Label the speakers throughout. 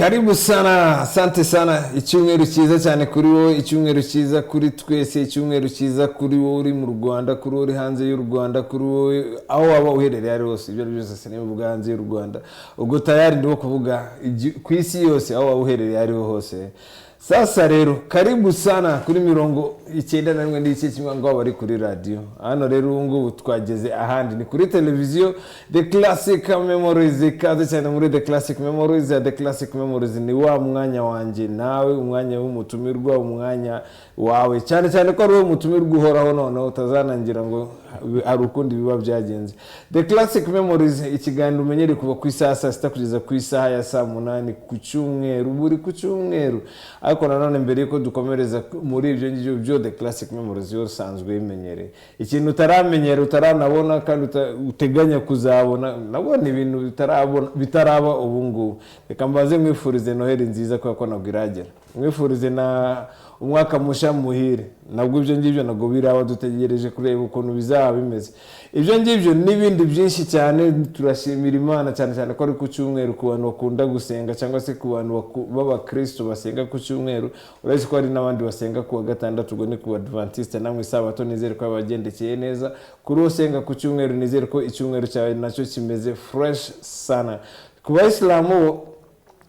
Speaker 1: Karibu sana, asante sana. Icyumweru cyiza cyane kuri wowe, icyumweru cyiza kuri twese, icyumweru cyiza kuri wowe uri mu Rwanda, kuri wowe uri hanze y'u Rwanda, kuri wowe aho waba uherereye ari hose. Ibyo byose sinivuga hanze y'u Rwanda. Ubwo tayari ndimo kuvuga ku isi yose aho waba uherereye ari hose. Sasa rero karibu sana kuri 91 n'igice kimwe ngo bari kuri radio. Hano rero ngubu twageze ahandi ni kuri televiziyo The Classic Memories. Kaze cyane muri The Classic Memories. The Classic Memories ni wa mwanya wanje nawe, umwanya w'umutumirwa, umwanya wawe cyane cyane ko ari wo mutumirwa uhoraho noneho utazanangira ngo ari ukundi biba byagenze. The Classic Memories ikiganiro umenyere kuva ku isaha 6 kugeza ku isaha ya 8 ku cyumweru, buri ku cyumweru. Ariko nanone mbere yuko dukomereza muri ibyo ngibyo byo The Classic Memories yo sanzwe imenyere. Ikintu utaramenyera, utaranabona kandi uteganya kuzabona, nabona ibintu bitaraba ubu ngubu. Reka mbaze mwifurize Noheli nziza ko nabwiragera. Mwifurize na umwaka musha muhire. Nabwo ibyo ngibyo nago biraba dutegereje kureba ukuntu bizaba bimeze. Ibyo ngibyo n'ibindi byinshi cyane turashimira Imana cyane cyane ko ari ku cyumweru ku bantu bakunda gusenga cyangwa se ku bantu baba Kristo basenga ku cyumweru. Uretse ko hari n'abandi basenga ku wa gatandatu ubwo ni ku Adventiste, namwe Sabato nizere ko abagendekeye neza. Kuri usenga ku cyumweru nizere ko icyumweru cyawe nacyo kimeze fresh sana. Ku Bayisilamu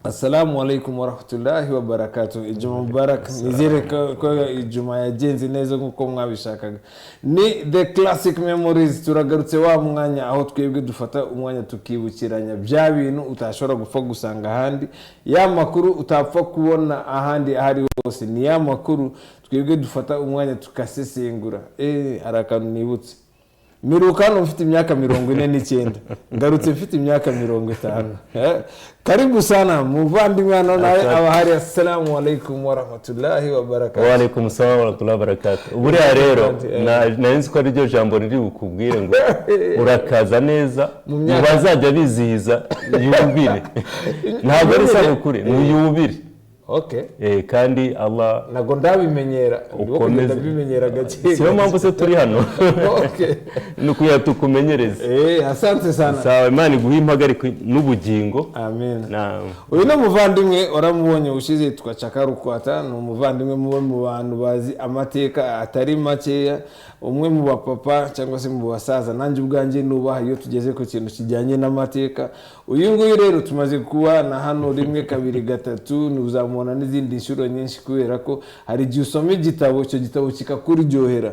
Speaker 1: Assalamu alaikum wa rahmatullahi wa barakatuh. Ijuma mubarak. Nizere ko ijuma yagenze neza nkuko mwabishakaga. Ni The Classic Memories. Turagarutse wa mwanya aho twebwe dufata umwanya tukibukiranya bya bintu utashobora gupfa gusanga ahandi, ya makuru utapfa kubona ahandi ahari hose. Ni ya makuru twebwe dufata umwanya tukasesengura. Arakantu nibutse. Mirukano mfite imyaka 49, ngarutse mfite imyaka 50. Karibu sana muvandimwe hano nawe abahari. Assalamu alaikum wa rahmatullahi wa barakatuh.
Speaker 2: Wa alaikum assalam wa rahmatullahi wa barakatuh. Buriya rero narinzi ko ari ryo jambo riri bukubwire ngo urakaza neza mubazajya bizihiza yubire. Ntabwo ari sabukuri ni yubire.
Speaker 1: Okay.
Speaker 2: Kandi Allah
Speaker 1: nago ndabimenyera ukomeza bimenyera gake.
Speaker 2: Siyo mpamvu se turi hano.
Speaker 1: Okay.
Speaker 2: Nuko yatukumenyereza.
Speaker 1: Asante sana.
Speaker 2: Sawa, Imana iguhe impagariko n'ubugingo.
Speaker 1: Amen.
Speaker 2: Naam.
Speaker 1: Uyu no muvandimwe oramubonye ushize twacakarukwata, no muvandimwe mu bantu bazi amateka atari makeya, umwe mu bapapa cyangwa se mu basaza nanjye ubwanjye nubaha iyo tugeze ku kintu kijyanye n'amateka. Uyu nguyu rero tumaze kuba na hano rimwe kabiri gatatu, nuzamubona n'izindi nshuro nyinshi kubera ko hari igihe usoma igitabo, icyo gitabo kikakuryohera.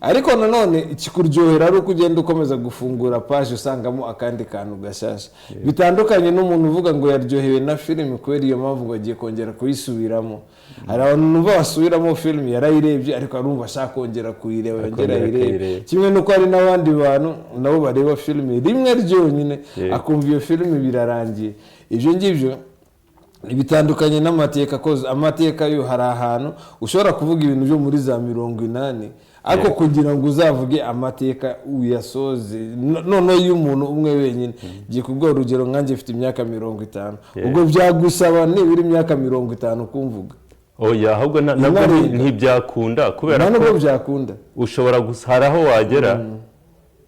Speaker 1: Ariko nanone ikikuryohera ari uko ugenda ukomeza gufungura page usangamo akandi kantu gashasha. Bitandukanye n'umuntu uvuga ngo yaryohewe na film kubera iyo mpamvu ngo agiye kongera kuyisubiramo. Hari abantu numva basubiramo film yarayirebye ariko arumva ashaka kongera kuyireba yongera irebe. Kimwe nuko hari n'abandi bantu nabo bareba film rimwe ryonyine akumva iyo film birarangiye. Ibyo ngibyo bitandukanye n'amateka, koze amateka yo hari ahantu ushobora kuvuga ibintu byo muri za 80 ariko kugira ngo uzavuge amateka uyasoze none y'umuntu umwe wenyine. Giye kubwo urugero nkanje mfite imyaka 50, ubwo byagusaba nibiri imyaka 50 kumvuga.
Speaker 2: Oya, ahubwo nabwo ntibyakunda kubera
Speaker 1: ko byakunda
Speaker 2: ushobora gusaraho wagera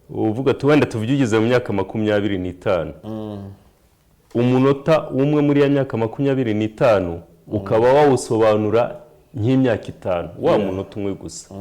Speaker 2: uvuga tuwenda tuvyugize mu myaka 25. Umunota umwe muri ya myaka 25 ukaba wawusobanura nk'imyaka 5 wa munota umwe gusa.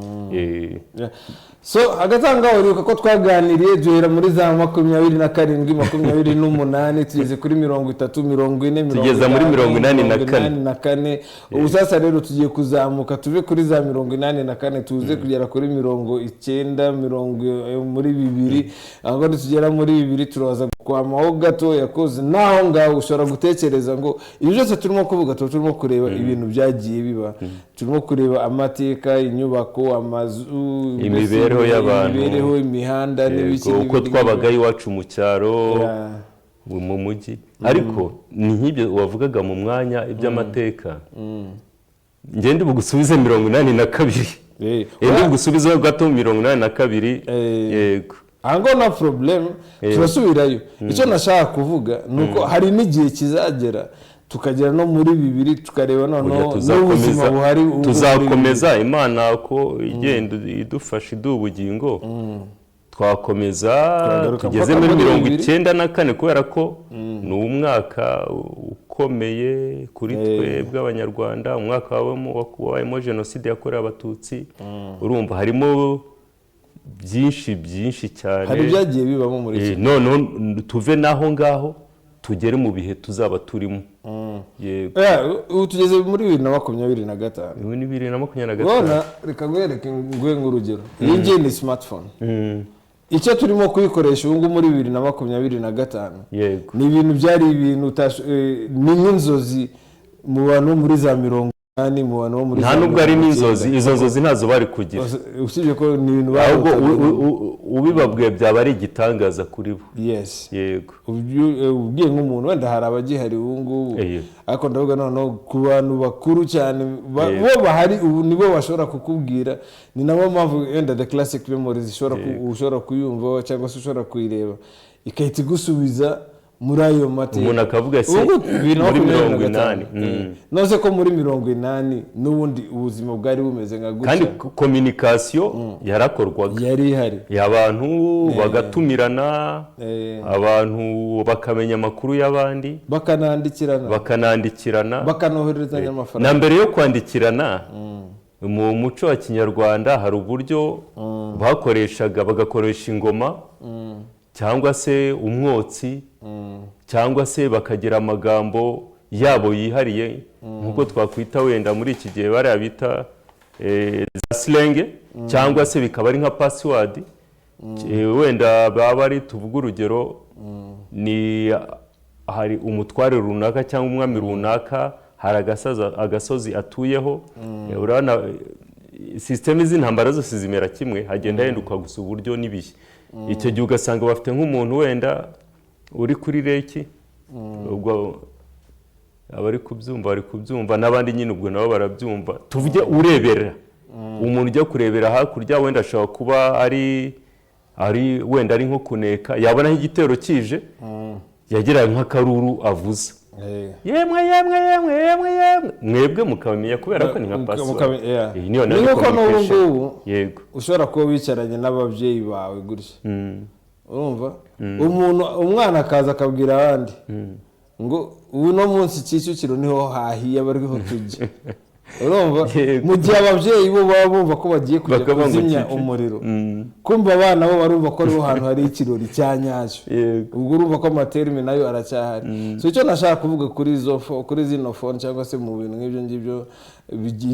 Speaker 1: So agatanga uribuka ko twaganiriye duhera muri za 27 28 tugeze kuri 30 40
Speaker 2: tugeza muri 84.
Speaker 1: Ubu sasa rero tugiye kuzamuka tuve kuri za 84 tuze kugera kuri 90 muri 2. Ahubwo tugera muri 2 turaza kwamaho gato yakoze naho ngaho ushobora gutekereza ngo ibi byose turimo kuvuga turimo kureba ibintu byagiye biba. Turimo kureba amateka, inyubako, amazu,
Speaker 2: imibereho y'abantu,
Speaker 1: imibereho, imihanda n'ibiki
Speaker 2: uko twabaga iwacu mu cyaro mu mujyi. Ariko ni nk'ibyo wavugaga mu mwanya iby'amateka. Ngende bugusubize 82. Ndi bugusubize gato 82. Yego.
Speaker 1: Ango na problem turasubirayo. Icyo nashaka kuvuga nuko hari n'igihe kizagera tukagera no muri 2 tukareba noneho n'ubuzima buhari.
Speaker 2: Tuzakomeza Imana ko igenda idufasha idubugingo twakomeza tugeze muri 94 kubera ko ni umwaka ukomeye kuri twebwe abanyarwanda, umwaka wabamo jenoside yakorewe abatutsi. Urumva harimo byinshi cyane,
Speaker 1: hari byagiye bibamo muri iki
Speaker 2: none tuve naho ngaho tugere mu bihe tuzaba turimo.
Speaker 1: Yego ubu tugeze muri 2025.
Speaker 2: Ni 2025.
Speaker 1: Bona reka ngwereke ngurugero. Iyi ngiyi ni smartphone. Icyo turimo kuyikoresha ubu muri 2025.
Speaker 2: Yego.
Speaker 1: Ni ibintu byari ibintu ni nk'inzozi mu bantu muri za 80 mu bantu muri
Speaker 2: nta nubwo ari n'inzozi, izo nzozi ntazo bari kugira.
Speaker 1: Usibye ko ni ibintu
Speaker 2: ahubwo ubibabwiye byaba ari igitangaza kuri bo.
Speaker 1: Yes.
Speaker 2: Yego.
Speaker 1: Ubwiye nk'umuntu wenda hari abagihari ubu ngubu, ariko ndavuga noneho ku bantu bakuru cyane bo bahari ubu nibo bashobora kukubwira. Ni nabo mpamvu wenda the classic memories ushobora kuyumva cyangwa se ushobora kuyireba ikahita igusubiza muri ayo mateka.
Speaker 2: Umuntu akavuga se muri 80
Speaker 1: noze ko muri 80 n'ubundi ubuzima bwari bumeze nka gutya,
Speaker 2: kandi communication yarakorwaga,
Speaker 1: yari ihari,
Speaker 2: abantu bagatumirana, abantu bakamenya amakuru y'abandi, bakanandikirana
Speaker 1: bakanoherezanya amafaranga.
Speaker 2: Na mbere yo kwandikirana mu muco wa Kinyarwanda hari uburyo bakoreshaga, bagakoresha ingoma cyangwa se umwotsi, cyangwa se bakagira amagambo yabo yihariye nkuko twakwita wenda muri iki gihe bari abita za slang, cyangwa se bikaba ari nka password. Wenda baba ari tuvuga urugero, ni hari umutware runaka cyangwa umwami runaka, hari agasozi atuyeho. Urabona system z'intambara zose zimera kimwe, hagenda henduka gusa uburyo n'ibihe. Icyo gihe ugasanga bafite nk'umuntu wenda uri kuri reki, ubwo abari kubyumva n'abandi nyine ubwo nabo barabyumva. Tuvuge urebera umuntu ujya kurebera hakurya, wenda ashobora kuba ari wenda ari nko kuneka, yabona igitero kije yagira nk'akaruru avuza, yemwe mwebwe mukamenya kubera ko ni nka password.
Speaker 1: Niyo n'ubu yego ushobora kuba wicaranye n'ababyeyi bawe gutya, urumva umwana akaza akabwira abandi ngo ubu no munsi Kicukiro niho hahiye bariho tujye. Urumva mu gihe ababyeyi bo baba bumva ko bagiye kujya kuzimya umuriro, kumva abana bo barumva ko ariho hantu hari ikirori cya nyacyo. Ubwo urumva ko amaterme nayo aracyahari. So icyo nashaka kuvuga kuri zino phone cyangwa se mu bintu nk'ibyo ngibyo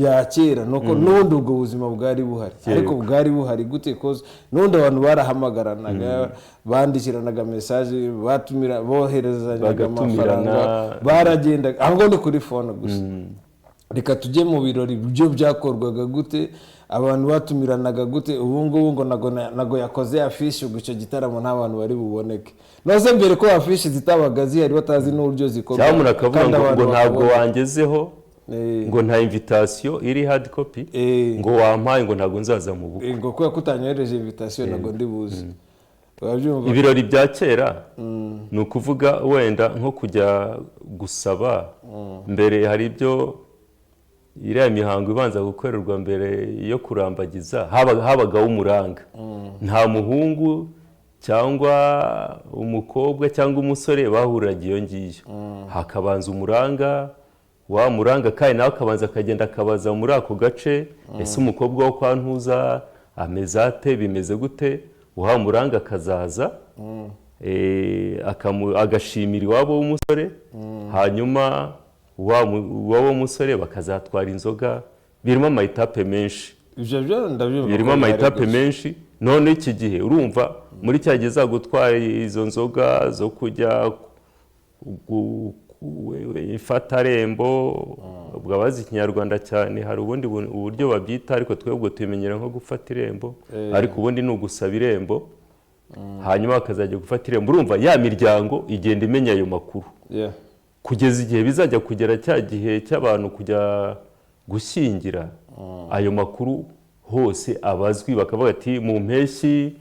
Speaker 1: ya kera nuko n'ubundi ubwo buzima bwari buhari, ariko bwari buhari gute? Cause n'ubundi abantu barahamagaranaga, bandikiranaga message, batumira boherezanyaga amafaranga, baragenda ahubwo ni kuri phone gusa. Reka tujye mu birori byo byakorwaga gute, abantu batumiranaga gute. Ubu ngubu ngo nago yakoze afishe ubwo icyo gitaramo nta bantu bari buboneke. Noze mbere ko afishe zitabaga zihari batazi n'uburyo zikorwa,
Speaker 2: cyangwa akavuga ngo ntabwo wangezeho, ngo nta invitation iri hard copy, ngo wampaye ngo ntabwo nzaza mu bukwe,
Speaker 1: ngo kuko kutanyohereje invitation ntabwo ndi buze.
Speaker 2: Ibirori bya kera ni ukuvuga wenda nko kujya gusaba mbere, hari ibyo iriya mihango ibanza gukorerwa mbere yo kurambagiza, habagaho umuranga. Nta muhungu cyangwa umukobwa cyangwa umusore bahuriraga iyo ngiyo, hakabanza umuranga. Wa muranga kandi nawe akabanza akagenda akabaza muri ako gace, ese umukobwa wo kwa Ntuza ameze ate, bimeze gute? Wa muranga akazaza agashimira iwabo w'umusore, hanyuma uwabo w'umusore bakazatwara inzoga. Birimo amayitape menshi, birimo amayitape menshi. None iki gihe urumva muri cya gihe zagutwara izo nzoga zo kujya ifatarembo, ubwo abazi Ikinyarwanda cyane hari ubundi uburyo babyita, ariko twebwe tumenyera nko gufata irembo, ariko ubundi ni ugusaba irembo, hanyuma bakazajya gufata irembo. Urumva ya miryango igenda imenya ayo makuru kugeza igihe bizajya kugera cya gihe cy'abantu kujya gushyingira. Ayo makuru hose abazwi, bakavuga ati mu mpeshyi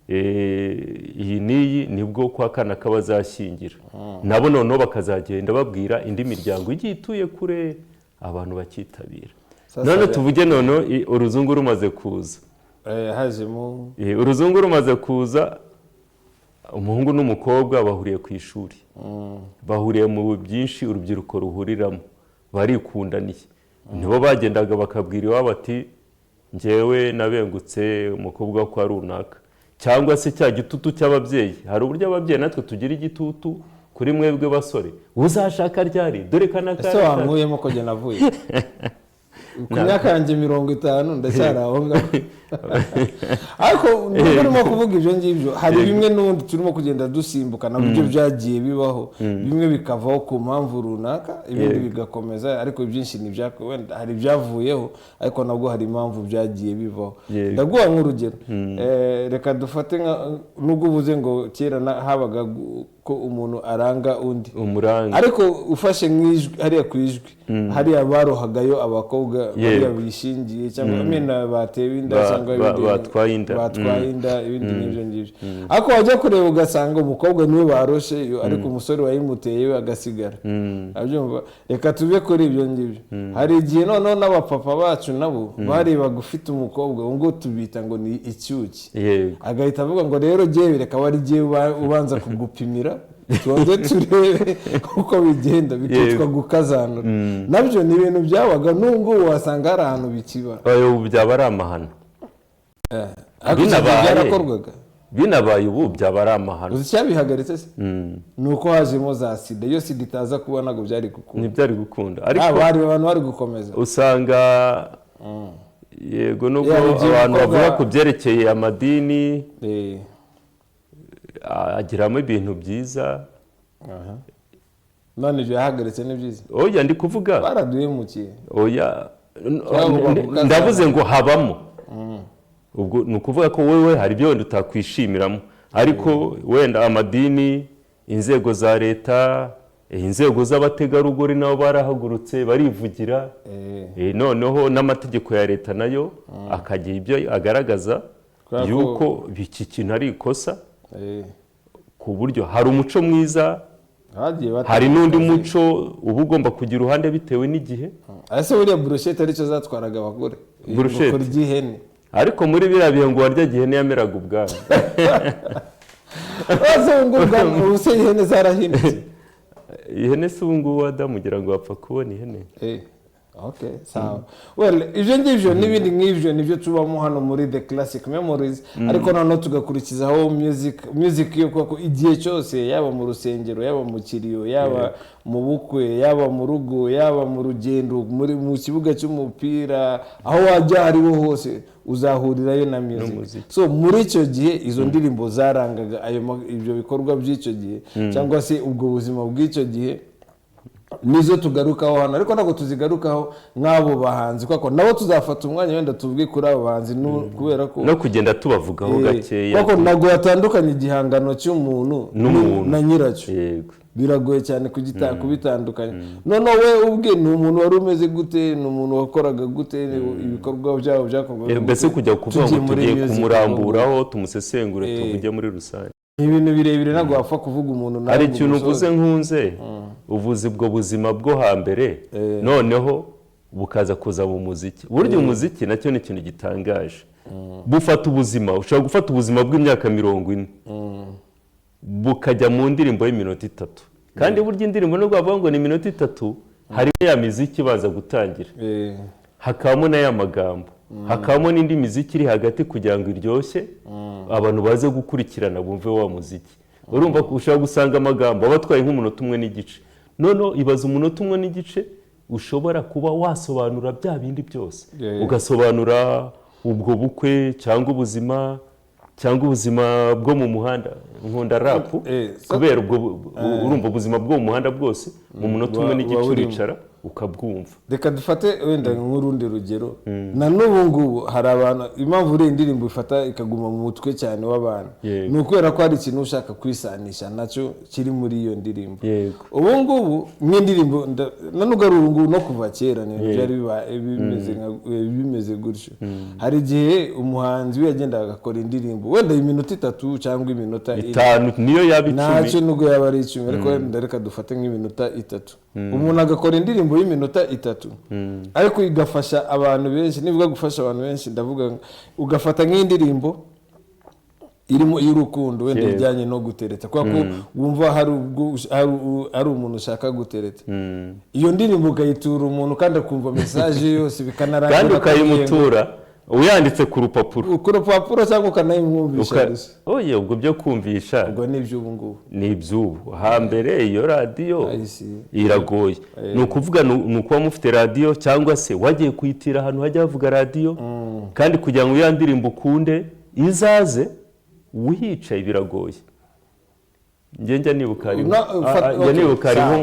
Speaker 2: iyi n'iyi nibwo kwa kana kabazashyingira. Nabo noneho bakazagenda babwira indi miryango igiye ituye kure, abantu bakitabira. None tuvuge noneho uruzungu rumaze kuza,
Speaker 1: hajemo
Speaker 2: uruzungu rumaze kuza umuhungu n'umukobwa bahuriye ku ishuri bahuriye mu byinshi urubyiruko ruhuriramo barikundaniye nibo bagendaga bakabwira iwabo ati njyewe nabengutse umukobwa wo kwa runaka cyangwa se cya gitutu cy'ababyeyi hari uburyo ababyeyi natwe tugira igitutu kuri mwebwe basore uzashaka ryari dore kanaka
Speaker 1: ese wankuyemo ko jye navuye ku myaka yanjye 50 ndacyari aho ngaho ariko urimo kuvuga ibyo ngibyo hari bimwe n'ubundi turimo kugenda dusimbuka na buryo byagiye bibaho bimwe bikavaho ku mpamvu runaka ibindi bigakomeza ariko ibyinshi hari ibyavuyeho ariko nabwo hari impamvu byagiye bivaho ndaguha nk'urugero reka dufate nubwo uvuze ngo kera habaga ko umuntu aranga undi ariko ufashe nk'ijwi hariya ku ijwi hariya barohagayo abakobwa bariya bishingiye cyangwa amena batewe inda cyangwa
Speaker 2: batwaye
Speaker 1: inda ibindi n'ibyo ngibyo ariko wajya kureba ugasanga umukobwa niwe baroshe ariko umusore wayimuteye we agasigara abyumva reka tuve kuri ibyo ngibyo hari igihe noneho n'abapapa bacu nabo barebaga ufite umukobwa ngo tubita ngo ni icyuki agahita avuga ngo rero jyewe reka wari jyewe ubanza kugupimira tubanze turebe uko bigenda bikitwa gukazanura nabyo ni ibintu byabaga n'ubwo wasanga hari ahantu bikiba
Speaker 2: ubu byaba ari amahano
Speaker 1: byarakorwaga
Speaker 2: binabaye ubu byaba ari amahano
Speaker 1: uzi icyabihagaritse se ni uko hajemo za sida iyo sida itaza kuba ntabwo byari gukunda
Speaker 2: ntibyari gukunda ariko
Speaker 1: abantu bari gukomeza
Speaker 2: usanga yego nubwo abantu bavuga ku byerekeye amadini agiramo ibintu byiza
Speaker 1: none ibyo yahagaritse ni byiza
Speaker 2: oya ndi kuvuga
Speaker 1: baraduhemukiye
Speaker 2: oya ndavuze ngo habamo ubwo ni ukuvuga ko wowe hari ibyo wenda utakwishimiramo ariko wenda amadini inzego za leta inzego z'abategarugori nabo barahagurutse barivugira noneho n'amategeko ya leta nayo akagira ibyo agaragaza yuko iki kintu ari ikosa ku buryo hari umuco mwiza hari n'undi muco uba ugomba kugira uruhande bitewe n'igihe
Speaker 1: ese buriya burushete aricyo zatwaraga abagore
Speaker 2: burushete
Speaker 1: ry'ihene
Speaker 2: ariko muri biriya bihe ngo warya gihene yameraga ubwami
Speaker 1: ubu se ihene zarahindutse
Speaker 2: ihene si ubu ngubu adamugira ngo bapfa kubona ihene
Speaker 1: okay sawa ibyo ngibyo n'ibindi nk'ibyo nibyo tubamo hano muri the classic memories ariko noneho tugakurikizaho music yo kuko igihe cyose yaba mu rusengero yaba mu kiriyo yaba mu bukwe yaba mu rugo yaba mu rugendo mu kibuga cy'umupira aho wajya ariho hose uzahurirayo na music so muri icyo gihe izo ndirimbo zarangaga ibyo bikorwa by'icyo gihe cyangwa se ubwo buzima bw'icyo gihe nizo tugarukaho hano ariko ntabwo tuzigarukaho nk'abo bahanzi kuko nabo tuzafata umwanya wenda tuvuge kuri abo bahanzi kubera ko
Speaker 2: no kugenda tubavugaho gakeya
Speaker 1: kuko ntabwo hatandukanye igihangano cy'umuntu na nyiracyo biragoye cyane kubitandukanya none we ubwe ni umuntu wari umeze gute ni umuntu wakoraga gute ibikorwa byabo byakorwaga
Speaker 2: mbese kujya kuvuga ngo tugiye kumuramburaho tumusesengure tuvuge muri rusange
Speaker 1: ibintu birebire ntabwo wapfa kuvuga umuntu nawe
Speaker 2: hari ikintu uvuze nkunze uvuze ubwo buzima bwo hambere noneho bukaza kuza mu muziki burya umuziki nacyo ni ikintu gitangaje bufata ubuzima ushobora gufata ubuzima bw'imyaka 40 bukajya mu ndirimbo y'iminota 3 kandi burya indirimbo nubwo bavuga ngo ni iminota 3 hari ya miziki baza gutangira hakabamo n'aya magambo hakabamo n'indi miziki iri hagati kugira ngo iryoshye abantu baze gukurikirana bumve wa muziki urumva ko ushobora gusanga amagambo abatwaye nk'umunota 1 n'igice noneho ibaza umunota 1 n'igice ushobora kuba wasobanura bya bindi byose ugasobanura ubwo bukwe cyangwa ubuzima bwo mu muhanda nkunda rap kubera ubwo urumva ubuzima bwo mu muhanda bwose mu munota 1 n'igice uricara ukabwumva
Speaker 1: reka dufate wenda nk'urundi rugero na n'ubu ngubu hari abantu impamvu uri indirimbo ifata ikaguma mu mutwe cyane w'abantu ni ukubera ko hari ikintu ushaka kwisanisha nacyo kiri muri iyo ndirimbo ubu ngubu nk'indirimbo nanugarura no kuva kera byari bimeze gutyo hari igihe umuhanzi we yagendaga agakora indirimbo wenda iminota 3 cyangwa iminota
Speaker 2: 5 niyo yaba 10
Speaker 1: nacyo nubwo yaba ari 10 ariko wenda reka dufate nk'iminota 3 umuntu agakora indirimbo y'iminota 3 ariko igafasha abantu benshi. Nivuga gufasha abantu benshi ndavuga ugafata nk'indirimbo irimo y'urukundo wenda ijyanye no gutereta kwa ko wumva hari umuntu ushaka gutereta iyo ndirimbo ukayitura umuntu kandi akumva message yose bikanarangira
Speaker 2: kandi ukayimutura uyanditse ku rupapuro
Speaker 1: cyangwa ukanayimwumvisha.
Speaker 2: Oye ubwo byo kumvisha
Speaker 1: ubwo ni iby'ubu ngubu
Speaker 2: ni iby'ubu. Hambere iyo radio iragoye ni ukuvuga ni ukuba mufite radio cyangwa se wagiye kuyitira ahantu hajya havuga radio kandi kugira ngo yandirimbo ukunde izaze uhicaye biragoye. Njya nibuka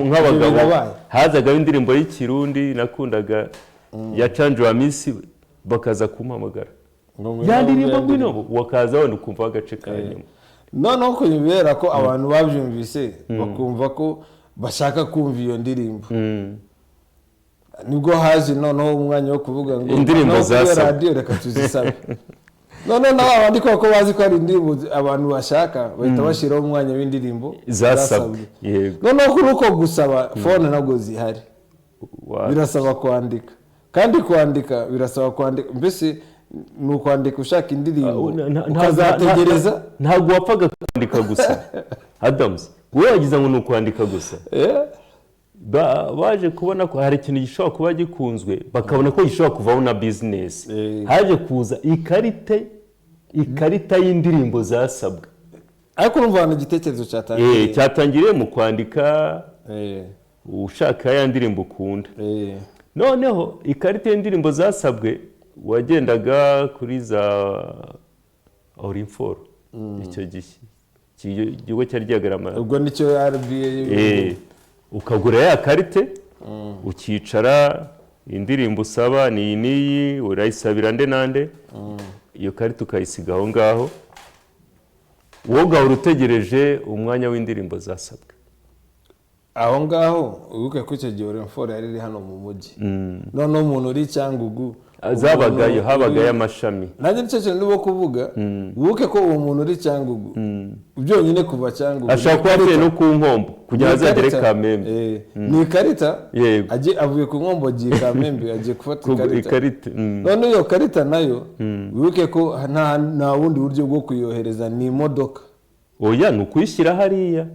Speaker 2: nk'abagabo hazagaho indirimbo y'Ikirundi nakundaga ya Canjwa Misi bakaza kumpamagara yandirimbo ngwino wakaza wenda ukumva agace kanyuma
Speaker 1: noneho kunyibera ko abantu babyumvise bakumva ko bashaka kumva iyo ndirimbo nibwo haje noneho umwanya wo kuvuga ngo
Speaker 2: indirimbo za
Speaker 1: radio reka tuzisabe. None abandi ko bazi ko ari indirimbo abantu bashaka bahita bashiraho umwanya w'indirimbo
Speaker 2: zasabwe. Yego
Speaker 1: noneho kuruko gusaba phone nabwo zihari birasaba kwandika kandi kwandika birasaba kwandika mbese ni ukwandika ushaka indirimbo ukazategereza.
Speaker 2: Ntabwo wapfaga kwandika gusa Adams wowe wagize ngo ni ukwandika gusa baje kubona ko hari ikintu gishobora kuba gikunzwe bakabona ko gishobora kuvaho na business haje kuza ikarita y'indirimbo zasabwe
Speaker 1: ariko urumva igitekerezo
Speaker 2: cyatangiriye mu kwandika ushaka ya ndirimbo ukunda. Noneho ikarita y'indirimbo zasabwe wagendaga kuri za Orinfor icyo gihe cyari gihagarama
Speaker 1: ubwo nicyo RBA
Speaker 2: ukagura ya karite ukicara indirimbo usaba niyi urayisabira nande iyo karite ukayisiga aho ngaho wowe ugahora utegereje umwanya w'indirimbo zasabwe
Speaker 1: aho ngaho ubuke ko icyo gihe Orinfor yari hano mu mujyi none umuntu uri Cyangugu
Speaker 2: zabagayo habagayo amashami
Speaker 1: nanjye nicyo kintu ndimo kuvuga ubuke ko uwo muntu uri Cyangugu byonyine kuva Cyangugu
Speaker 2: ashaka kuba no ku nkombo kugira azagere Kamembe
Speaker 1: ni ikarita avuye ku nkombo agiye Kamembe agiye gufata
Speaker 2: ikarita
Speaker 1: none iyo karita nayo ubuke ko nta wundi buryo bwo kuyohereza ni imodoka.
Speaker 2: Oya nukwishyira hariya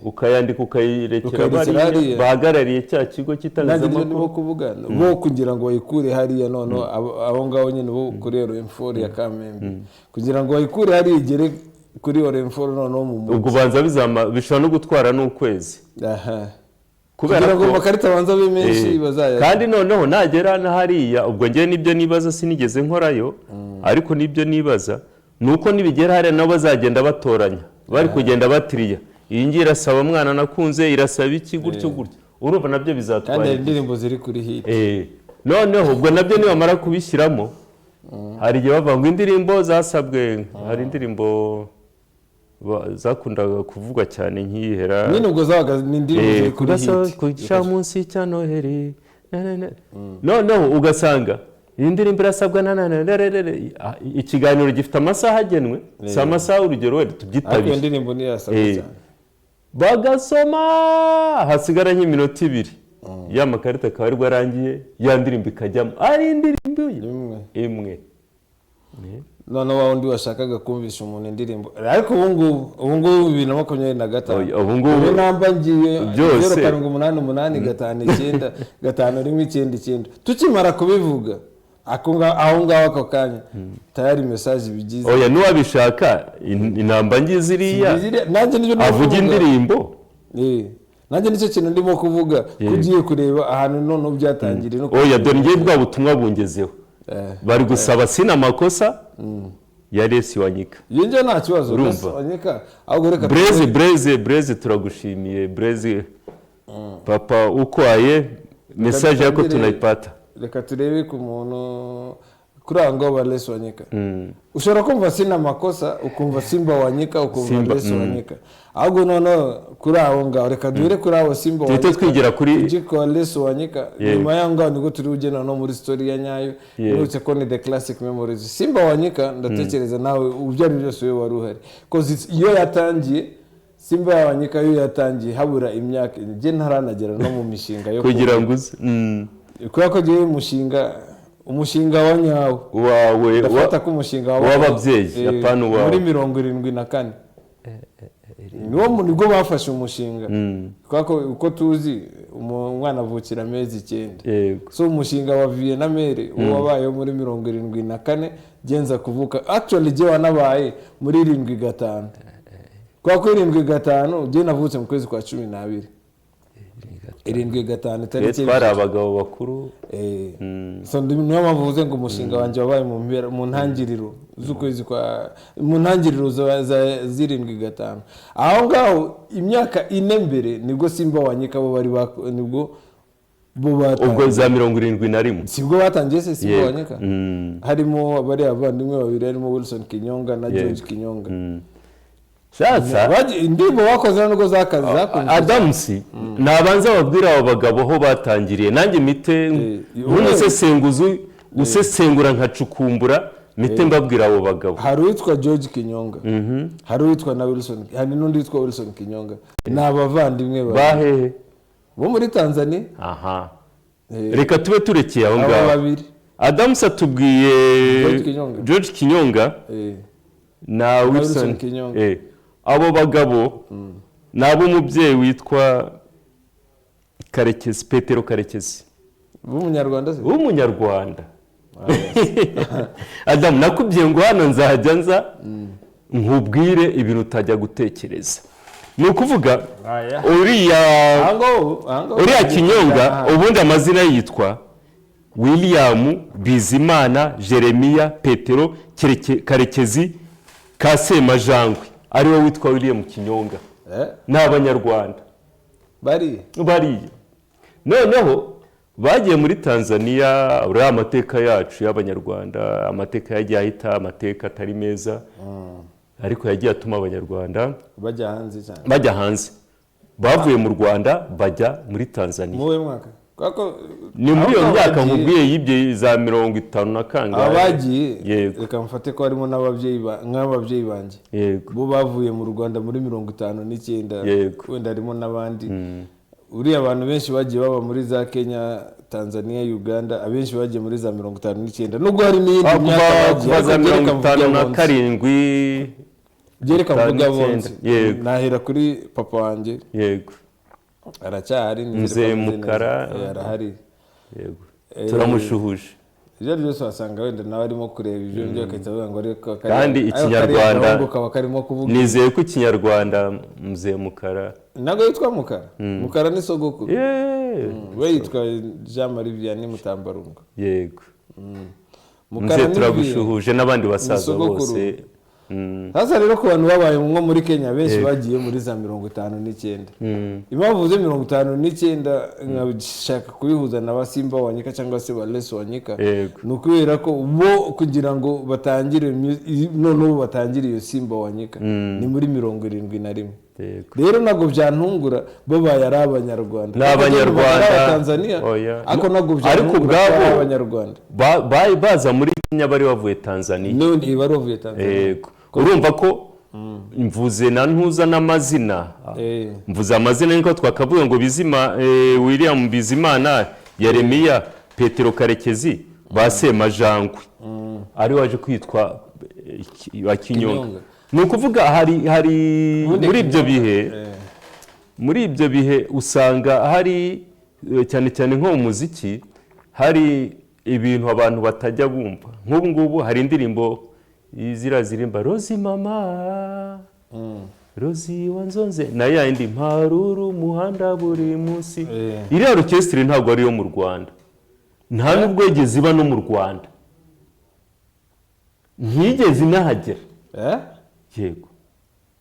Speaker 2: ukayandika ukayirekera bariya bahagarariye cya kigo kitangazamakuru
Speaker 1: nabo kuvuga bo kugira ngo bayikure hariya none abo ngaho nyine bo kuri Orinfor ya Kamembe kugira ngo bayikure hariya igere kuri Orinfor none mu mujyi
Speaker 2: ubwo banza bishobora no gutwara n'ukwezi
Speaker 1: kugira ngo makarita banza bemenshi bazaya
Speaker 2: kandi noneho nagera na hariya ubwo ngiye nibyo nibaza sinigeze nkorayo ariko nibyo nibaza nuko nibigera hariya nabo bazagenda batoranya bari kugenda batiriya iyi ngira irasaba mwana nakunze irasaba iki gutyo urumva nabyo bizatwara
Speaker 1: kandi indirimbo ziri kuri hit
Speaker 2: noneho ubwo nabyo nibamara kubishyiramo hari igihe bavuga ngo indirimbo zasabwe hari indirimbo zakundaga kuvugwa cyane nk'iyihera
Speaker 1: nyine ubwo zabaga ni indirimbo ziri kuri hit
Speaker 2: kugisha munsi cya Noheri noneho ugasanga iyi ndirimbo irasabwa ikiganiro gifite amasaha agenwe si amasaha urugero wenda tubyitabire
Speaker 1: ariko indirimbo niyasabwa cyane
Speaker 2: bagasoma hasigara nk'iminota 2 ya makarita akaba ariko arangiye ya ndirimbo ikajyamo ari indirimbo imwe
Speaker 1: none wa wundi washakaga kumvisha umuntu indirimbo ariko ubu ngubu 2025
Speaker 2: ubu ngubu
Speaker 1: namba ngiye 088959519 tukimara kubivuga aho ngaho ako kanya tayari message bigize
Speaker 2: oya nuwabishaka inamba ngiziriya avuga indirimbo
Speaker 1: nanjye nicyo kintu ndimo kuvuga kugiye kureba ahantu none byatangiriye no
Speaker 2: oya dore ngiye bwa butumwa bungezeho bari gusaba sina makosa ya Lesi Wanyika
Speaker 1: yinje nta kibazo Lesi Wanyika ahubwo reka
Speaker 2: Blaze turagushimiye Blaze papa ukwaye message yako tunaipata
Speaker 1: reka turebe ku muntu kuri ango ba Lesi Wanyika ushobora kumva sina makosa ukumva Simba Wanyika ukumva Lesi Wanyika ahubwo none kuri aho ngaho reka duhere kuri aho Simba
Speaker 2: Wanyika twigira kuri
Speaker 1: igiko Lesi Wanyika nyuma yango niko turi ugena no muri story ya nyayo uretse ko ni the classic memories Simba Wanyika ndatekereza nawe ubyari byose we wari uhari cause iyo yatangiye Simba ya Wanyika yo yatangiye habura imyaka nje ntaranagera no mu mishinga yo
Speaker 2: kugira ngo
Speaker 1: kubera ko giye umushinga wa nyawo
Speaker 2: wawe
Speaker 1: ndafata ko umushinga
Speaker 2: w'ababyeyi yapana wawe
Speaker 1: muri 74 nibwo bafashe umushinga uko tuzi umwana avukira amezi 9 so umushinga wa Vietnamere wabaye muri 74 genza kuvuka actually je wanabaye muri 75 kwa ko 75 je navutse mu kwezi kwa 12 75 tariki
Speaker 2: twari abagabo bakuru
Speaker 1: so niyo mavuze ngo umushinga wanje wabaye mu ntangiriro z'ukwezi kwa mu ntangiriro za 75 aho ngaho imyaka 4 mbere nibwo Simba Wanyika bo bari nibwo
Speaker 2: ubwo za 71
Speaker 1: sibwo batangiye se Simba Wanyika harimo bari abandimwe babiri harimo Wilson Kinyonga na George Kinyonga
Speaker 2: sasa
Speaker 1: ndimo wakoze n'ugo zakazi
Speaker 2: Adams nabanza babwira abo bagabo ho batangiriye nanjye mite nk'umusesenguzi usesengura nkacukumbura mite mbabwira abo bagabo
Speaker 1: hari witwa George Kinyonga hari witwa na Wilson hari n'undi witwa Wilson Kinyonga n'abavandimwe
Speaker 2: bahehe
Speaker 1: bo muri Tanzania
Speaker 2: reka tube turekeye aho ngaho Adams atubwiye George Kinyonga na Wilson
Speaker 1: Kinyonga
Speaker 2: abo bagabo nabo umubyeyi witwa Karekezi Petero Karekezi
Speaker 1: w'umunyarwanda se
Speaker 2: w'umunyarwanda Adam nakubwiye ngo hano nzajya nza nkubwire ibintu utajya gutekereza ni ukuvuga uriya Kinyonga ubundi amazina yitwa William Bizimana Jeremiya Petero Karekezi Kasemajangwe ari we witwa William Kinyonga n'abanyarwanda bari noneho bagiye muri Tanzania uriya amateka yacu y'abanyarwanda amateka yagiye ahita amateka atari meza ariko yagiye atuma abanyarwanda bajya hanze bavuye mu Rwanda bajya muri Tanzania
Speaker 1: muwe mwaka
Speaker 2: ni muri iyo myaka nkubwiye yibye za 50 na kangahe
Speaker 1: abagiye reka mfate ko harimo n'ababyeyi banje bo bavuye mu Rwanda muri 59 wenda harimo n'abandi uriya abantu benshi bagiye baba muri za Kenya Tanzania Uganda abenshi bagiye muri za 59 nubwo hari n'indi myaka
Speaker 2: bagiye za 57
Speaker 1: byereka mvuga bonze nahera kuri papa wanjye aracyahari
Speaker 2: Mzee Mukara
Speaker 1: arahari
Speaker 2: turamushuhuje
Speaker 1: ibyo byose wasanga wenda nawe arimo kureba ibyo byakahita avuga ngo ariko
Speaker 2: kandi ikinyarwanda nizeye ko ikinyarwanda Mzee Mukara
Speaker 1: ntabwo yitwa Mukara Mukara ni sogokuru we yitwa Jean Marie Vianney Mutambarungu
Speaker 2: Mukara turagushuhuje n'abandi basaza bose
Speaker 1: sasa rero ku bantu babaye nko muri Kenya benshi bagiye muri za 59 impamvu ze 59 nkabishaka kubihuza na Simba Wanyika cyangwa se Wales Wanyika nukubera ko bo kugira ngo batangire none batangire iyo Simba Wanyika ni muri 71 rero nago byantungura bo bayari abanyarwanda
Speaker 2: n'abanyarwanda
Speaker 1: Tanzania ako nago byantungura abanyarwanda
Speaker 2: baza muri Kenya bari bavuye Tanzania
Speaker 1: none barovuye Tanzania
Speaker 2: urumva ko mvuze na ntuza n'amazina mvuze amazina niko twakavuga ngo William Bizimana Yeremiya Petero Karekezi Basemajangwe ari waje kwitwa Kinyonga ni ukuvuga hari muri ibyo bihe usanga hari cyane cyane nko mu muziki hari ibintu abantu batajya bumva nk'ubu ngubu hari indirimbo zirimba Rozi mama Rozi wanzonze na yindi mparuru muhanda buri munsi iriya orchestre ntabwo ari yo mu Rwanda nta nubwo yigeze iba no mu Rwanda ntiyigeze inahagera yego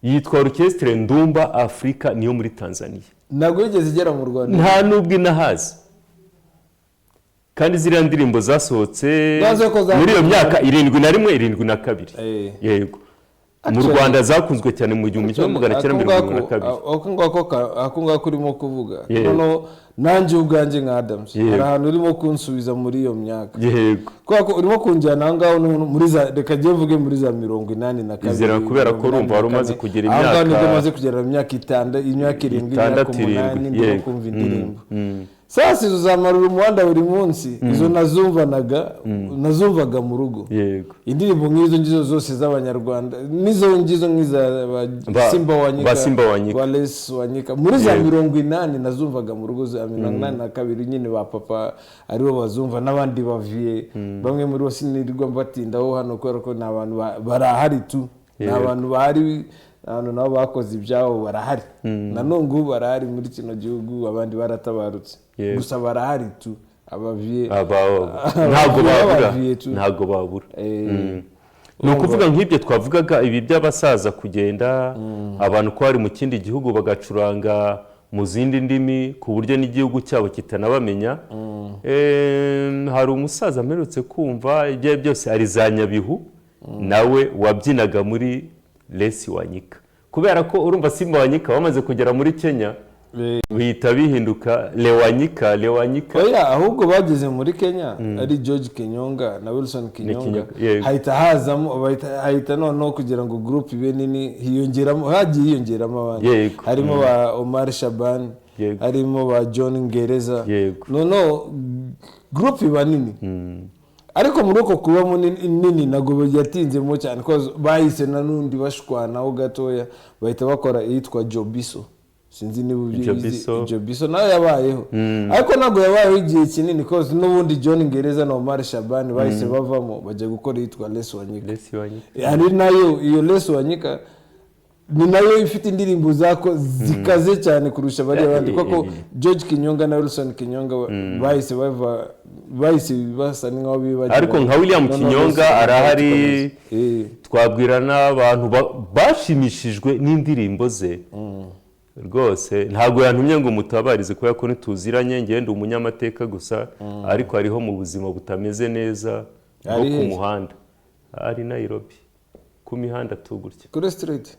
Speaker 2: yitwa orchestre Ndumba Africa niyo muri Tanzania
Speaker 1: ntabwo yigeze igera mu Rwanda
Speaker 2: nta nubwo inahazi kandi ziriya ndirimbo zasohotse muri iyo myaka 71 72 yego mu Rwanda zakunzwe cyane mu 1992.
Speaker 1: ako ngako urimo kuvuga noneho nanjye ubwanjye nka Adams hari ahantu urimo kunsubiza muri iyo myaka kubera ko urimo kunjyana aho ngaho muri za reka ngiye mvuge muri za 82
Speaker 2: izera kubera ko urumva wari umaze kugira imyaka
Speaker 1: aho nibwo maze kugera mu myaka 7 imyaka 7 imyaka 8 ndimo kumva indirimbo sasa izo zamarura umuhanda buri munsi izo nazumvaga mu rugo indirimbo nk'izo zose z'abanyarwanda nizo ngizo nk'iza Simba Wanyika Wallace Wanyika muri za 80 nazumvaga mu rugo za 82 nyine ba papa aribo bazumva n'abandi baviye bamwe muri bo sinirirwa mbatindaho hano kubera ko n'abantu barahari tu n'abantu bahari hano nabo bakoze ibyabo barahari nanone barahari muri kino gihugu abandi baratabarutse gusa barahari tu abaviye
Speaker 2: ntago babura ni ukuvuga nk'ibyo twavugaga ibi by'abasaza kugenda abantu ko bari mu kindi gihugu bagacuranga mu zindi ndimi ku buryo n'igihugu cyabo kitanabamenya hari umusaza mperutse kumva ibyo byose ari za Nyabihu nawe wabyinaga muri Lesi Wanyika kubera ko urumva Simba Wanyika bamaze kugera muri Kenya bihita bihinduka Lewanyika
Speaker 1: oya ahubwo bageze muri Kenya ari George Kinyonga na Wilson Kinyonga hahita hazamo hahita noneho kugira ngo group ibe nini hiyongeramo abandi harimo ba Omar Shaban harimo ba John Ngereza noneho group iba nini ariko muri uko kuba nini nago yatinzemo cyane ko bahise nanundi bashwanaho gatoya bahita bakora yitwa Jobiso sinzi niba Jobiso nayo yabayeho ariko nago yabayeho igihe kinini cause n'ubundi John Ngereza na Omar Shabani bahise bavamo bajya gukora yitwa Lesi Wanyika ari nayo iyo Lesi Wanyika ni nayo ifite indirimbo zako zikaze cyane kurusha bari abandi kuko George Kinyonga na Wilson Kinyonga bahise basa n'aho bibagira
Speaker 2: ariko nka William Kinyonga arahari twabwira n'abantu bashimishijwe n'indirimbo ze rwose ntago yantumye ngo mutabarize kubera ko ntituziranye ngende umunyamateka gusa ariko hariho mu buzima butameze neza bwo ku muhanda ari Nairobi ku mihanda tugurya
Speaker 1: kuri street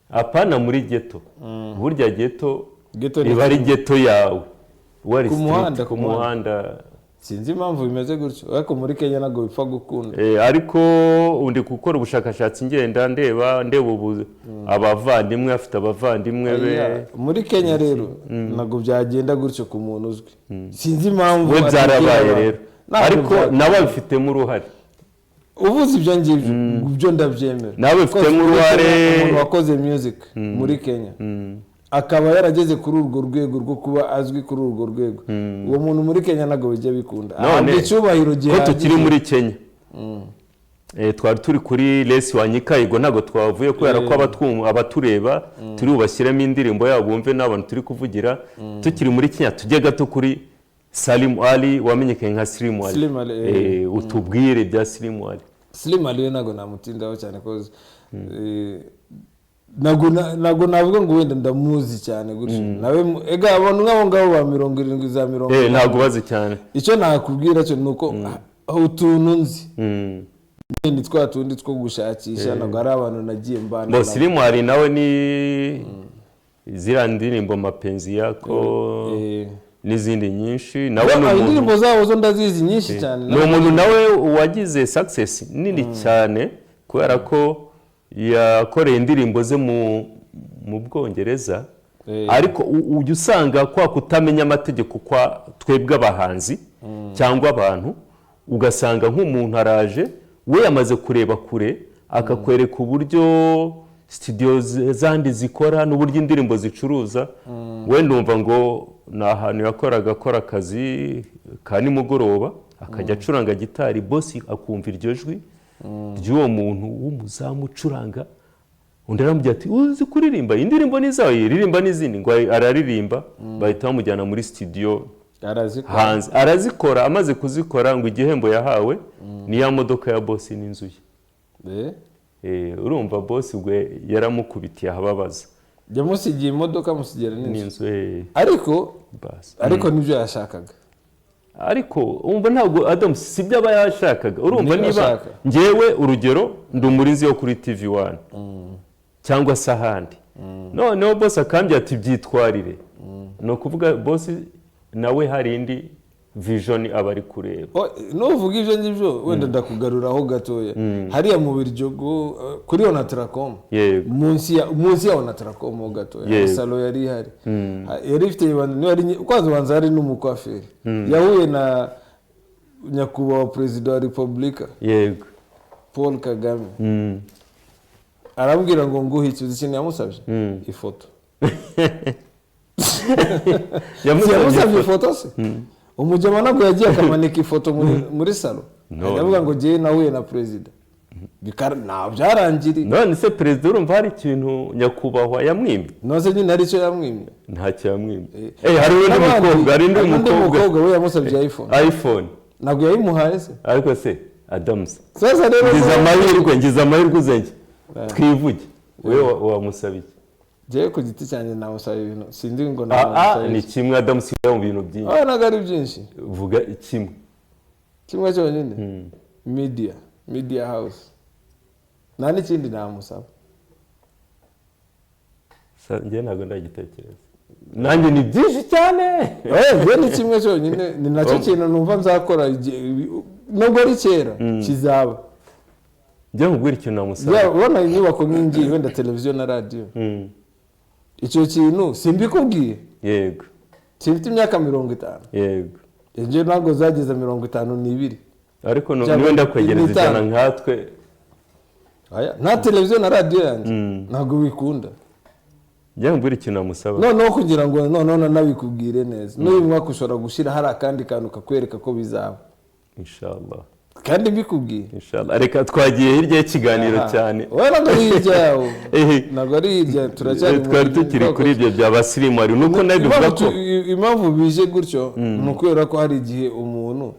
Speaker 2: apana muri ghetto burya ghetto iba ari ghetto yawe wari ku muhanda
Speaker 1: sinzi impamvu bimeze gutyo ariko muri Kenya nago bipfa gukunda
Speaker 2: ariko undi gukora ubushakashatsi ngenda ndeba abavandimwe afite abavandimwe be
Speaker 1: muri Kenya rero nago byagenda gutyo ku muntu uzwi sinzi impamvu
Speaker 2: byarabaye rero ariko nawe bifitemo uruhare
Speaker 1: uvuze ibyo ngibyo byo ndabyemera
Speaker 2: nawe bifitemo uruhare
Speaker 1: umuntu wakoze music muri Kenya akaba yarageze kuri urwo rwego rwo kuba azwi kuri urwo rwego uwo muntu muri Kenya nago bijya bikunda
Speaker 2: none icyubahiro gihe ko tukiri muri Kenya twari turi kuri Lesi Wanyika yego nago twavuye kubera ko abatureba turi ubashyiramo indirimbo yabo bumve n'abantu turi kuvugira tukiri muri Kenya tujye gato kuri Salim Ali wamenyekanye nka Slim Ali utubwire bya Slim
Speaker 1: Ali nago namutindaho cyane koze nago navuga ngo wenda ndamuzi cyane gutyo nawe ega abantu nk'abo ngabo ba 70 za 70
Speaker 2: nago bazi cyane
Speaker 1: icyo nakubwira cyo nuko utuntu nzi ni twatundi two gushakisha nago ari abantu nagiye mbana
Speaker 2: bo Slim Ali nawe ni zira ndirimbo mapenzi yako n'izindi nyinshi
Speaker 1: nawe indirimbo zabo zo ndazizi nyinshi cyane
Speaker 2: ni umuntu nawe wagize success nini cyane kubera ko yakoreye indirimbo ze mu Bwongereza ariko ujya usanga kwa kutamenya amategeko kwa twebwe abahanzi cyangwa abantu ugasanga nk'umuntu araje we yamaze kureba kure akakwereka uburyo studio zandi zikora n'uburyo indirimbo zicuruza we ndumva ngo ni ahantu yakoraga akora akazi ka nimugoroba akajya acuranga gitari boss akumva iryo jwi ry'uwo muntu w'umuzamu ucuranga undi aramubwira ati uzi kuririmba indirimbo nizawe ririmba n'izindi ngo araririmba bahita bamujyana muri studio hanze arazikora amaze kuzikora ngo igihembo yahawe ni ya modoka ya boss n'inzu ye urumva boss gwe yaramukubitiye ahababaza
Speaker 1: yamusigiye imodoka musigira n'inzu
Speaker 2: n'inzu
Speaker 1: ariko nibyo yashakaga
Speaker 2: ariko umva ntabwo Adams sibyo aba yashakaga urumva
Speaker 1: Niba
Speaker 2: niba
Speaker 1: ashaka.
Speaker 2: njyewe urugero ndi umurinzi yo kuri TV1 cyangwa se ahandi noneho boss akambye ati byitwarire no kuvuga boss nawe hari indi vision aba ari kureba
Speaker 1: nuvuga ibyo ngibyo wenda ndakugaruraho gatoya hariya mu Biryogo kuri Onatracom
Speaker 2: yego
Speaker 1: munsi ya Onatracom ho gatoya salo yari ihari yari ifite kwanza ubanza hari n'umukwaferi yahuye na nyakubahwa perezida wa repubulika
Speaker 2: yego
Speaker 1: Paul Kagame arambwira ngo nguhe ikintu yamusabye ifoto yamusabye ifoto se umujyama nabwo yagiye akamanika ifoto muri salo yavuga ngo giye nahuye na perezida nta byarangiriye
Speaker 2: none se perezida urumva hari ikintu nyakubahwa yamwimye
Speaker 1: nose nyine hari icyo yamwimye
Speaker 2: ntacyo yamwimye hari undi mukobwa
Speaker 1: we yamusabye
Speaker 2: iPhone
Speaker 1: ntabwo yayimuhaye se
Speaker 2: ariko se Adams
Speaker 1: sasa rero
Speaker 2: ngize amahirwe uzenge twivuge we wamusabiye
Speaker 1: je ku giti cyanjye namusaba ibintu sinzi ngo
Speaker 2: ni kimwe Adams mu bintu byinshi
Speaker 1: naga ari byinshi
Speaker 2: vuga kimwe
Speaker 1: cyonyine media house nta n'ikindi namusaba
Speaker 2: njye ntabwo ndagitekereza nanjye ni byinshi cyane
Speaker 1: ni kimwe cyonyine ni nacyo kintu numva nzakora nubwo ari kera kizaba
Speaker 2: njya nkubwira ikintu namusaba
Speaker 1: ubona inyubako nk'ingiyi wenda televiziyo na radiyo icyo kintu simbikubwiye
Speaker 2: yego
Speaker 1: simfite imyaka 50
Speaker 2: yego
Speaker 1: njye ntabwo zageze 52
Speaker 2: ariko niwe ndakwegereza ijana nkatwe
Speaker 1: nta televiziyo na radiyo yanjye ntabwo bikunda
Speaker 2: njya nkubwira ikintu namusaba
Speaker 1: noneho kugira ngo noneho nabikubwire neza n'uyu mwaka ushobora gushyira hari akandi kantu kakwereka ko bizaba
Speaker 2: inshallah
Speaker 1: kandi mbikubwiye
Speaker 2: inshallah reka twagiye hirya y'ikiganiro cyane
Speaker 1: wowe ntabwo ari hirya yawe ntabwo ari hirya turacyari
Speaker 2: twari tukiri kuri ibyo bya basirimu ari nuko nawe bivuga ko
Speaker 1: impamvu bije gutyo ni ukubera ko hari igihe umuntu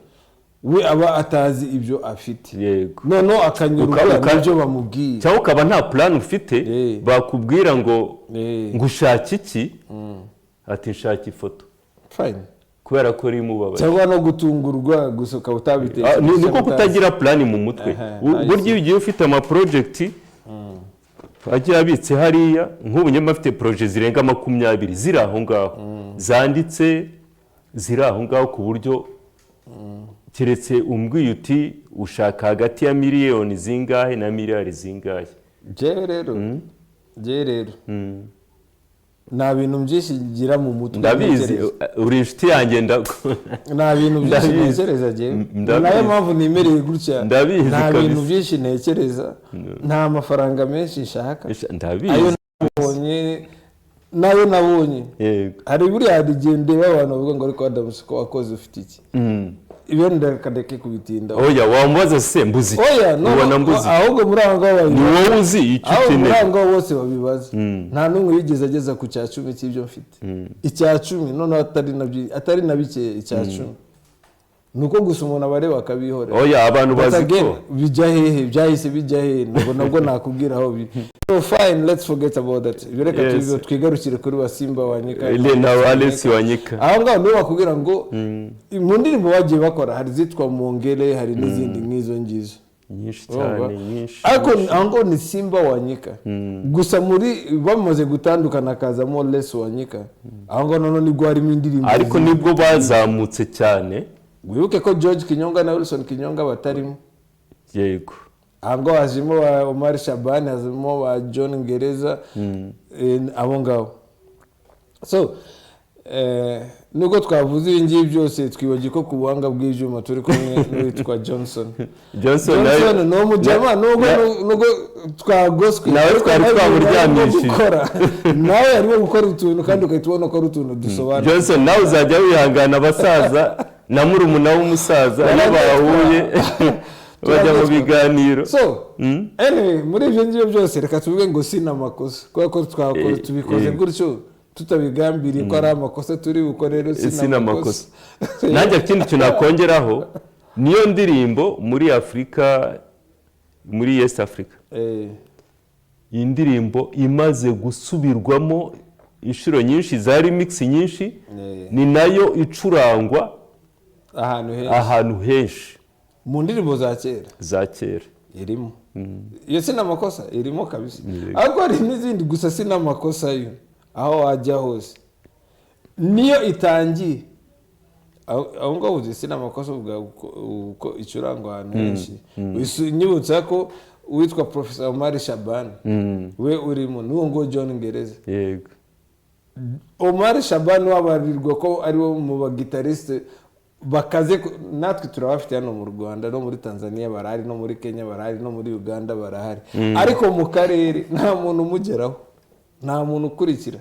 Speaker 1: we aba atazi ibyo afite
Speaker 2: yego
Speaker 1: noneho akanyurwa n'ibyo bamubwiye
Speaker 2: cyangwa ukaba nta plan ufite bakubwira ngo ushaka iki ati nshaka ifoto
Speaker 1: fine
Speaker 2: kubera ko uri mubabaye
Speaker 1: cyangwa no gutungurwa gusa ukaba utabitekereje
Speaker 2: niko kutagira plan mu mutwe burya iyo ugiye ufite ama project agiye abitse hariya nk'ubu nyuma afite projet zirenga 20 ziri aho ngaho zanditse ziri aho ngaho ku buryo keretse umbwiye uti ushaka hagati ya miliyoni zingahe na miliyari zingahe
Speaker 1: je rero nta bintu byinshi ngira mu mutwe
Speaker 2: ndabizi uri inshuti yanjye
Speaker 1: nta bintu byinshi ntekereza nayo mpamvu nimereye gutya nta bintu byinshi ntekereza nta mafaranga menshi nshaka
Speaker 2: ndabizi
Speaker 1: nayo nabonye hari buriya igihe ndeba abantu bavuga ngo ariko Adams ko wakoze ufite iki ibyo ndakadeke kubitinda
Speaker 2: oya wambaza se mbuzi
Speaker 1: ubona mbuzi ahubwo muri aho ngaho
Speaker 2: ni wowe uzi icyo ukeneye
Speaker 1: muri aho ngaho bose babibaza nta n'umwe yigeze ageza ku cya 10 cy'ibyo mfite icya 10 none atari na bike icya 10 nuko gusa umuntu abareba akabihorera
Speaker 2: oya abantu bazi ko
Speaker 1: bijya hehe byahise bijya hehe nabwo nakubwira aho bi so fine let's forget about that bireka twigarukire kuri Basimba Wanyika
Speaker 2: na Alex Wanyika
Speaker 1: aho ngaho nibo bakubwira ngo mu ndirimbo bagiye bakora hari zitwa Mongere hari n'izindi nk'izo ngizo
Speaker 2: nyinshi cyane nyinshi
Speaker 1: ariko aho ni Simba Wanyika gusa muri bamaze gutandukana kazamo Les Wanyika aho ngaho none nibwo harimo indirimbo
Speaker 2: ariko nibwo bazamutse cyane
Speaker 1: wibuke ko George Kinyonga na Wilson Kinyonga batarimo
Speaker 2: yego
Speaker 1: ahubwo hazimo ba Omar Shabani hazimo ba John Ngereza abo ngabo so nubwo twavuze ibi ngibi byose twibagiye ko ku buhanga bw'ibyuma turi kumwe n'uwitwa Johnson ni umujyama nubwo twagoswe
Speaker 2: nawe twari twamuryamishije
Speaker 1: nawe arimo gukora utuntu kandi ugahita ubona ko ari utuntu dusobanura
Speaker 2: Johnson nawe uzajya wihangana abasaza na murumuna w'umusaza iyo bahuye bajya mu biganiro
Speaker 1: so anyway muri ibyo ngibyo byose reka tuvuge ngo si n'amakosa kubera ko tubikoze gutyo tutabigambiriye ko ari amakosa turi bukore rero si n'amakosa
Speaker 2: nanjye ikindi kintu nakongeraho niyo ndirimbo muri Afurika muri East Africa iyi ndirimbo imaze gusubirwamo inshuro nyinshi za remix nyinshi ni nayo icurangwa ahantu henshi
Speaker 1: mu ndirimbo za kera irimo iyo si n'amakosa irimo kabisa ariko hari n'izindi gusa si n'amakosa yo aho wajya hose niyo itangiye aho ngaho uzi si n'amakosa uko icurangwa ahantu henshi nyibutsa ko uwitwa Professor Omar Shaban we urimo n'uwo ngo John Ngereza
Speaker 2: yego
Speaker 1: Omar Shaban wabarirwa ko ari wo mu bagitariste bakaze natwe turabafite hano mu Rwanda no muri Tanzania barahari no muri Kenya barahari no muri Uganda barahari ariko mu karere nta muntu umugeraho nta muntu ukurikira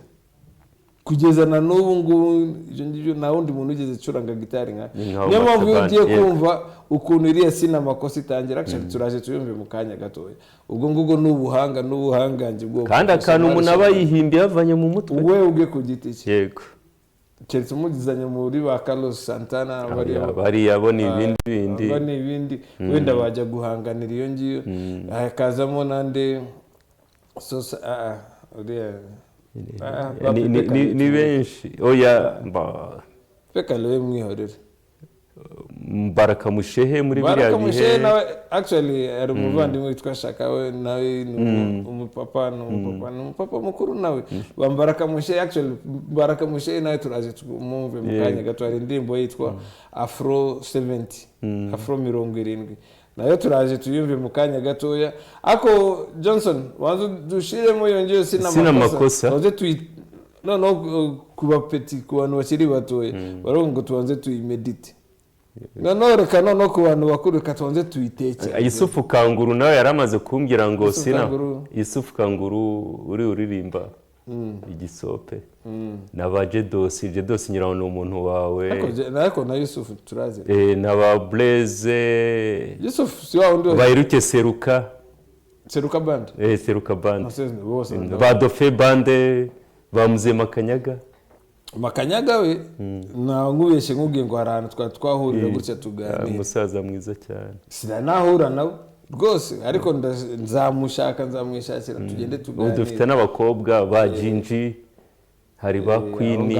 Speaker 1: kugeza na n'ubu ngubu ibyo nta wundi muntu ugeze acuranga gitari nka niyo mpamvu iyo ugiye kumva ukuntu iriya sina amakosa itangira actually turaje tuyumve mu kanya gatoya ubwo ngubwo n'ubuhanga n'ubuhangange bwo
Speaker 2: kandi akantu umuntu aba yihimbiye avanye mu mutwe
Speaker 1: we ubwe ku giti cye
Speaker 2: yego
Speaker 1: keretse umugizanye muri ba Carlos Santana
Speaker 2: bari yabona ibindi
Speaker 1: wenda bajya guhanganira iyo ngiyo hakazamo nande
Speaker 2: ni benshi oya
Speaker 1: peka lewe mwihorere
Speaker 2: Baraka Mushehe muri biriya
Speaker 1: bihe nawe actually ari umuvandimwe witwa Shaka we nawe umupapa mukuru nawe Baraka Mushehe actually Baraka Mushehe nawe turaje tumumve mu kanya gato hari indirimbo yitwa Afro 70 Afro 70 nayo turaje tuyumve mu kanya gatoya ako Johnson wanzu dushiremo yongeye sina makosa no kuba petit ku bantu bakiri batoye barongo tubanze tuyimedite reka no ku bantu bakuru katonze tuyiteke
Speaker 2: Yusufu Kanguru nawe yaramaze kumbwira ngo sina Yusufu Kanguru uririmba igisope na ba Jedos nyiraho ni umuntu wawe
Speaker 1: ariko na Yusufu turaze
Speaker 2: na ba Blaze
Speaker 1: Yusufu si wa undi
Speaker 2: bayiruke Seruka
Speaker 1: band
Speaker 2: Seruka band ba Dofe bande bamuze Makanyaga
Speaker 1: we na nkubeshye nkubwiye ngo harana twahurira gutya tuganira
Speaker 2: umusaza mwiza cyane
Speaker 1: sida nahura nawe rwose ariko nzamwishakira tugende tuganira
Speaker 2: dufite n'abakobwa ba Jinji hari ba Queen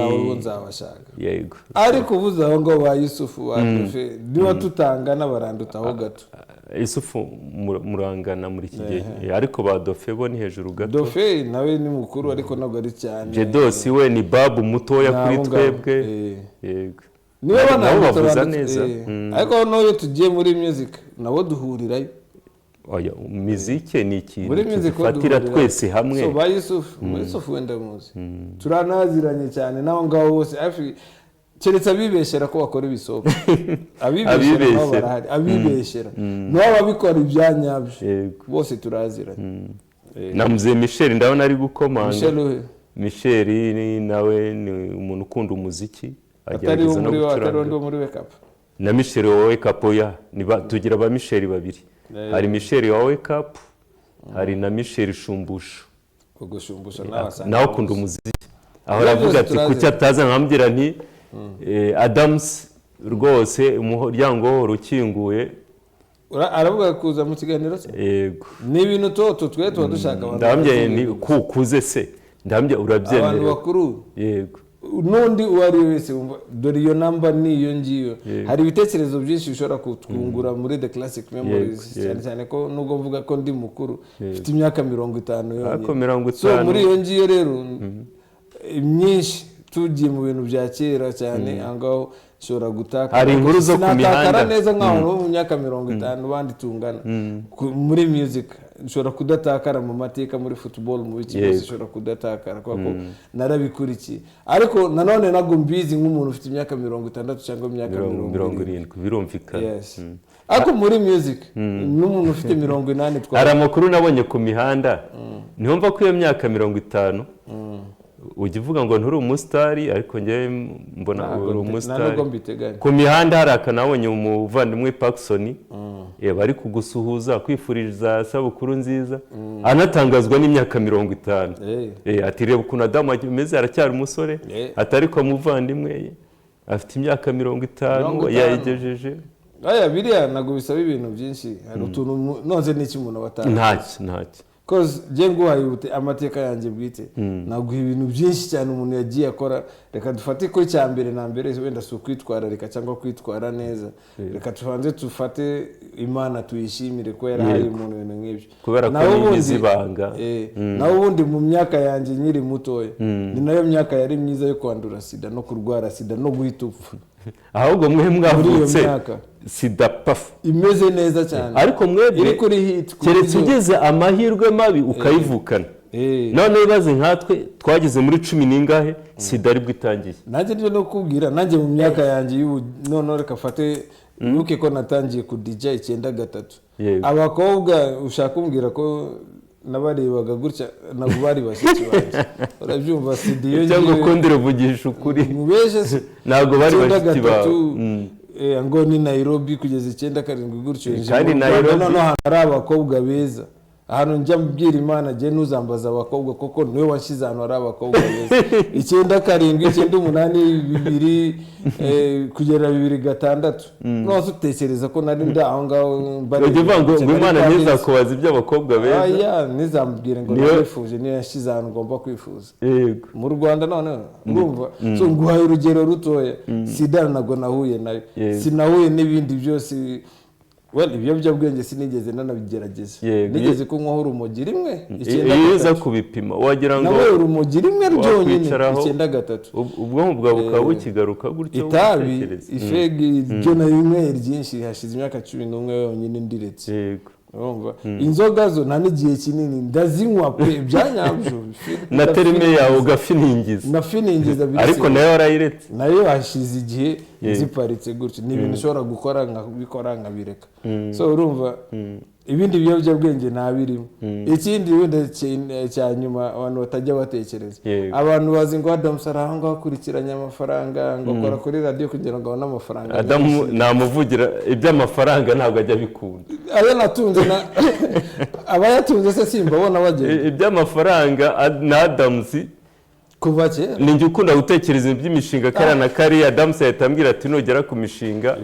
Speaker 1: yego ariko ubuze aho ngo ba Yusufu badufe niba tutangana barandutaho gato
Speaker 2: Yusufu murangana muri iki gihe ariko ba Dofe bo ni hejuru gato
Speaker 1: Dofe nawe ni mukuru ariko ntabwo ari cyane
Speaker 2: Jedos we ni babu mutoya kuri twebwe yego
Speaker 1: niba bavuza neza ariko no tugiye muri music nabo duhurirayo
Speaker 2: oya muzike ni ikintu dufatira twese hamwe
Speaker 1: so ba Yusufu wenda muzi turanaziranye cyane naho ngaho bose afi keretse abibeshera ko bakora ibisobe abibeshera n'abo babikora ibyanyabyo bose turaziranye
Speaker 2: na Mzee Michel ndabona ari gukomanga Michel nawe ni umuntu ukunda umuziki
Speaker 1: agerageza no gucuranga muri wake up
Speaker 2: na Michel wa wake up tugira ba Michel babiri hari Michel wa wake up hari na Michel Shumbusho nawe ukunda umuziki aho aravuga ati kuki ataza nkambwira nti Adams rwose umuryango wo rukinguye
Speaker 1: aravuga kuza mu kiganiro cye
Speaker 2: yego
Speaker 1: ni ibintu toto twe tuba dushaka abantu
Speaker 2: ndambye ni kuze se ndambye urabyemera
Speaker 1: abantu bakuru
Speaker 2: yego
Speaker 1: n'undi uwari wese dore iyo namba niyo ngiyo hari ibitekerezo byinshi bishobora kutwungura muri the classic memories cyane cyane ko nubwo mvuga ko ndi mukuru mfite imyaka 50 yonyine so muri iyo ngiyo rero myinshi tugiye mu bintu bya kera cyane angaho shora gutaka
Speaker 2: hari inkuru zo ku mihanda
Speaker 1: neza nkaho mu myaka 50 bandi tungana muri music shora kudatakara mu mateka muri football mu biki shora kudatakara kuko narabikurikiye ariko nanone nago mbizi nk'umuntu ufite imyaka 60 cyangwa imyaka
Speaker 2: 70 birumvikana
Speaker 1: ariko muri music n'umuntu ufite 80
Speaker 2: hari amakuru nabonye ku mihanda ntumva ko iyo myaka 50 ujya uvuga ngo nturi umusitari ariko njye mbona uri umusitari ku mihanda hari akanabonye umuvandimwe Paxson bari kugusuhuza kwifuriza sabukuru nziza anatangazwa n'imyaka 50 ati reba ukuntu Adamu ameze aracyari umusore atari ko muvandimwe afite imyaka 50 yayigejeje
Speaker 1: biriya ntabwo bisaba ibintu byinshi hari utuntu noze n'iki umuntu abatanga
Speaker 2: ntacyo
Speaker 1: cause je nguhaye amateka yanjye bwite naguha ibintu byinshi cyane umuntu yagiye akora reka dufate ko cyambere na mbere wenda si ukwitwara reka cyangwa kwitwara neza reka tubanze tufate Imana tuyishimire ko yarahaye umuntu ibintu nk'ibyo
Speaker 2: kubera ko nibizi banga
Speaker 1: naho ubundi mu myaka yanjye nyiri mutoya ni nayo myaka yari myiza yo kwandura sida no kurwara sida no guhita upfa
Speaker 2: ahubwo mwe mwavutse sida pafu
Speaker 1: imeze neza cyane
Speaker 2: ariko mwebwe keretse ugeze amahirwe mabi ukayivukana none ibaze nkatwe twageze muri 10 n'ingahe sida aribwo itangiye
Speaker 1: nanjye nje no kubwira nanjye mu myaka yanjye none reka fate nuke ko natangiye ku DJ 93 abakobwa ushaka kumbwira ko nabarebaga gutya nabo bari bashyitsi banje urabyumva sida iyo
Speaker 2: cyangwa kondera vugisha ukuri
Speaker 1: mubeje
Speaker 2: ntago bari bashyitsi ba
Speaker 1: ngo ni Nairobi kugeza 97 gutyo
Speaker 2: kandi Nairobi
Speaker 1: none hari abakobwa beza ahantu njya mbwira Imana je nuzambaza abakobwa koko niwe washize hano ari abakobwa beza 97 98 2 kugera 2006 nose utekereza ko nari ndaho ngaho
Speaker 2: bari ngo Imana niza kubaza iby'abakobwa beza
Speaker 1: ya nizambwire ngo nifuje niyo yashize hano ngomba kwifuza yego mu Rwanda none urumva so nguhaye urugero rutoya sida nago nahuye nayo sinahuye n'ibindi byose ibiyobyabwenge sinigeze nanabigerageza nigeze kunywaho urumogi rimwe
Speaker 2: iza kubipima wagira ngo
Speaker 1: nawe urumogi rimwe ryonyine 93
Speaker 2: ubwonko bwawe bukaba bukigaruka gutyo
Speaker 1: itabi ifegi byo na bimwe ryinshi hashize imyaka 11 yonyine ndiretse yego urumva inzoga zo nta n'igihe kinini ndazinywa pe byanyabyo
Speaker 2: na terime yawe ugafiningiza
Speaker 1: nafiningiza
Speaker 2: ariko nayo warayiretse
Speaker 1: nayo hashize igihe ziparitse gutyo ni ibintu ushobora gukora nkabikora nkabireka so urumva ibindi biyobyabwenge ntabirimo ikindi wenda cya nyuma abantu batajya batekereza abantu bazi ngo Adam Saraha ngo akurikiranye amafaranga ngo akora kuri radio kugira ngo abone amafaranga
Speaker 2: Adam namuvugira iby'amafaranga ntabwo ajya bikunda
Speaker 1: ayo natunze abayatunze se simba bona bagenda
Speaker 2: iby'amafaranga na Adams
Speaker 1: kuva kera
Speaker 2: ninjye ukunda gutekereza iby'imishinga kara na kari Adams yatambwira ati nugera ku mishinga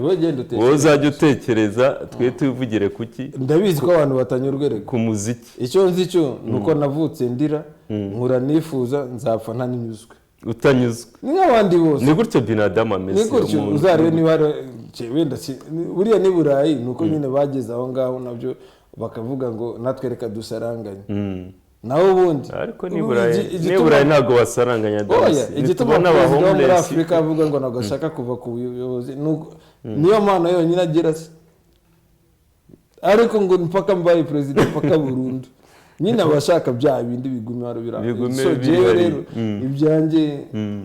Speaker 2: wowe uzajya utekereza twe tuvugire kuki
Speaker 1: ndabizi ko abantu batanyurwereka
Speaker 2: ku muziki
Speaker 1: icyo nzi cyo nuko navutse ndira nkura nifuza nzapfa ntanyuzwe
Speaker 2: utanyuzwe
Speaker 1: ni nk'abandi bose
Speaker 2: ni gutyo Bin Adam ameze
Speaker 1: ni gutyo uzarebe niba wenda buriya ni Burayi nuko nyine bageze aho ngaho nabyo bakavuga ngo natwe reka dusaranganye naho ubundi
Speaker 2: ariko ni Burayi ntago wasaranganya
Speaker 1: Adams igituma n'abahombo muri Afrika avuga ngo ntago ashaka kuva ku buyobozi niyo mana yonyine agira se ariko ngo mpaka mbaye president mpaka burundu nyine abashaka bya bindi bigumira so jewe rero ibyanjye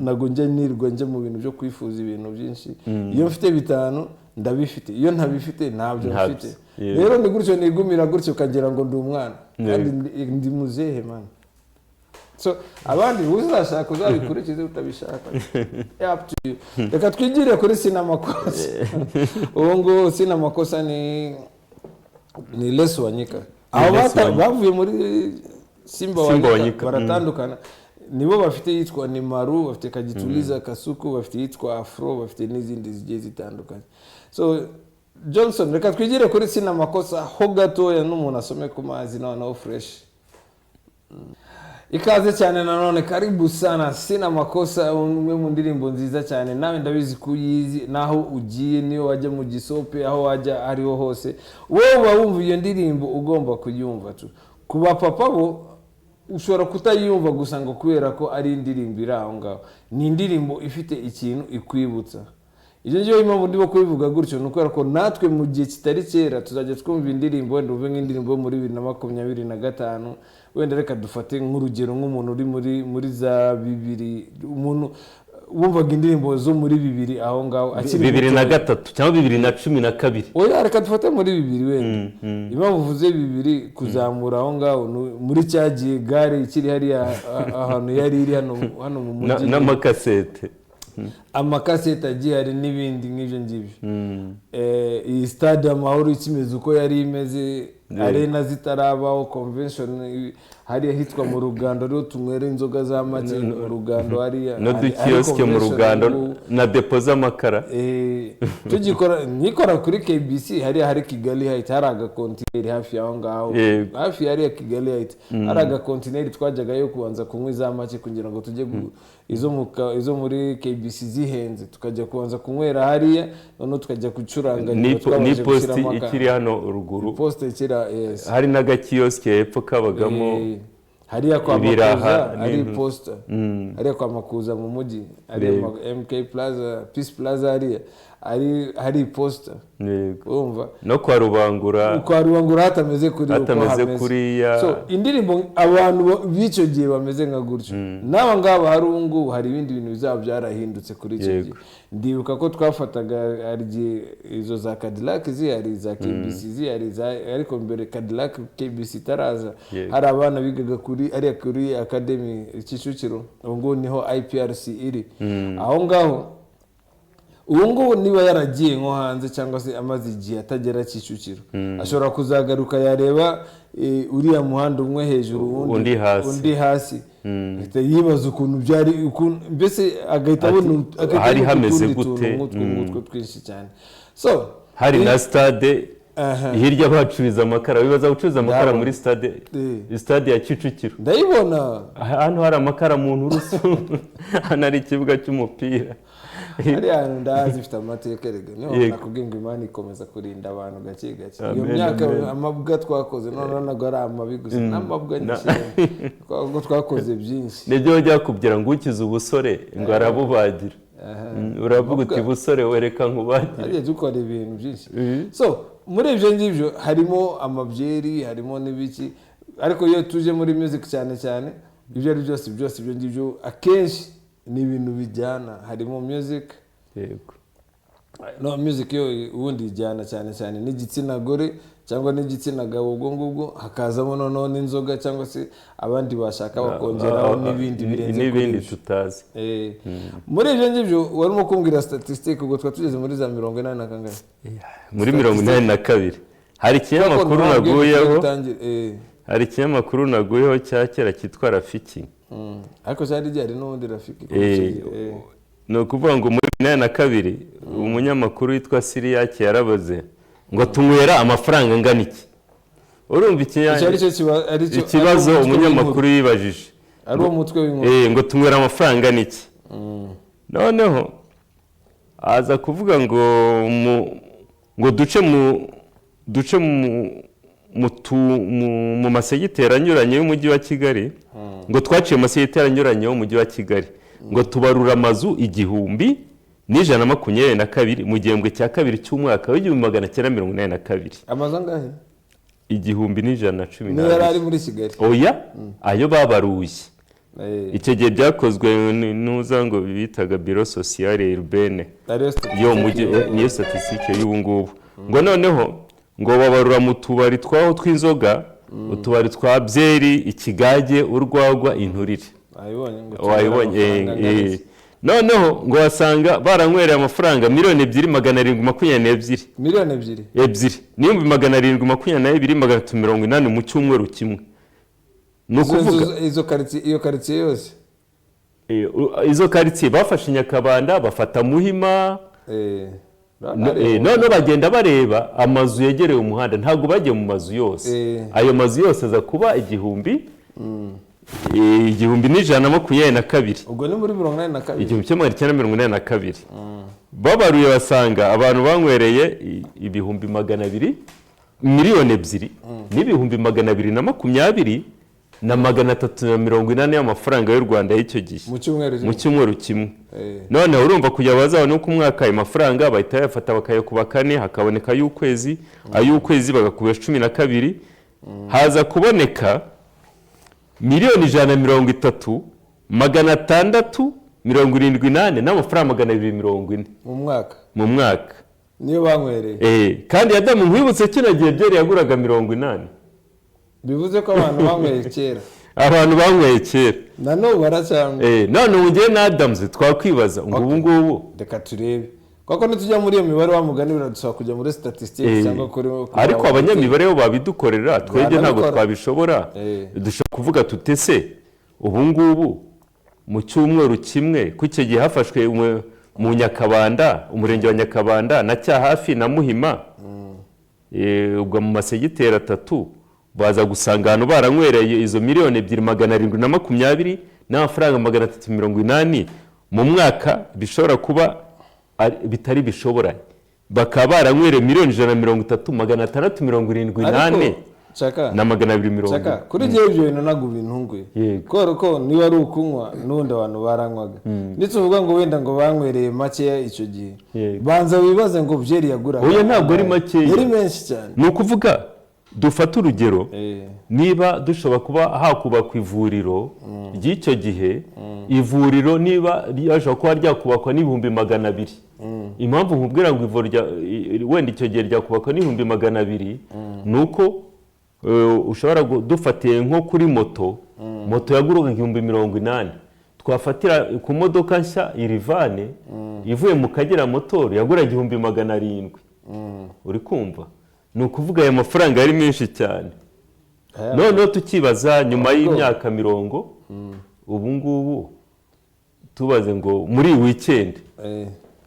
Speaker 1: nago njye nirwa njye mu bintu byo kwifuza ibintu byinshi iyo mfite bitanu ndabifite iyo ntabifite ntabyo mfite rero ni gutyo nigumira gutyo ukagira ngo ndi umwana kandi ndi muzehe man so abandi uzashaka uzabikurikize utabishaka up to you reka twigire kuri sinamakosa uwo ngo sinamakosa ni Lesu Wanyika abo bavuye muri Simba Wanyika baratandukana nibo bafite yitwa ni Maru bafite Kagituliza Kasuku bafite yitwa Afro bafite n'izindi zigiye zitandukanye so Johnson reka twigire kuri sinamakosa ho gatoya n'umuntu asome ku mazi naho fresh ikaze cyane nanone karibu sana sinamakosa umwe mu ndirimbo nziza cyane nawe ndabizi kuyizi naho ugiye niyo wajya mu gisope aho wajya ariho hose wowe wumva iyo ndirimbo ugomba kuyumva tu kuba papa bo ushobora kutayumva gusa ngo kubera ko ari indirimbo iri aho ngaho ni indirimbo ifite ikintu ikwibutsa ibyo ngiyo impamvu ndimo kubivuga gutyo ni ukubera ko natwe mu gihe kitari kera tuzajya twumva indirimbo wenda uve nk'indirimbo yo muri 2025 wenda reka dufate nk'urugero nk'umuntu uri muri za 2000 umuntu wumvaga indirimbo zo muri 2000 aho ngaho
Speaker 2: 2003 cyangwa 2012
Speaker 1: oya reka dufate muri 2000 wenda impamvu uvuze 2000 kuzamura aho ngaho muri cyagiye gare ikiri hari ahantu yari iri hano mu mujyi
Speaker 2: n'amakasete
Speaker 1: amakasete agiye hari n'ibindi nk'ibyo ngibyo iyi stade Amahoro ikimeze uko yari imeze arena zitarabaho convention hariya hitwa mu Rugando rero tunywera inzoga za make mu Rugando hariya
Speaker 2: no dukiyosike mu Rugando na depo z'amakara
Speaker 1: tugikora nikora kuri KBC hariya hari Kigali Height hari agakontineri hafi yaho ngaho hafi hariya Kigali Height hari agakontineri twajyagayo kubanza kunywa za make kugira ngo tujye izo muri KBC zihenze tukajya kubanza kunywera hariya none tukajya gucuranga
Speaker 2: ni post ikiri hano ruguru
Speaker 1: post ikira yes
Speaker 2: hari n'agakiyosike hepfo kabagamo
Speaker 1: hariya kwa Makuza ari posta hariya kwa Makuza mu mujyi ari MK Plaza Peace Plaza hari posta urumva
Speaker 2: no kwa Rubangura
Speaker 1: hatameze kuri so indirimbo abantu b'icyo gihe bameze nka gutyo naba ngaba hari ungu hari ibindi bintu bizaba byarahindutse kuri icyo gihe ndibuka ko twafataga ari izo za Cadillac zihari za KBC zihari ariko mbere Cadillac KBC taraza hari abana bigaga kuri Academy Kicukiro ngo niho IPRC iri aho ngaho ubu niba yaragiye nko hanze cyangwa se amaze igihe atagera Kicukiro ashobora kuzagaruka yareba uriya muhanda umwe hejuru undi hasi yibaza ukuntu byari mbese agahita abona
Speaker 2: hari hameze gute
Speaker 1: nk'utwo twinshi cyane so
Speaker 2: hari na stade hirya bacuruza amakara wibaza gucuruza amakara muri stade ya Kicukiro
Speaker 1: ndayibona
Speaker 2: hano hari amakara mu nturusu hano ari ikibuga cy'umupira
Speaker 1: hariya ndazi ifite amateka rega niho nakubwiye ngo Imana ikomeza kurinda abantu gake gake iyo myaka amabwa twakoze none nago ari amabi gusa n'amabwa nyinshi ko twakoze byinshi
Speaker 2: nibyo bajya kubwira ngo ukize ubusore ngo arabubagira uravuga uti busore wereka nkubagire
Speaker 1: hariya dukora ibintu byinshi so muri ibyo ngibyo harimo amabyeri harimo n'ibiki ariko iyo tuje muri music cyane cyane ibyo ari byose ibyo ngibyo akenshi ni ibintu bijyana harimo music no music yo ubundi ijyana cyane n'igitsina gore cyangwa n'igitsina gabo ubwo ngubwo hakazamo noneho n'inzoga cyangwa se abandi bashaka bakongeraho n'ibindi
Speaker 2: n'ibindi tutazi
Speaker 1: muri ibyo ngibyo warimo kumbwira statistique ubwo twatugeze muri za 40 na kangahe
Speaker 2: muri 82 hari ikinyamakuru naguyeho cya kera cyitwa Rafiki
Speaker 1: ariko cyari gihari n'ubundi Rafiki
Speaker 2: ni ukuvuga ngo muri 82 umunyamakuru witwa Siriyake yarabaze ngo tunywera amafaranga angana iki urumva ikibazo umunyamakuru yibajije
Speaker 1: ari uwo mutwe w'inkuru
Speaker 2: ngo tunywera amafaranga angana iki noneho aza kuvuga ngo duce mu masegiteri anyuranye y'umujyi wa Kigali ngo twaciye amasegiteri anyuranye y'umujyi wa Kigali ngo tubarura amazu 1,122 mu gihembwe cya kabiri cy'umwaka w'1982
Speaker 1: amazu angahe
Speaker 2: 1,112
Speaker 1: ni yari ari muri Kigali
Speaker 2: oya ayo babaruye icyo gihe byakozwe nuza ngo bitaga Bureau Sociale Urbaine yo mujyi niyo statistique y'ubu ngubu ngo noneho ngo babarura mu tubari twaho tw'inzoga utubari twa byeri ikigage urwagwa inturire wayibonye noneho ngo wasanga baranywereye amafaranga 2,722
Speaker 1: miliyoni ebyiri
Speaker 2: n'ibihumbi 722,380 mu cyumweru kimwe
Speaker 1: nukuvuga iyo quartier yose
Speaker 2: izo quartier bafashe Nyakabanda bafata Muhima none bagenda bareba amazu yegereye umuhanda ntago bagiye mu mazu yose ayo mazu yose aza kuba 1,122
Speaker 1: ubwo ni muri 82
Speaker 2: 1982 babaruye basanga abantu banywereye 200,000 miliyoni ebyiri n'ibihumbi 220 na 380 y'amafaranga y'u Rwanda y'icyo gihe mu cyumweru kimwe none urumva kujya bazabona uko umwaka ayo mafaranga bahita yafata bakayakuba kane hakaboneka y'ukwezi ay'ukwezi bagakubesha 12 haza kuboneka 1,330,678 n'amafaranga 240 mu mwaka
Speaker 1: niyo banywereye
Speaker 2: kandi Adamu nkwibutse kino gihe byari yaguraga 80
Speaker 1: bivuze ko abantu banyweye kera
Speaker 2: nano
Speaker 1: baracyangwa
Speaker 2: none ungiye na Adams twakwibaza ngo ubu ngubu
Speaker 1: reka turebe kuko nitujya muri iyo mibare wa mugani biradusaba kujya muri statistics cyangwa kuri
Speaker 2: ariko abanyamibare bo babidukorera twebwe ntabwo twabishobora dushobora kuvuga tutese ubu ngubu mu cyumweru kimwe ko icyo gihe hafashwe mu Nyakabanda umurenge wa Nyakabanda na Cyahafi na Muhima ubwo mu masegiteri 3 baza gusanga abantu baranywereye izo miliyoni 2,720 n'amafaranga 380 mu mwaka bishobora kuba bitari bishobora bakaba baranywereye miliyoni 130,678 na 220
Speaker 1: kuri gihe ibyo bintu ntabwo bintunguye ko niba ari ukunywa n'ubundi abantu baranywaga ndetse uvuga ngo wenda ngo banywereye makeya icyo gihe banza wibaze ngo byeri yagura
Speaker 2: oya ntabwo ari makeya
Speaker 1: yari menshi cyane
Speaker 2: ni ukuvuga dufata urugero niba dushobora kuba hakubakwa ivuriro ry'icyo gihe ivuriro niba ryashobora kuba ryakubakwa n'ibihumbi 200 impamvu nkubwira ngo ivuriro wenda icyo gihe ryakubakwa n'ibihumbi 200 ni uko ushobora dufatiye nko kuri moto yaguraga 80,000 twafatira ku modoka nshya irivane ivuye mu Kagera motor yaguraga 700,000 uri kumva ni ukuvuga aya mafaranga yari menshi cyane none tukibaza nyuma y'imyaka 70 ubu ngubu tubaze ngo muri weekend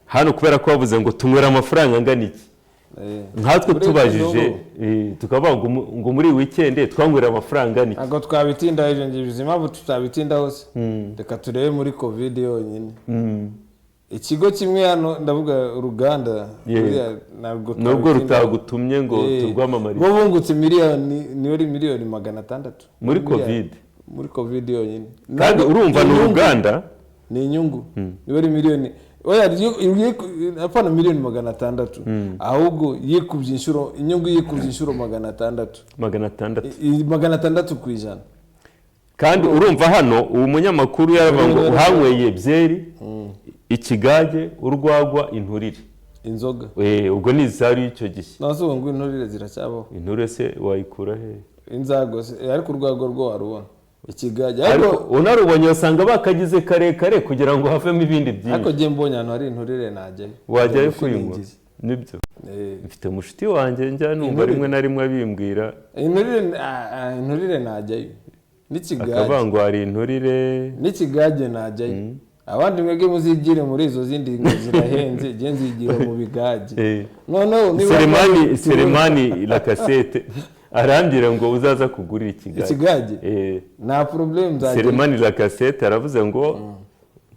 Speaker 2: hano kubera ko bavuze ngo tunywera amafaranga angana iki nkatwe tubajije tukavuga ngo muri weekend twangwira amafaranga ni
Speaker 1: ntabwo twabitinda ibyo ngibyo impamvu tutabitinda hose reka turebe muri covid yonyine ikigo kimwe hano ndavuga uruganda
Speaker 2: nubwo rutagutumye ngo turwamamarize
Speaker 1: bo bungutse miliyoni 600
Speaker 2: muri covid
Speaker 1: yonyine
Speaker 2: kandi urumva ni uruganda
Speaker 1: ni inyungu niba ari miliyoni oya apana miliyoni 600 ahubwo yikubye inshuro inyungu yikubye inshuro 600 ku ijana
Speaker 2: kandi urumva hano ubu munyamakuru yaravuga ngo uhanyweye byeri ikigage urwagwa inturire
Speaker 1: inzoga
Speaker 2: ubwo ni zari icyo gihe
Speaker 1: nazo ngo inturire ziracyabaho
Speaker 2: inturire se wayikura he
Speaker 1: inzago ariko urwago rwo warubona ikigage
Speaker 2: ariko unarubonye usanga bakagize karekare kugira ngo havemo ibindi byinshi
Speaker 1: ariko je mbonye ahantu hari inturire najyayo
Speaker 2: wajyayo kuyinywa nibyo mfite mushiti wanjye njya numva rimwe na rimwe bimbwira
Speaker 1: inturire najyayo n'ikigage
Speaker 2: akavuga ngo hari inturire
Speaker 1: n'ikigage najyayo abandi mwebwe muzigire muri izo zindi ngo zirahenze je nzigira mu bigage
Speaker 2: Selemani la cassette arambira ngo uzaza kugurira
Speaker 1: ikigage nta problem zaje
Speaker 2: Selemani la cassette aravuze ngo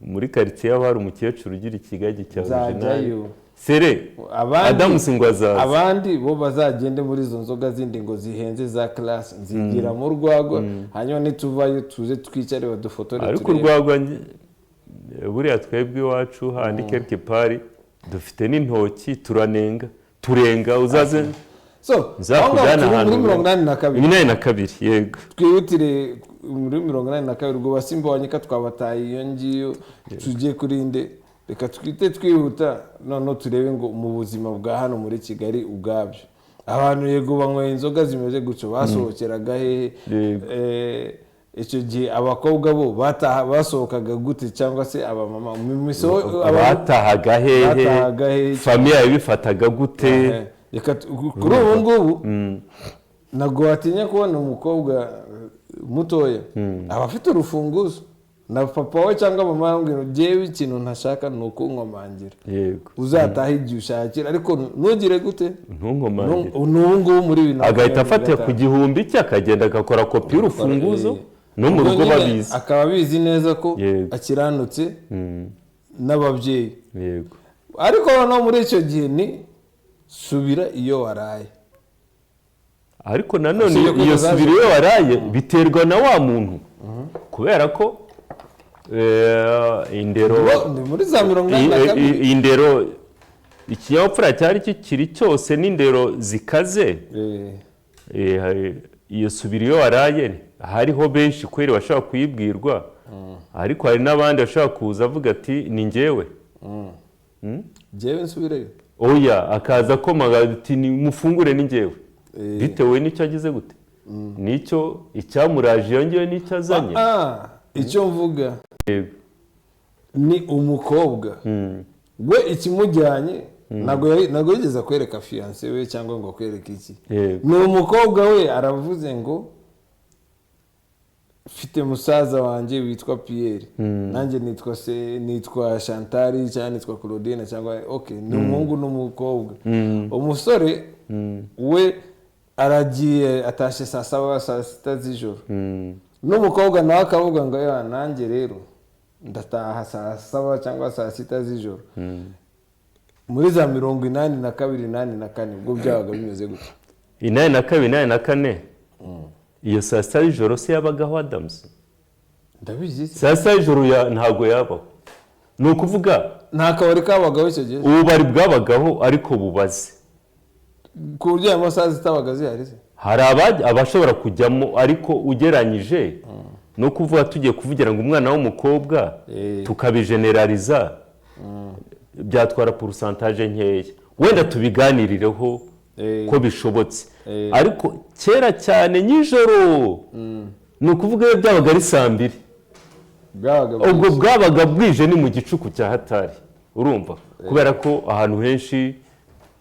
Speaker 2: muri quartier aho hari umukecuru ugira ikigage cya original Sere Adam Singwaza
Speaker 1: abandi bo bazagende muri izo nzoga zindi ngo zihenze za class nzigira mu rwagwa hanyuma nituvayo tuze twicare badufotore
Speaker 2: ariko urwagwa buriya twebwe iwacu handi quelque part dufite n'intoki turenga uzaze
Speaker 1: nzakujyana ahantu muri
Speaker 2: 82 yego
Speaker 1: twihutire muri 82 ubwo basimba wanyika twabataye iyo ngiyo tugiye kurinde reka twihuta none turebe ngo mu buzima bwa hano muri Kigali ubwabyo abantu yego banywa inzoga zimeze gutyo basohokeraga icyo gihe abakobwa bo basohokaga gute cyangwa se abamama
Speaker 2: batahaga hehe famiye yabifataga gute
Speaker 1: kuri ubu ngubu ntabwo watinya kubona umukobwa mutoya aba afite urufunguzo na papa we cyangwa mama yambwira jewe ikintu ntashaka ni ukunkomangira uzataha igihe ushakira ariko ntugire gute
Speaker 2: ntunkomangire
Speaker 1: n'ubu ngubu muri bino
Speaker 2: agahita afatira ku gihumbi cye akagenda agakora kopi y'urufunguzo no mu rugo babizi
Speaker 1: akaba abizi neza ko akiranutse n'ababyeyi ariko no muri icyo gihe ni subira iyo waraye
Speaker 2: ariko nanone iyo subira iyo waraye biterwa na wa muntu kubera ko indero
Speaker 1: muri za 42
Speaker 2: indero ikinyabupfura cyari kikiri cyose n'indero zikaze iyo subira iyo waraye hariho benshi kweri bashaka kuyibwirwa ariko hari n'abandi bashaka kuza avuga ati ni njyewe
Speaker 1: njyewe nsubireyo
Speaker 2: oya akaza komaga ati ni mufungure ni njyewe bitewe n'icyo agize gute nicyo icyamuraje yongewe n'icyo azanye
Speaker 1: icyo mvuga ni umukobwa we ikimujyanye ntabwo yigeze kwereka fiyanse we cyangwa ngo akwereke iki. Ni umukobwa we aravuze ngo mfite musaza wanjye witwa Pierre, nanjye nitwa Chantal cyangwa nitwa Claudine cyangwa ni umuhungu n'umukobwa. Umusore we aragiye atashye saa 7 saa 6 z'ijoro, n'umukobwa nawe akavuga ngo nanjye rero ndataha saa 7 cyangwa saa 6 z'ijoro. Muri za 82 84 ubwo byabaga bimeze gutya.
Speaker 2: 82 84 iyo saa 6 z'ijoro se yabagaho Adams?
Speaker 1: Ndabizi
Speaker 2: saa 6 z'ijoro ntago yabaho. Ni ukuvuga
Speaker 1: nta kabari kabagaho icyo gihe.
Speaker 2: Ubari bwabagaho ariko bubaze
Speaker 1: ku buryo ayo masaha zitabaga zihari se.
Speaker 2: Hari abashobora kujyamo ariko ugeranyije no kuvuga tugiye kuvugira ngo umwana w'umukobwa tukabigeneraliza byatwara pourcentage nkeya. Wenda tubiganirireho ko bishobotse. Ariko kera cyane nijoro ni ukuvuga iyo byabaga ari saa 2 ubwo bwabaga bwije ni mu gicuku cya hatari, urumva, kubera ko ahantu henshi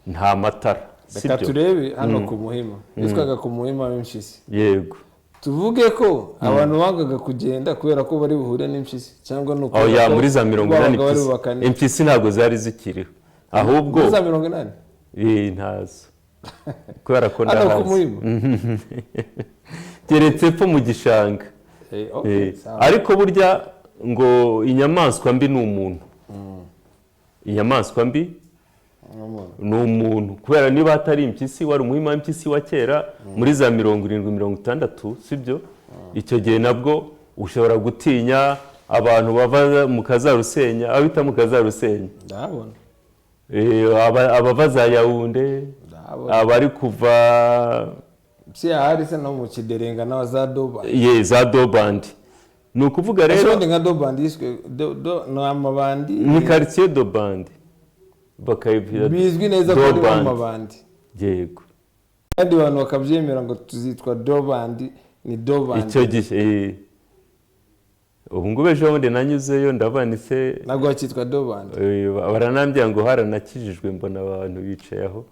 Speaker 2: nta matara.
Speaker 1: Reka turebe hano ku Muhima, yitwaga ku Muhima w'Impyisi.
Speaker 2: Yego,
Speaker 1: tuvuge ko abantu bangaga kugenda kubera ko bari buhure n'impyisi cyangwa nuko
Speaker 2: muri za 80 impyisi ntabwo zari zikiriho, ahubwo
Speaker 1: za 80
Speaker 2: ntazo kubera ko ndahazi keretse po mu gishanga. Ariko burya ngo inyamaswa mbi ni umuntu. Inyamaswa mbi ni umuntu, kubera niba atari impyisi wari umuhima w'impyisi wa kera muri za 70-60, sibyo? Icyo gihe nabwo ushobora gutinya abantu bava mu Kazarusenya, abita mu Kazarusenya,
Speaker 1: ndabona
Speaker 2: abava za Yaounde, abari kuva
Speaker 1: hari se no mu Kiderenga na za Doband.
Speaker 2: Za Doband. Ni ukuvuga rero
Speaker 1: nka Doband yiswe no amabandi
Speaker 2: ni quartier Doband, bakayibwira
Speaker 1: bizwi neza ko ari amabandi.
Speaker 2: Yego,
Speaker 1: kandi abantu bakabyemera ngo tuzitwa Doband, ni Doband
Speaker 2: icyo gihe. Ubu ngo bejo wende nanyuzeyo ndabanitse
Speaker 1: nagwa cyitwa Doband.
Speaker 2: Baranambya ngo haranakijijwe mbona abantu bicaye aho,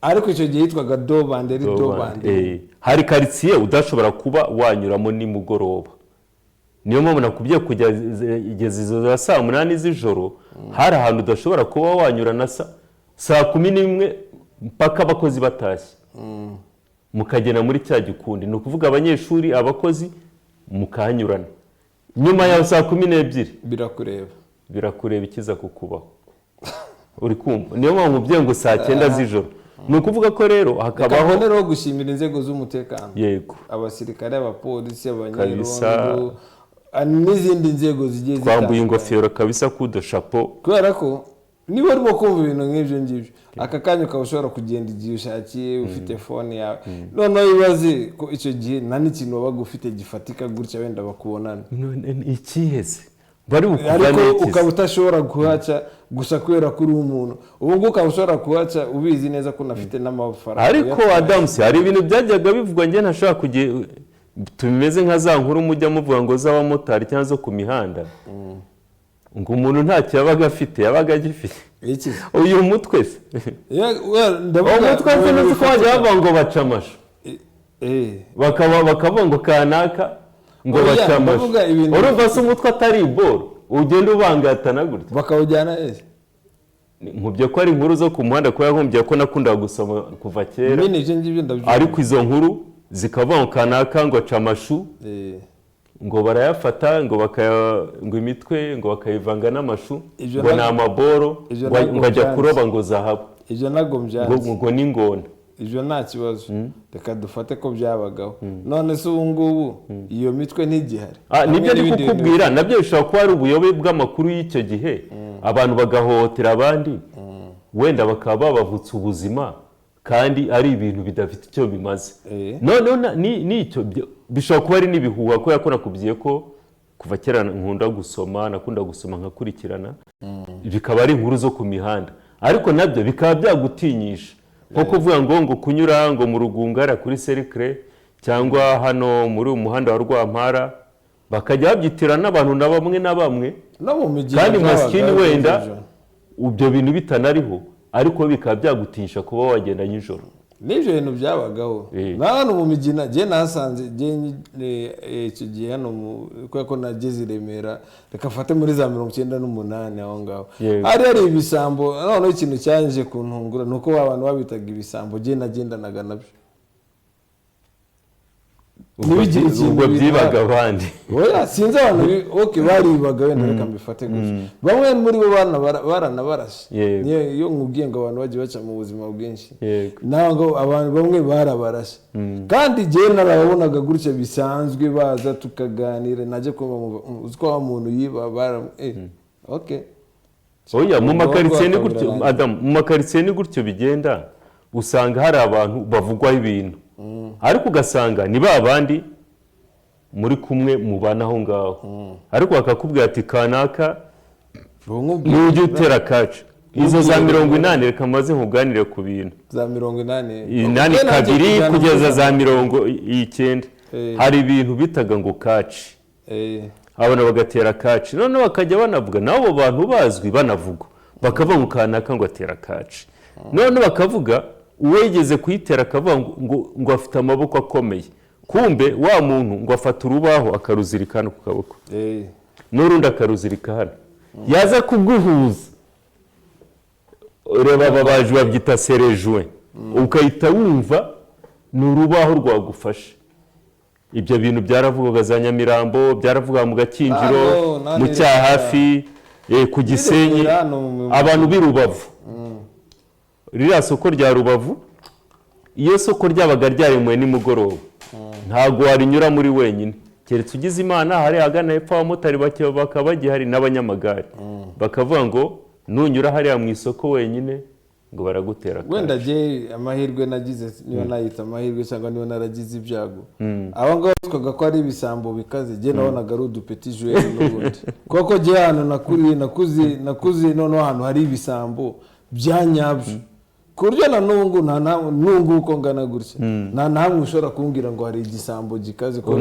Speaker 1: ariko icyo gihe yitwaga Doband, ari Doband.
Speaker 2: Hari quartier udashobora kuba wanyuramo ni mugoroba. Niyo mpamvu nakubwiye kujya igeze za saa 8 z'ijoro, hari ahantu udashobora kuba wanyura na saa 11 mpaka abakozi batashye. Mukagena muri cya gikundi, ni ukuvuga abanyeshuri abakozi mukanyurana. Nyuma ya saa 12 birakureba ikiza kukubaho. Uri kumva? Niyo mpamvu mubye ngo saa 9 z'ijoro. Ni ukuvuga ko rero hakabaho
Speaker 1: rero gushimira inzego z'umutekano.
Speaker 2: Yego,
Speaker 1: abasirikare, abapolisi, abanyerondo n'izindi nzego zigiye
Speaker 2: twambuye ingofero kabisa kudo chapeau,
Speaker 1: kubera ko niba urimo kumva ibintu nk'ibyo ngibyo aka kanya ukaba ushobora kugenda igihe ushakiye ufite phone yawe. Noneho ibaze ko icyo gihe nta n'ikintu wabaga ufite gifatika gutya wenda bakubonana
Speaker 2: ikiheze bari
Speaker 1: ariko ukaba utashobora kuhaca gusa kubera kuri umuntu. Ubu ngo ukaba ushobora kuhaca ubizi neza ko unafite n'amafaranga.
Speaker 2: Ariko Adams, hari ibintu byajyaga bivugwa njye ntashaka kugiye tumeze nka za nkuru mujya muvuga ngo z'abamotari cyangwa zo ku mihanda, ngo umuntu ntacyo yabaga afite, yabaga agifite
Speaker 1: iki
Speaker 2: uyu mutwe se. Umutwe se nuko twajya bavuga ngo baca amashu, bakavuga ngo kanaka ngo baca amashu. Urumva se umutwe atari iboro ugenda ubangatana gutya
Speaker 1: bakawujyana neza.
Speaker 2: Nkubye ko ari inkuru zo ku muhanda, ko yahumbye ko nakundaga gusoma kuva kera. Ariko izo nkuru zikavuga ngo kanaka ngo aca amashu, ngo barayafata ngo imitwe ngo bakayivanga n'amashu, ngo ni amaboro, ngo ajya kuroba ngo zahabu.
Speaker 1: Ibyo nago byanze
Speaker 2: ngo ni ngona.
Speaker 1: Ibyo nta kibazo, reka dufate ko byabagaho. None se ubu ngubu iyo mitwe ntigihari.
Speaker 2: Nibyo ndi kukubwira, nabyo bishobora kuba ari ubuyobe bw'amakuru y'icyo gihe, abantu bagahohotera abandi, wenda bakaba babavutsa ubuzima kandi ari ibintu bidafite icyo bimaze. Noneho n'icyo bishobora kuba ari n'ibihuha, ko yakora kubwiye ko kuva kera nkunda gusoma, nakunda gusoma nkakurikirana, bikaba ari inkuru zo ku mihanda, ariko nabyo bikaba byagutinyisha, nko kuvuga ngo kunyura ngo mu Rugungara kuri Cercle cyangwa hano muri umuhanda wa Rwampara, bakajya babyitira n'abantu na bamwe kandi maskini wenda ibyo bintu bitanariho ariko bikaba byagutisha kuba wagenda nijoro.
Speaker 1: N'ibyo bintu byabagaho na hano mu mijyi nagiye nasanze icyo gihe hano kubera ko nageze i Remera reka mfate muri za 98 aho ngaho hari ibisambo noneho ikintu cyanje kuntungura nuko abantu babitaga ibisambo je nagendanaga nabyo
Speaker 2: ubwo byibaga abandi.
Speaker 1: Oya sinzi abantu okay baribaga wenda reka mbifate gusa bamwe muri bo baranabarashe iyo nkubwiye ngo abantu bagiye baca mu buzima bwinshi naho abantu bamwe barabarashe kandi je narababonaga gutya bisanzwe baza tukaganira naje ko uziko wa muntu yiba bara okay.
Speaker 2: Oya mu makaritsiye ni gutyo Adam, mu makaritsiye ni gutyo bigenda, usanga hari abantu bavugwaho ibintu ariko ugasanga ni babandi muri kumwe mubana aho ngaho ariko bakakubwira ati kanaka n'ujya utera kaca izo za 80 reka maze nkuganire ku bintu
Speaker 1: za 80
Speaker 2: 82 kugeza za 90 hari ibintu bitaga ngo kaci abana bagatera kaci none bakajya banavuga nabo bantu bazwi banavuga bakavuga kanaka ngo atera kaci none bakavuga uwegeze kuyitera akavuga ngo afite amaboko akomeye kumbe wa muntu ngo afata urubaho akaruzirikana ku kaboko n'urundi akaruzirika hano yaza kuguhuza reba ababaji babyita serejwe ukahita wumva ni urubaho rwagufashe. Ibyo bintu byaravugaga za Nyamirambo, byaravuga mu Gakinjiro, mu Cyahafi, ku Gisenyi, abantu b'i Rubavu. Ririya soko rya Rubavu, iyo soko ryabaga ryaremwe nimugoroba ntago warinyura muri wenyine, keretse ugize Imana hari hagana hepfo abamotari bake bakaba bagihari n'abanyamagare bakavuga ngo nunyura hariya mu isoko wenyine ngo baragutera.
Speaker 1: Wenda je amahirwe nagize niyo nayita amahirwe cyangwa niyo naragize ibyago abo ngabo twaga ko ari ibisambo bikaze je nabonaga ari udupeti joueur n'ubundi koko je hano nakuze none hano hari ibisambo byanyabyo kurya na nungu nungu uko ngana gutya nta namwe ushobora kumbwira ngo hari igisambo gikaze ko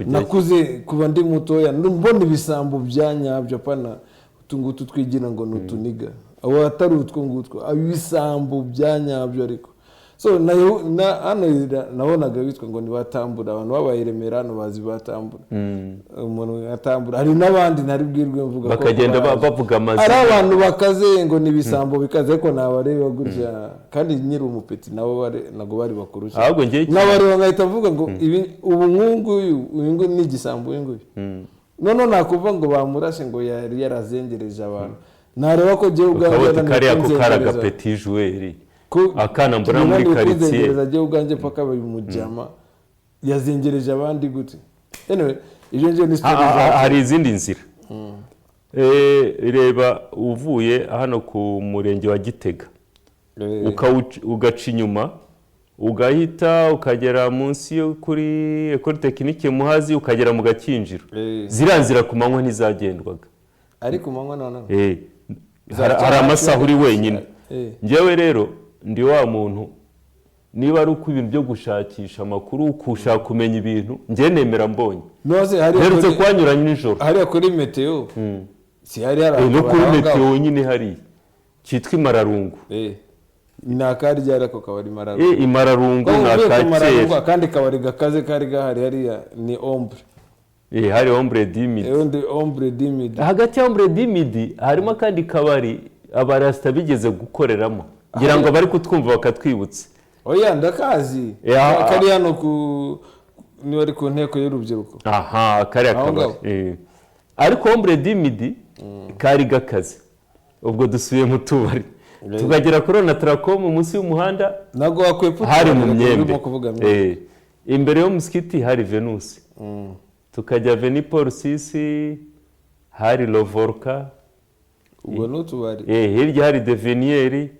Speaker 1: nakuze kuba ndi mutoya mbona ibisambo byanyabyo pana utungutu twigira ngo nutuniga abo atari utwo ngutwo abisambo byanyabyo ariko so hano nabonaga bitwa ngo nibatambura abantu babayiremera hano bazi batambura umuntu yatambura hari n'abandi ntari bwirwe mvuga ko
Speaker 2: bakagenda bavuga amazina
Speaker 1: ari abantu bakaze ngo nibisambo bikaze ko nabareba gutya kandi nyiri umupeti nabo nago bari bakurusha
Speaker 2: ahubwo ngiye
Speaker 1: nabareba ngahita mvuga ngo ubu nkungu ni igisambo uyu none nakuva ngo bamurashe ngo yari yarazengereje abantu nareba ko je ubwanjye
Speaker 2: kariya ko karaga petit joueur akana mbona muri quartier
Speaker 1: je ubwanjye paka bari mujama yazengereje abandi gute anyway ije nje ni story
Speaker 2: hari izindi nzira reba uvuye hano ku murenge wa Gitega ugaca inyuma ugahita ukagera munsi yo kuri Ecole Technique Muhazi ukagera mu Gakinjiro ziranzira ku manywa ntizagendwaga
Speaker 1: ariko manywa none
Speaker 2: hari amasaha uri wenyine njyewe rero ndi wa muntu niba ari uko ibintu byo gushakisha amakuru kushaka kumenya ibintu njye nemera mbonye herutse kwanyuranye nijoro
Speaker 1: hariya kuri meteo si hari
Speaker 2: no kuri meteo nyine hari cyitwa Imararungu
Speaker 1: nakari ryari ko kabari Imararungu
Speaker 2: Imararungu nakakera
Speaker 1: kandi kabari gakaze kari gahari hariya ni ombre
Speaker 2: hari ombre dimidi
Speaker 1: ombre dimidi
Speaker 2: hagati ya ombre dimidi harimo kandi kabari abarasta bigeze gukoreramo ngira ngo bari kutwumva bakatwibutse
Speaker 1: oya ndakazi kari hano ni bari ku nteko y'urubyiruko
Speaker 2: kari akabari ariko ombre dimidi kari gakaze ubwo dusuye mu tubari tukagera kuri na Tracom munsi y'umuhanda
Speaker 1: nago wakweputa
Speaker 2: hari mu myembe imbere yo muskiti hari Venus tukajya Venipol Sisi hari Lovorka
Speaker 1: ubwo n'utubari
Speaker 2: hirya hari Devenieri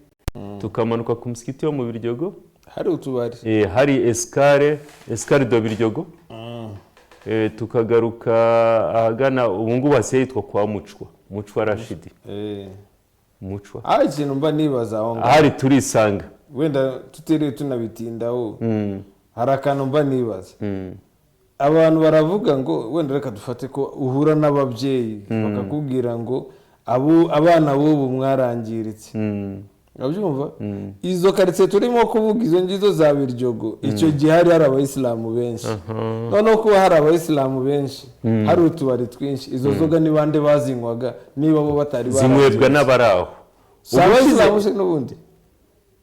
Speaker 2: tukamanuka ku muskiti wo mu Biryogo
Speaker 1: hari utubari
Speaker 2: hari Escale do Biryogo tukagaruka ahagana ubungu base yitwa kwa Mucwa Rashidi Mucwa
Speaker 1: ikintu mba nibaza aho ngaho
Speaker 2: hari turisanga
Speaker 1: wenda tutiriwe tunabitindaho hari akantu mba nibaza abantu baravuga ngo wenda reka dufate ko uhura n'ababyeyi bakakubwira ngo abana b'ubu mwarangiritse urabyumva izo karitsiye turimo kuvuga izo ngizo za Biryogo icyo gihe hari abayisilamu benshi noneho kuba hari abayisilamu benshi hari utubari twinshi izo zoga ni bande bazinywaga niba bo batari
Speaker 2: zinywebwa n'abaraho
Speaker 1: si abayisilamu se n'ubundi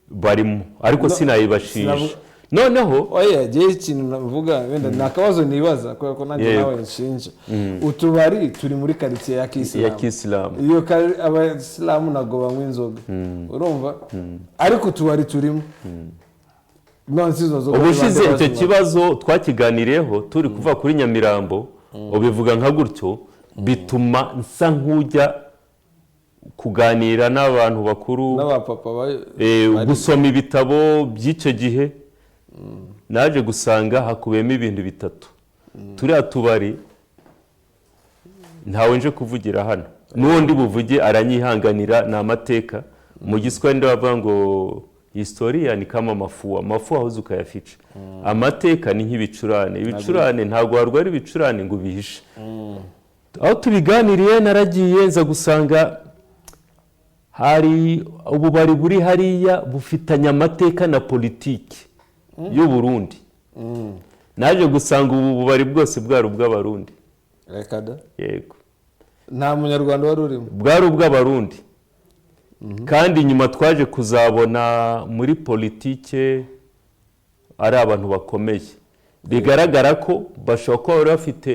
Speaker 2: barimo ariko sinayibashisha noneho
Speaker 1: oya gihe ikintu navuga wenda nta kabazo nibaza kubera ko nanjye nawe nshinja utubari turi muri karitsiye ya Kisilamu iyo abayisilamu ntabwo banywa inzoga urumva ariko utubari turimo
Speaker 2: ubushize icyo kibazo twakiganiriyeho turi kuva kuri Nyamirambo ubivuga nka gutyo bituma nsa nk'ujya kuganira n'abantu bakuru
Speaker 1: n'abapapa
Speaker 2: gusoma ibitabo by'icyo gihe naje gusanga hakubiyemo ibintu bitatu turiya tubari ntawe nje kuvugira hano n'undi buvuge aranyihanganira ni amateka mu giswahili bavuga ngo historia ni kama mafua ahuze ukayafica amateka ni nk'ibicurane ibicurane ntabwo warwara ibicurane ngo ubihishe aho tubiganiriye naragiye nza gusanga hari ububari buri hariya bufitanye amateka na politiki y'u Burundi naje gusanga ubu bubari bwose bwari ubw'abarundi
Speaker 1: reka da
Speaker 2: yego
Speaker 1: nta munyarwanda wari urimo
Speaker 2: bwari ubw'abarundi kandi nyuma twaje kuzabona muri politike ari abantu bakomeye bigaragara ko bashobora kuba bari bafite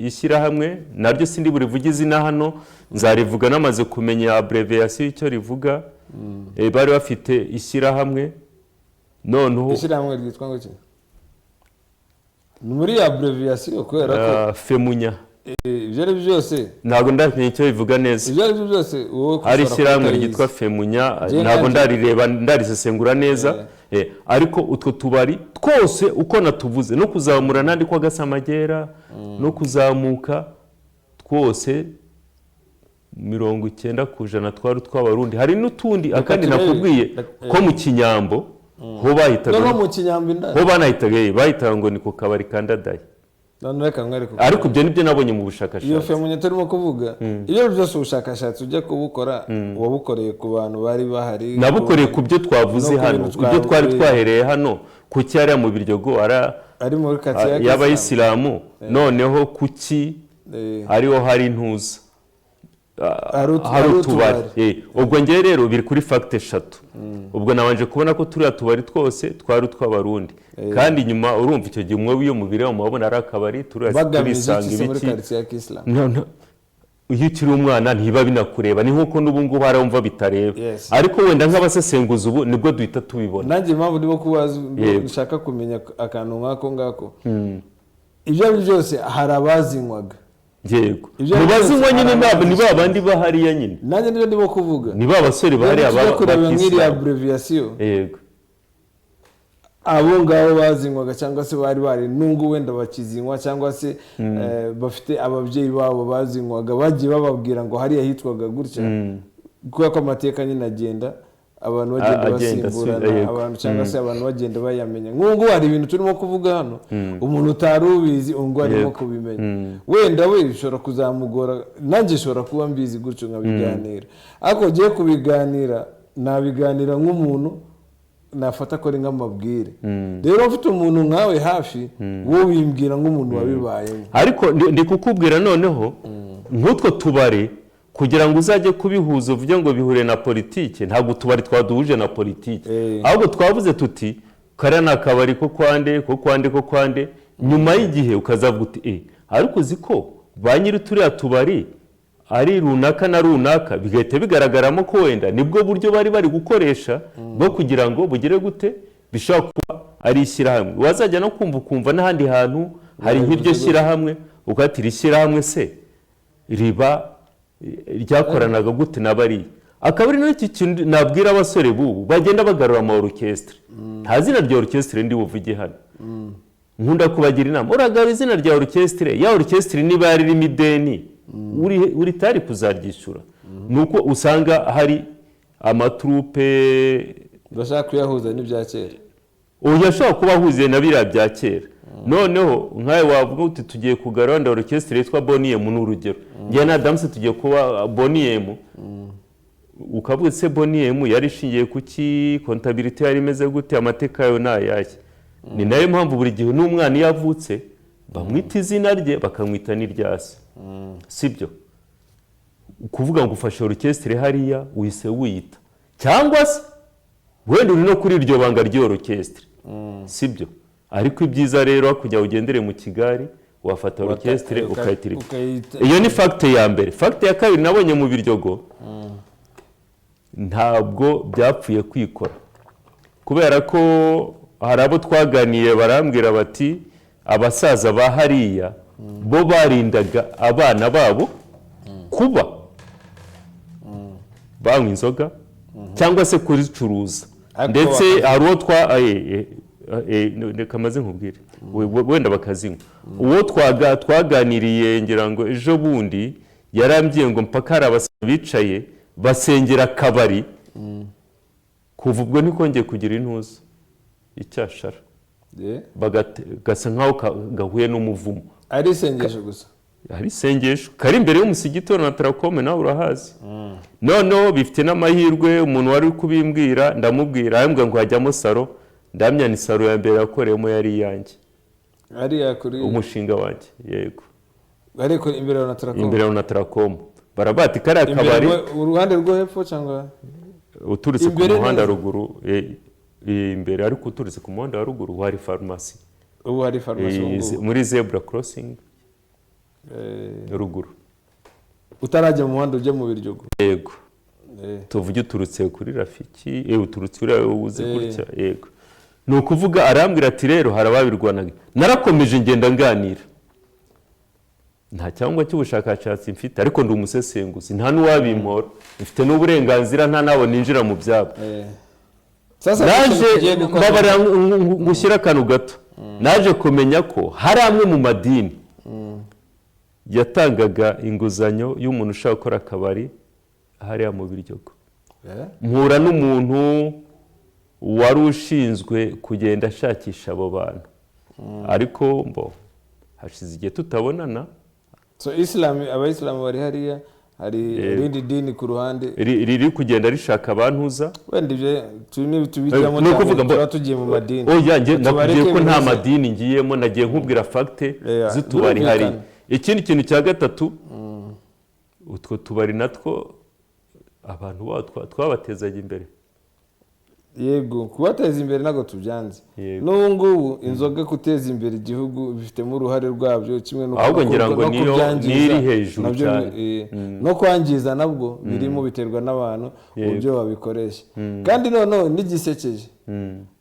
Speaker 2: ishyirahamwe naryo sindi burivuge izina hano nzarivuga namaze kumenya abbreviation icyo rivuga bari bafite ishyirahamwe noneho
Speaker 1: ishyirahamwe ryitwa ngo iki ni muri abbreviation kubera ko
Speaker 2: femunya
Speaker 1: ibyo ari byose
Speaker 2: ntabwo ndamenye icyo bivuga neza
Speaker 1: ibyo ari byose
Speaker 2: ari ishyirahamwe ryitwa femunya ntabwo ndarireba ndarisesengura neza ariko utwo tubari twose uko natuvuze no kuzamura nandi kwa Gasamagera no kuzamuka twose 90% twari tw'abarundi hari n'utundi akandi nakubwiye ko mu Kinyambo ho bahitaga
Speaker 1: no mu Kinyambo indani
Speaker 2: ho banahitaga bahitaga ngo ni ku kabari kandadaye
Speaker 1: none reka mwereke
Speaker 2: ariko ibyo nibyo nabonye mu bushakashatsi
Speaker 1: iyo femunye turimo kuvuga iyo byose ubushakashatsi ujya kubukora wabukoreye ku bantu bari bahari
Speaker 2: nabukoreye ku byo twavuze hano ibyo twari twahereye hano ku cyari mu Biryogo
Speaker 1: ari muri katiya
Speaker 2: y'abayisilamu noneho kuki ariho hari intuza hari utubari ubwo ngewe rero biri kuri fagite 3 ubwo nabanje kubona ko turiya tubari twose twari utw'abarundi kandi nyuma urumva icyo gihe umwe w'iyo mubiri wamubona ari akabari turisanga ibiki iyo ukiri umwana ntiba binakureba ni nk'uko n'ubu ngubu harumva bitareba ariko wenda nk'abasesenguzi ubu nibwo duhita tubibona
Speaker 1: nanjye impamvu ndimo kubaza nshaka kumenya akantu nk'ako ngako ibyo ari byose hari abazinywaga
Speaker 2: yego mubazinywa nyine ntabwo ni babandi bahariya nyine
Speaker 1: nanjye niyo ndimo kuvuga
Speaker 2: ni babasore bahari
Speaker 1: kureba nk'iri abbreviation
Speaker 2: yego
Speaker 1: abo ngabo bazinywaga cyangwa se bari nungu wenda bakizinywa cyangwa se bafite ababyeyi babo bazinywaga bagiye bababwira ngo hariya hitwaga gutya kuko amateka nyine agenda abantu bagenda basimburana abantu cyangwa se abantu bagenda bayamenya nk'ubu hari ibintu turimo kuvuga hano umuntu utari ubizi ngo arimo kubimenya wenda we bishobora kuzamugora nanjye ishobora kuba mbizi gutyo nkabiganira ariko ugiye kubiganira nabiganira nk'umuntu nafata ko ari nk'amabwire rero mfite umuntu nkawe hafi wowe wimbwira nk'umuntu wabibayemo
Speaker 2: ariko ndi kukubwira noneho nk'utwo tubari kugira ngo uzajye kubihuza uvuge ngo bihure na politike ntabwo tubari twaduhuje na politike ahubwo twavuze tuti kariya ni akabari ko kwande nyuma y'igihe ukazavuga uti ariko uzi ko ba nyiri turiya tubari ari runaka na runaka bigahita bigaragaramo ko wenda nibwo buryo bari gukoresha bwo kugira ngo bugire gute bishobora kuba ari ishyirahamwe wazajya no kumva n'ahandi hantu hari nk'iryo shyirahamwe ugatira ishyirahamwe se riba ryakoranaga gute n'abariya akaba ari n'iki kintu nabwira abasore bubu bagenda bagarura ama orchestre nta zina rya orchestre ndi buvuge hano nkunda kubagira inama uragarura izina rya orchestre ya orchestre niba yari ririmo ideni uri tari kuzaryishyura nuko usanga hari amatrupe
Speaker 1: bashaka kuyahuza n'ibya kera
Speaker 2: uyu ashobora kuba ahuze na biriya bya kera noneho nkawe wavuga uti tugiye kugarura orchestre yitwa Boniem ni urugero njye na Adams tugiye kuba Boniem ukavuga se Boniem yari ishingiye kuki contabilité yari imeze gute amateka yo nayaki ni nayo mpamvu buri gihe n'umwana yavutse bamwita izina rye bakamwita n'iryase sibyo kuvuga ngo ufashe orchestre hariya wise wiyita cyangwa se wenda uri no kuri iryo banga ry'orchestre sibyo ariko ibyiza rero kujya ugendere mu Kigali wafata orchestre ukayitira iyo ni fact ya mbere. Fact ya kabiri nabonye mu Biryogo ntabwo byapfuye kwikora kubera ko hari abo twaganiye barambwira bati abasaza ba hariya bo barindaga abana babo kuba banywa inzoga cyangwa se kuricuruza ndetse hari uwo kamaze nkubwire wenda bakazinywa uwo twaganiriye ngira ngo ejo bundi yarambwiye ngo mpaka hari abasaza bicaye basengera akabari kuva ubwo ntikongeye kugira intuza icyashara bagasa nkaho gahuye n'umuvumo
Speaker 1: ari isengesho gusa
Speaker 2: hari isengesho kari imbere y'umusigiti na Tracom nawe urahazi noneho bifite n'amahirwe umuntu wari kubimbwira ndamubwira arambwira ngo hajyamo saro ndamya ni saro ya mbere yakoreyemo yari iyanjye
Speaker 1: ari yakuri
Speaker 2: umushinga wanjye yego
Speaker 1: ariko imbere
Speaker 2: na Tracom barabati kari akabari
Speaker 1: uruhande rwo hepfo cyangwa
Speaker 2: uturutse ku muhanda ruguru imbere ariko uturutse ku muhanda wa ruguru hari farumasi
Speaker 1: ubu hari farumasi
Speaker 2: muri zebra crossing ruguru
Speaker 1: utarajya mu muhanda ujya mu Biryogo
Speaker 2: yego tuvuge uturutse kuri Rafiki uturutse uri uze gutya yego ni ukuvuga arambwira ati rero harababirwanaga narakomeje ngenda nganira nta cyangwa cy'ubushakashatsi mfite ariko ndi umusesenguzi nta n'uwabimpora mfite n'uburenganzira nta nabo ninjira mu byabo naje mbabarira gushyira akantu gato naje kumenya ko hari amwe mu madini yatangaga inguzanyo y'umuntu ushaka gukora akabari hariya mu Biryogo mpura n'umuntu wari ushinzwe kugenda ashakisha abo bantu ariko mbo hashize igihe tutabonana
Speaker 1: abayisilamu bari hariya hari irindi dini ku ruhande
Speaker 2: riri kugenda rishaka abantuza
Speaker 1: wenda ibyo tubijyamo cyangwa tugiye mu madini
Speaker 2: nakugiye ko nta madini ngiyemo nagiye nkubwira fagite z'utubari hari ikindi kintu cya gatatu utwo tubari natwo abantu twabatezaga imbere
Speaker 1: yego kubateza imbere ntabwo tubyanze n'ubu ngubu inzoga guteza imbere igihugu bifitemo uruhare rwabyo kimwe no
Speaker 2: ahubwo ngira ngo niri hejuru cyane
Speaker 1: no kwangiza nabwo birimo biterwa n'abantu uburyo babikoresha kandi noneho n'igisekeje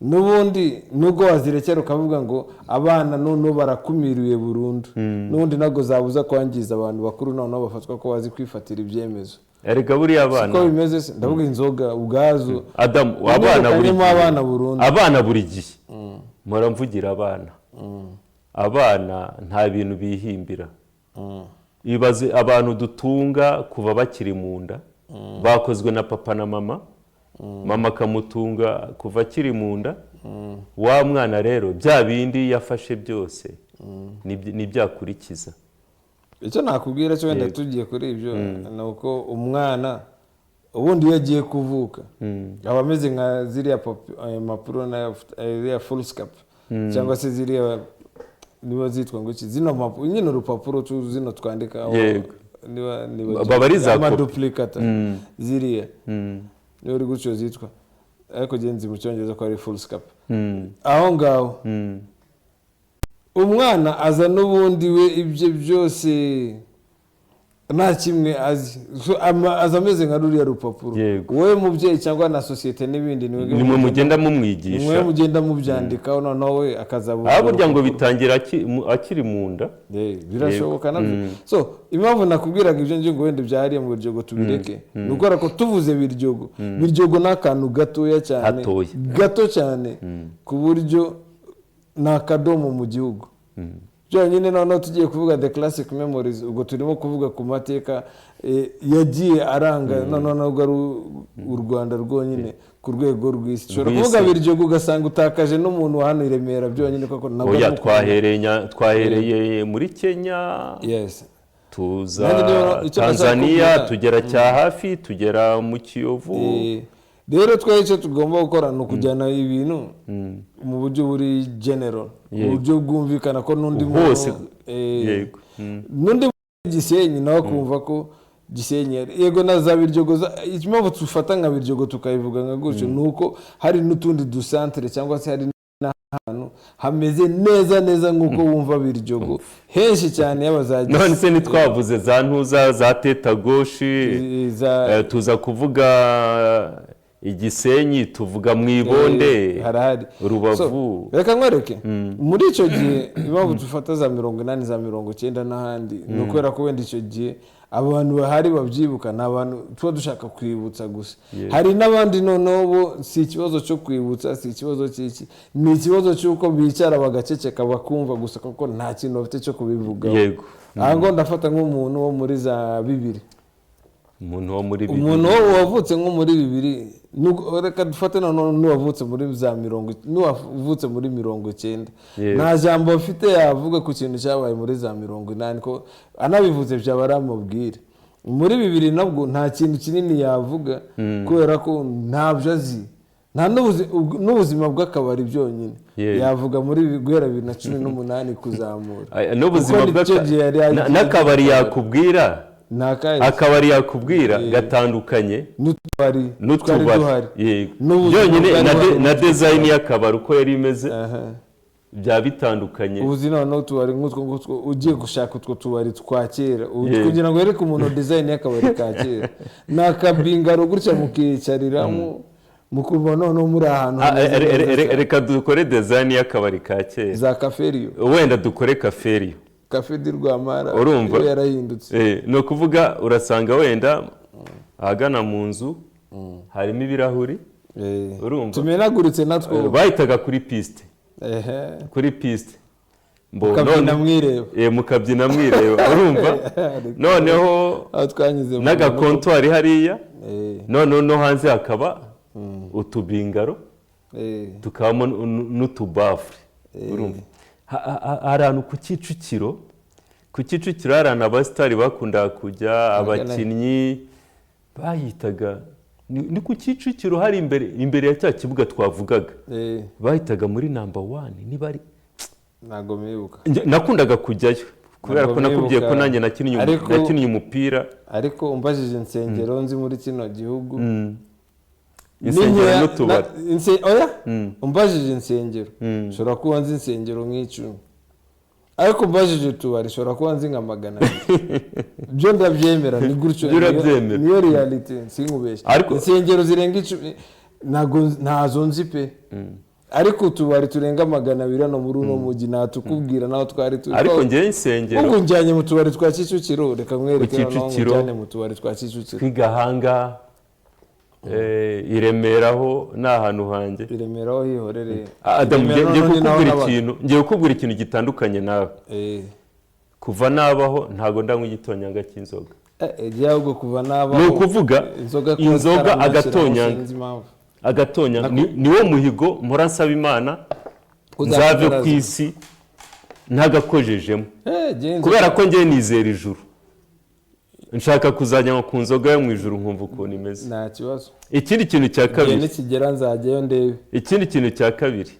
Speaker 1: n'ubundi nubwo wazirekera ukavuga ngo abana noneho barakumiriwe burundu n'ubundi ntabwo zabuza kwangiza abantu bakuru noneho bafatwa ko bazi kwifatira ibyemezo
Speaker 2: erega buriya abana
Speaker 1: siko bimeze se ndavuga inzoga ubwazo
Speaker 2: Adamu abana buri gihe mpora mvugira abana nta bintu bihimbira ibaze abantu dutunga kuva bakiri mu nda bakozwe na papa na mama akamutunga kuva akiri mu nda wa mwana rero bya bindi yafashe byose nibyakurikiza
Speaker 1: icyo nakubwira cyo wenda tugiye kuri ibyo ni uko umwana ubundi iyo agiye kuvuka aba ameze nka ziriya mpapuro na foolscap cyangwa se ziriya niba zitwa ngo iki zino mpapuro nyine urupapuro zino twandikaho
Speaker 2: baba ari za
Speaker 1: amaduplicata ziriya niba uri gutyo zitwa ariko genzi mu cyongereza ko ari foolscap aho ngaho umwana aza n'ubundi we ibyo byose nta kimwe azi aza ameze nka ruriya rupapuro wowe mubyeyi cyangwa na sosiyete n'ibindi
Speaker 2: nimwe mugenda mumwigisha
Speaker 1: nimwe mugenda mubyandikaho noneho we akazabura
Speaker 2: aho burya ngo bitangira akiri mu nda
Speaker 1: birashoboka nabyo so impamvu nakubwiraga ibyo ngingo wenda byahariye mu Biryogo tubireke ni ukora ko tuvuze Biryogo ni akantu gatoya cyane gato cyane ku buryo ni akadomo mu gihugu byonyine noneho tugiye kuvuga the classic memories ubwo turimo kuvuga ku mateka yagiye aranga noneho nubwo ari u Rwanda rwonyine ku rwego rw'isi ushobora kuvuga Biryogo ugasanga utakaje n'umuntu hano i Remera byonyine koko nabwo
Speaker 2: twahereye muri Kenya tuza Tanzania tugera cya hafi tugera mu Kiyovu
Speaker 1: rero twari icyo tugomba gukora ni ukujyana ibintu mu buryo buri general mu buryo bwumvikana ko n'undi
Speaker 2: hose
Speaker 1: n'undi Gisenyi nawe kumva ko Gisenyi yego na za Biryogo impamvu tufata nka Biryogo tukayivuga nka gutyo ni uko hari n'utundi dusantere cyangwa se hari n'ahantu hameze neza nk'uko wumva Biryogo henshi cyane y'abazagiye
Speaker 2: none se ntitwavuze za ntuza za Teta Goshi tuza kuvuga Igisenyi tuvuga mu Ibonde
Speaker 1: harahari
Speaker 2: Rubavu
Speaker 1: reka nkwereke muri icyo gihe impamvu dufata za 80 za 90 n'ahandi ni ukubera ko wenda icyo gihe abantu bahari babyibuka ni abantu tuba dushaka kwibutsa gusa hari n'abandi noneho bo si ikibazo cyo kwibutsa si ikibazo cy'iki ni ikibazo cy'uko bicara bagaceceka bakumva gusa kuko nta kintu bafite cyo kubivugaho aha ngo ndafata nk'umuntu wo muri za 2000 umuntu wavutse nko muri 2000 reka dufate n'uwavutse muri za 90 n'uwavutse muri 90 nta jambo afite yavuga ku kintu cyabaye muri za 80 ko anabivuze byaba aramubwira muri 2000 nabwo nta kintu kinini yavuga kubera ko ntabyo azi nta n'ubuzima bw'akabari byonyine yavuga muri guhera 2018 kuzamura
Speaker 2: n'ubuzima n'akabari yakubwira akabari yakubwira gatandukanye n'utubari byonyine na design y'akabari uko yari imeze bya bitandukanye
Speaker 1: ubuzi noneho tubari nk'utwo ugiye gushaka utwo tubari twa kera kugira ngo yereke umuntu design y'akabari ka kera nakabingaro gutya mukicariramo mukumva noneho muri ahantu
Speaker 2: reka dukore design y'akabari ka kera
Speaker 1: za Caferio
Speaker 2: wenda dukore Caferio
Speaker 1: Cafe di Rwamara
Speaker 2: urumva
Speaker 1: yarahindutse
Speaker 2: no kuvuga urasanga wenda ahagana mu nzu harimo ibirahuri urumva
Speaker 1: tumenaguritse natwo
Speaker 2: bahitaga kuri piste kuri piste
Speaker 1: mukabyina mwireba
Speaker 2: mukabyina mwireba urumva noneho n'agakontwari hariya noneho no hanze hakaba utubingaro tukabamo n'utubafure urumva hari ahantu ku Kicukiro hari ahantu abasitari bakundaga kujya abakinnyi bahitaga ni ku Kicukiro hari imbere ya cya kibuga twavugaga bahitaga muri number 1 niba ari
Speaker 1: ntago mibuka
Speaker 2: nakundaga kujyayo kubera ko nakubwiye ko nanjye nakinnye umupira
Speaker 1: ariko umbajije insengero nzi muri kino gihugu
Speaker 2: insengero n'utubari
Speaker 1: umbajije insengero ushobora kuba nzi insengero nk'icumi ariko umbajije utubari ushobora kuba nzi nka 200 byo ndabyemera ni gutyo niyo reality sinkubeshye insengero zirenga 10 ntazo nzi pe ariko utubari turenga 200 no muri uno mujyi natukubwira naho twari turi
Speaker 2: ariko ngiye insengero
Speaker 1: ubwo njyanye mu tubari twa Kicukiro reka mwereke naho njyane mu tubari twa Kicukiro
Speaker 2: kwigahanga iremeraho ni ahantu hanjye
Speaker 1: iremeraho hihorere
Speaker 2: ngiye kukubwira ikintu gitandukanye nawe kuva nabaho ntago ndanywa igitonyanga cy'inzoga
Speaker 1: ahubwo kuva nabaho
Speaker 2: ni ukuvuga inzoga agatonyanga niwo muhigo mpora nsaba Imana nzave ku isi ntagakojejemo kubera ko ngiye nizera ijuru nshaka kuzajya ku nzoga yo mu ijuru nkumva ukuntu imeze
Speaker 1: nta kibazo
Speaker 2: ikindi kintu cya kabiri
Speaker 1: nikigera nzajyayo ndebe
Speaker 2: ikindi kintu cya kabiri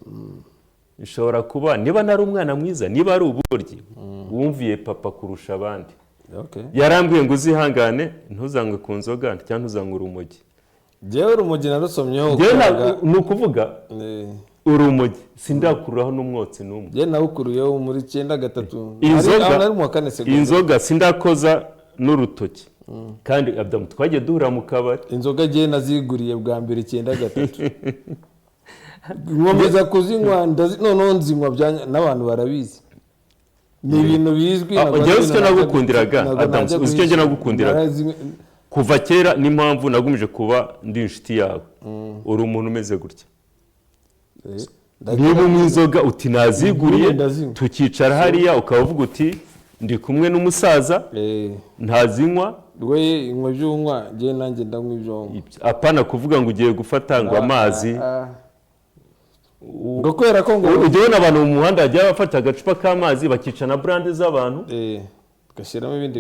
Speaker 2: ishobora kuba niba nari umwana mwiza niba ari uburyo wumviye papa kurusha abandi yarambwiye ngo uzihangane ntuzangwe ku nzoga cyangwa ntuzangwe urumogi
Speaker 1: njyewe urumogi narusomyeho
Speaker 2: ni ukuvuga urumogi sindakururaho n'umwotsi n'umwe
Speaker 1: njyewe nawukuruyeho muri 9
Speaker 2: inzoga sindakoza n'urutoki kandi Adamu twagiye duhura mu kabari
Speaker 1: inzoga njyewe naziguriye bwa mbere 9 nkomeza kuzinywa noneho nzinywa n'abantu barabizi ni ibintu bizwi
Speaker 2: njyewe icyo nagukundiraga Adamu uzi icyo njye nagukundiraga kuva kera n'impamvu nagumije kuba ndi inshuti yawe uri umuntu umeze gutya niba unywa inzoga uti naziguriye tukicara hariya ukavuga uti ndi kumwe n'umusaza ntazinywa
Speaker 1: we inywa by'unywa ngiye nanjye ndanywa ibyo
Speaker 2: apana kuvuga ngo ugiye gufata ngo amazi
Speaker 1: ngo kubera ko ngo
Speaker 2: ujye ubona abantu mu muhanda bajya bafata agacupa k'amazi bakica na brande z'abantu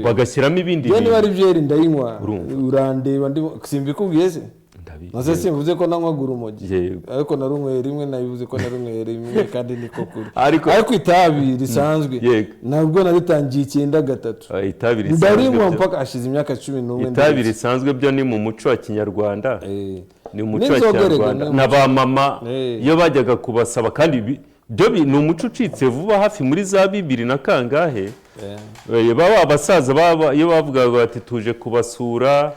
Speaker 2: bagashyiramo ibindi
Speaker 1: bintu niba ari byeri ndayinywa urandeba simbikubwiye se nase simvuze ko nanywaga urumogi ariko narunyweye rimwe nabivuze ko narunyweye rimwe kandi niko kuri ariko itabi risanzwe nabwo naritangiye 9
Speaker 2: itabi risanzwe
Speaker 1: ndarinywa mpaka ashize imyaka 11
Speaker 2: itabi risanzwe byo ni mu muco wa kinyarwanda ni umuco wa kinyarwanda na ba mama iyo bajyaga kubasaba kandi byo ni umuco ucitse vuba hafi muri za 2000 na kangahe baba abasaza iyo bavugaga bati tuje kubasura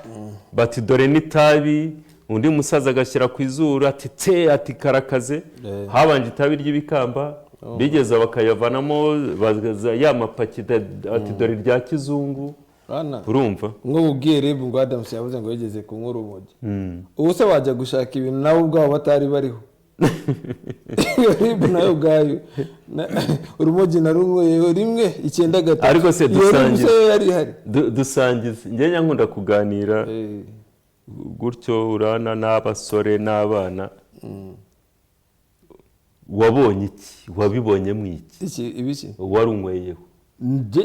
Speaker 2: bati dore n'itabi undi musaza agashyira ku izuru ati te ati karakaze habanje itabi ry'ibikamba bigeza bakayavanamo ya mapaki ati dore rya kizungu urumva
Speaker 1: nk'ububwiye reba ngo Adams yavuze ngo yigeze kunywa urumogi ubu se wajya gushaka ibintu nawe ubwaho batari bariho reba nayo ubwayo urumogi narunyweye rimwe 9
Speaker 2: ariko se dusangize njye nkunda kuganira gutyo urana n'abasore n'abana wabonye iki wabibonyemo iki
Speaker 1: ibiki
Speaker 2: warunyweyeho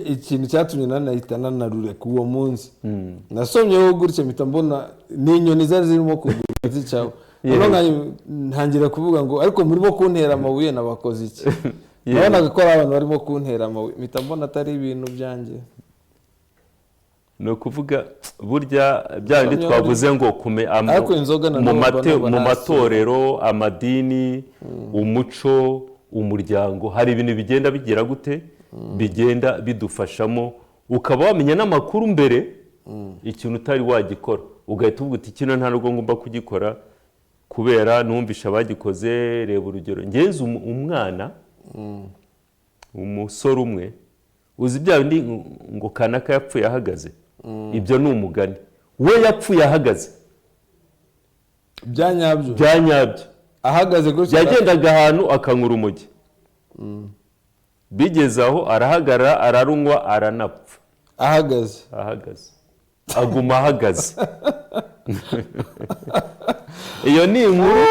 Speaker 1: ikintu cyatumye nanahita nanarure ku uwo munsi nasomyeho gutya mpita mbona n'inyoni zari zirimo kuguruka zicaho ntangira kuvuga ngo ariko murimo kuntera amabuye nabakoze iki nabonaga ko ari abantu barimo kuntera amabuye mpita mbona atari ibintu byanjye
Speaker 2: ni ukuvuga burya byandi twavuze ngo mu matorero amadini umuco umuryango hari ibintu bigenda bigira gute bigenda bidufashamo ukaba wamenya n'amakuru mbere ikintu utari wagikora ugahita uvuga uti kino nta nubwo ngomba kugikora kubera numvisha abagikoze reba urugero ngenzi umwana umusore umwe uzi bya bindi ngo kanaka yapfuye ahagaze ibyo ni umugani we yapfuye ahagaze byanyabyo
Speaker 1: ahagaze gutya
Speaker 2: yagendaga ahantu akanywa urumogi bigeze aho arahagarara ararunywa aranapfa
Speaker 1: ahagaze
Speaker 2: aguma ahagaze iyo ni inkuru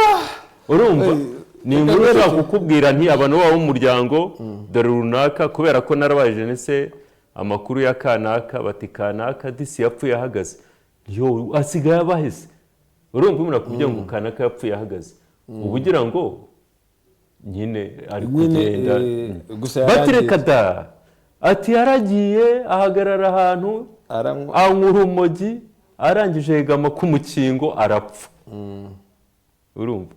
Speaker 2: urumva ni inkuru ushobora kukubwira nti abantu babo b'umuryango dore runaka kubera ko narabaye jenese amakuru ya kanaka bati kanaka disi yapfuye ahagaze yo asigaye abaheze urumva umuntu akubwira ngo kanaka yapfuye ahagaze uba ugira ngo nyine ari kugenda batireka da ati yaragiye ahagarara ahantu anywa urumogi arangije yegama k'umukingo arapfa urumva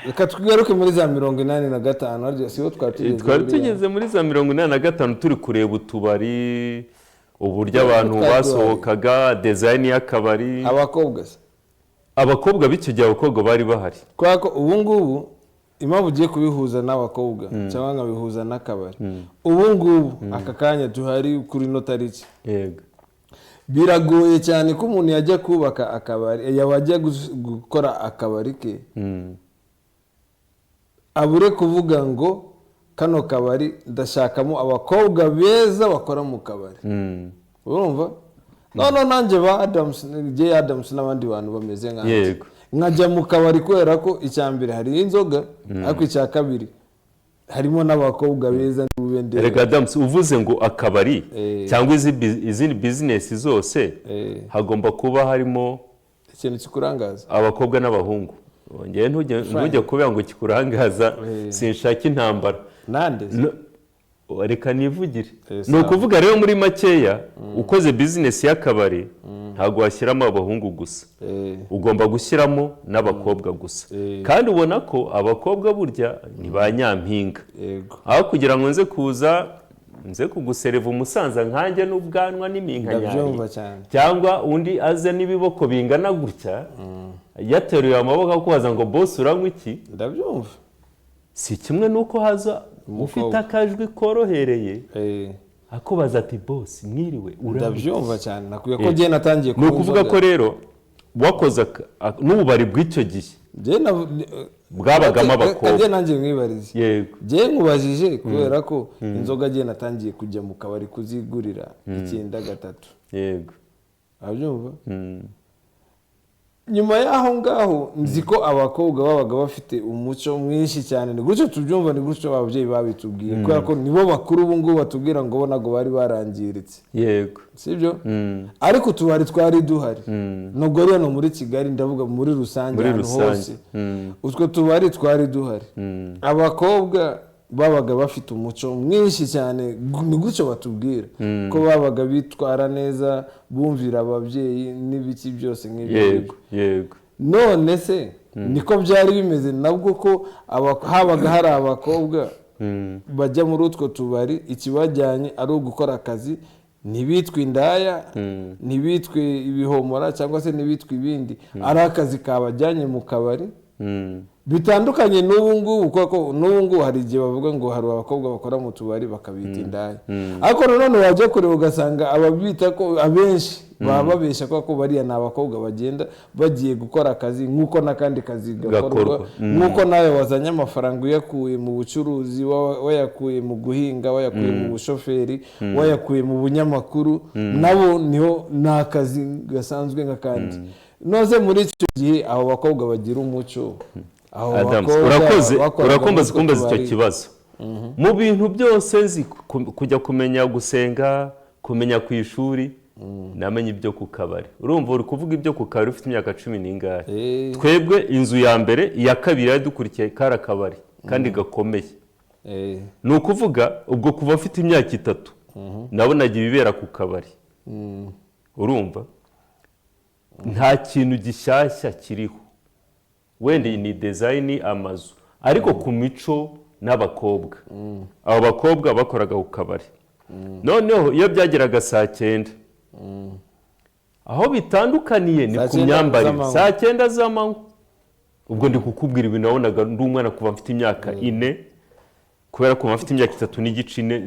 Speaker 1: reka twigaruke muri za 85 siho
Speaker 2: twari tugeze muri za 85 turi kureba utubari uburyo abantu basohokaga design y'akabari abakobwa b'icyo gihe abakobwa bari bahari
Speaker 1: kwako ubu ngubu impamvu ugiye kubihuza n'abakobwa cyangwa nkabihuza n'akabari ubu ngubu aka kanya tuhari kuri notariki
Speaker 2: yego
Speaker 1: biragoye cyane ko umuntu yajya kubaka akabari yabajya gukora akabari ke abure kuvuga ngo kano kabari ndashakamo abakobwa beza bakora mu kabari urumva none nanjye ba Adams n'abandi bantu bameze nkanjye nkajya mu kabari kubera ko icyambere hari inzoga ariko icya kabiri harimo n'abakobwa beza n'ubendera
Speaker 2: rega Adams uvuze ngo akabari cyangwa izindi business zose hagomba kuba harimo
Speaker 1: ikintu kikurangaza
Speaker 2: abakobwa n'abahungu ngiye ntujye kubera ngo kikurangaza sinshaka intambara
Speaker 1: nande
Speaker 2: reka nivugire ni ukuvuga rero muri makeya ukoze business y'akabari ntabwo washyiramo abahungu gusa ugomba gushyiramo n'abakobwa gusa kandi ubona ko abakobwa burya ni ba nyampinga aho kugira ngo nze kugusereva umusanza nkanjye n'ubwanwa n'iminkanyari cyangwa undi aze n'ibiboko bingana gutya yateruye amaboko akubaza ngo boss uranywa iki
Speaker 1: ndabyumva
Speaker 2: si kimwe nuko haza ufite akajwi korohereye akubaza ati boss mwiriwe
Speaker 1: ndabyumva cyane nakuye ko giye natangiye
Speaker 2: ni ukuvuga ko rero wakoze n'ububari bw'icyo gihe bwabagamo abakobwa.
Speaker 1: Njye nanjye mwibarize.
Speaker 2: Yego.
Speaker 1: Njye nkubajije kubera ko inzoga njye natangiye kujya mu kabari kuzigurira 9-3.
Speaker 2: Yego.
Speaker 1: Abyumva? Nyuma y'aho ngaho nzi ko abakobwa babaga bafite umuco mwinshi cyane, ni gutyo tubyumva, ni gutyo ababyeyi babitubwiye, kubera ko nibo bakuru ubu ngubu batubwira ngo bo ntabwo bari barangiritse.
Speaker 2: Yego.
Speaker 1: Sibyo? Ariko utubari twari duhari, nubwo rero muri Kigali ndavuga muri rusange ahantu hose utwo tubari twari duhari. Abakobwa babaga bafite umuco mwinshi cyane, ni gutyo batubwira ko babaga bitwara neza, bumvira ababyeyi n'ibiki byose nk'ibyo.
Speaker 2: Yego. Yego.
Speaker 1: None se niko byari bimeze nabwo ko habaga hari abakobwa bajya muri utwo tubari, ikibajyanye ari ugukora akazi, ntibitwe indaya, ntibitwe ibihomora cyangwa se ntibitwe ibindi, ari akazi kabajyanye mu kabari. Bitandukanye n'ubu ngubu, kuko n'ubu ngubu hari igihe bavuga ngo hari abakobwa bakora mu tubari bakabita indaya, ariko nanone wajya kureba ugasanga ababita ko abenshi baba babeshya ko bariya ni abakobwa bagenda bagiye gukora akazi nk'uko n'akandi kazi gakorwa, nk'uko nawe wazanye amafaranga uyakuye mu bucuruzi, wayakuye mu guhinga, wayakuye mu bushoferi, wayakuye mu bunyamakuru, nabo niho ni akazi gasanzwe nk'akandi. Noze muri icyo gihe abo bakobwa bagira umuco.
Speaker 2: Urakomeza kumbaza icyo kibazo. Mu bintu byose nzi kujya kumenya gusenga, kumenya ku ishuri, namenye ibyo ku kabari. Urumva uri kuvuga ibyo ku kabari ufite imyaka 10 twebwe inzu ya mbere iya kabiri yadukurikiye kara kabari kandi gakomeye. Ni ukuvuga ubwo kuva afite imyaka 3 nabonaga ibibera ku kabari. Urumva nta kintu gishyashya kiriho, wenda ni design amazu, ariko ku mico n'abakobwa. Abo bakobwa bakoraga ku kabari. Noneho iyo byageraga saa 9 aho bitandukaniye ni ku myambarire. Saa 9 z'amanywa ubwo ndi kukubwira ibintu nabonaga ndi umwana kuva mfite imyaka 4, kubera ko mfite imyaka 3 n'igice 4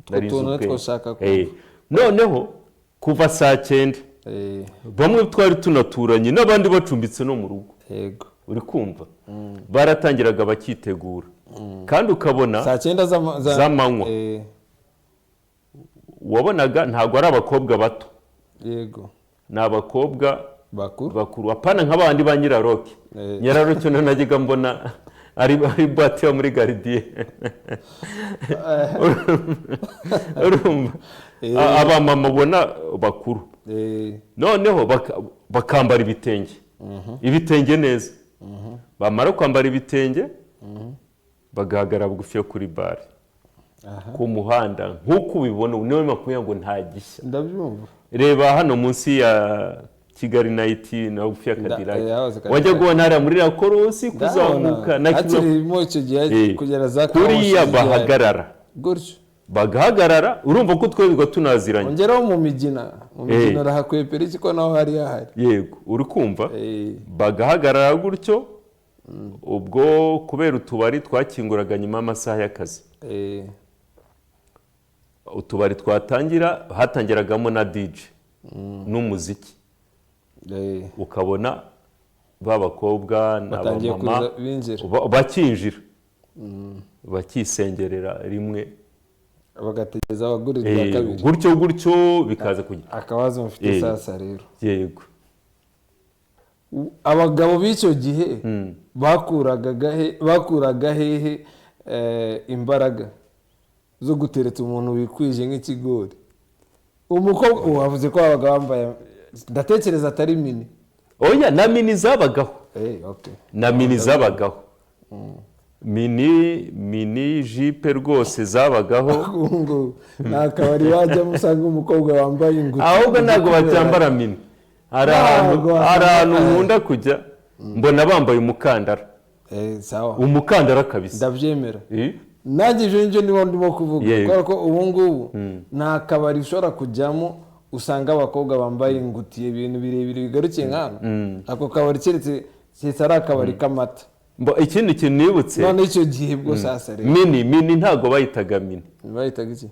Speaker 2: nari nzubwe. Noneho kuva saa 9 bamwe twari tunaturanye n'abandi bacumbitse no mu rugo.
Speaker 1: Yego.
Speaker 2: Uri kumva? Baratangiraga bakitegura. Kandi ukabona
Speaker 1: saa 9
Speaker 2: z'amanywa wabonaga ntabwo ari abakobwa bato.
Speaker 1: Yego.
Speaker 2: Ni abakobwa
Speaker 1: bakuru.
Speaker 2: Apana nk'abandi ba Nyiraroke. Nyiraroke no najyaga mbona ari bati yo muri Gardien. Urumva? Abamama ubona bakuru. Noneho bakambara ibitenge. Ibitenge neza. Bamara kwambara ibitenge bagahagarara bugufi yo kuri bare. Ku muhanda nk'uko ubibona niwe makuye ngo nta gishya.
Speaker 1: Ndabyumva.
Speaker 2: Reba hano munsi ya Kigali Night na bugufi ya Cadillac. Wajya kubona hariya muri la korosi kuzamuka
Speaker 1: na kirimo icyo gihe kugera za
Speaker 2: kuriya bahagarara.
Speaker 1: Gutyo.
Speaker 2: Bagahagarara urumva ko twebwe tunaziranye.
Speaker 1: Ongeraho mu migina rahakwepera iki ko naho hari yahari.
Speaker 2: Yego, uri kumva? Bagahagarara gutyo. Ubwo kubera utubari twakinguraga nyuma y'amasaha y'akazi. Utubari twatangira hatangiragamo na DJ n'umuziki. Ukabona babakobwa n'abamama bakinjira. Bakisengerera rimwe
Speaker 1: bagategeza abagurira ya kabiri.
Speaker 2: Gutyo bikaza kujya.
Speaker 1: Akabazo mufite sasa rero.
Speaker 2: Yego.
Speaker 1: Abagabo b'icyo gihe bakuraga hehe imbaraga zo gutereta umuntu wikwije nk'ikigori. Umukobwa wavuze ko abaga bambaye, ndatekereza atari mini.
Speaker 2: Oya, na mini zabagaho.
Speaker 1: Okay.
Speaker 2: Na mini zabagaho. Mini jipe rwose zabagaho.
Speaker 1: Ngo nakabari bajya musanga umukobwa wambaye ingutu.
Speaker 2: Ahubwo ntago bacyambara mini. Hari ahantu nkunda kujya mbona bambaye umukandara.
Speaker 1: Sawa.
Speaker 2: Umukandara kabisa.
Speaker 1: Ndabyemera. Nanjye ibyo niho ndimo kuvuga, kubera ko ubu ngubu nta kabari ushobora kujyamo usanga abakobwa bambaye ingutiye ibintu birebire bigarukiye nk'ano. Ako kabari keretse ari akabari k'amata.
Speaker 2: Ikindi kintu nibutse
Speaker 1: none icyo gihe bwo sasa rero
Speaker 2: mini ntago bayitaga mini.
Speaker 1: Bayitaga iki?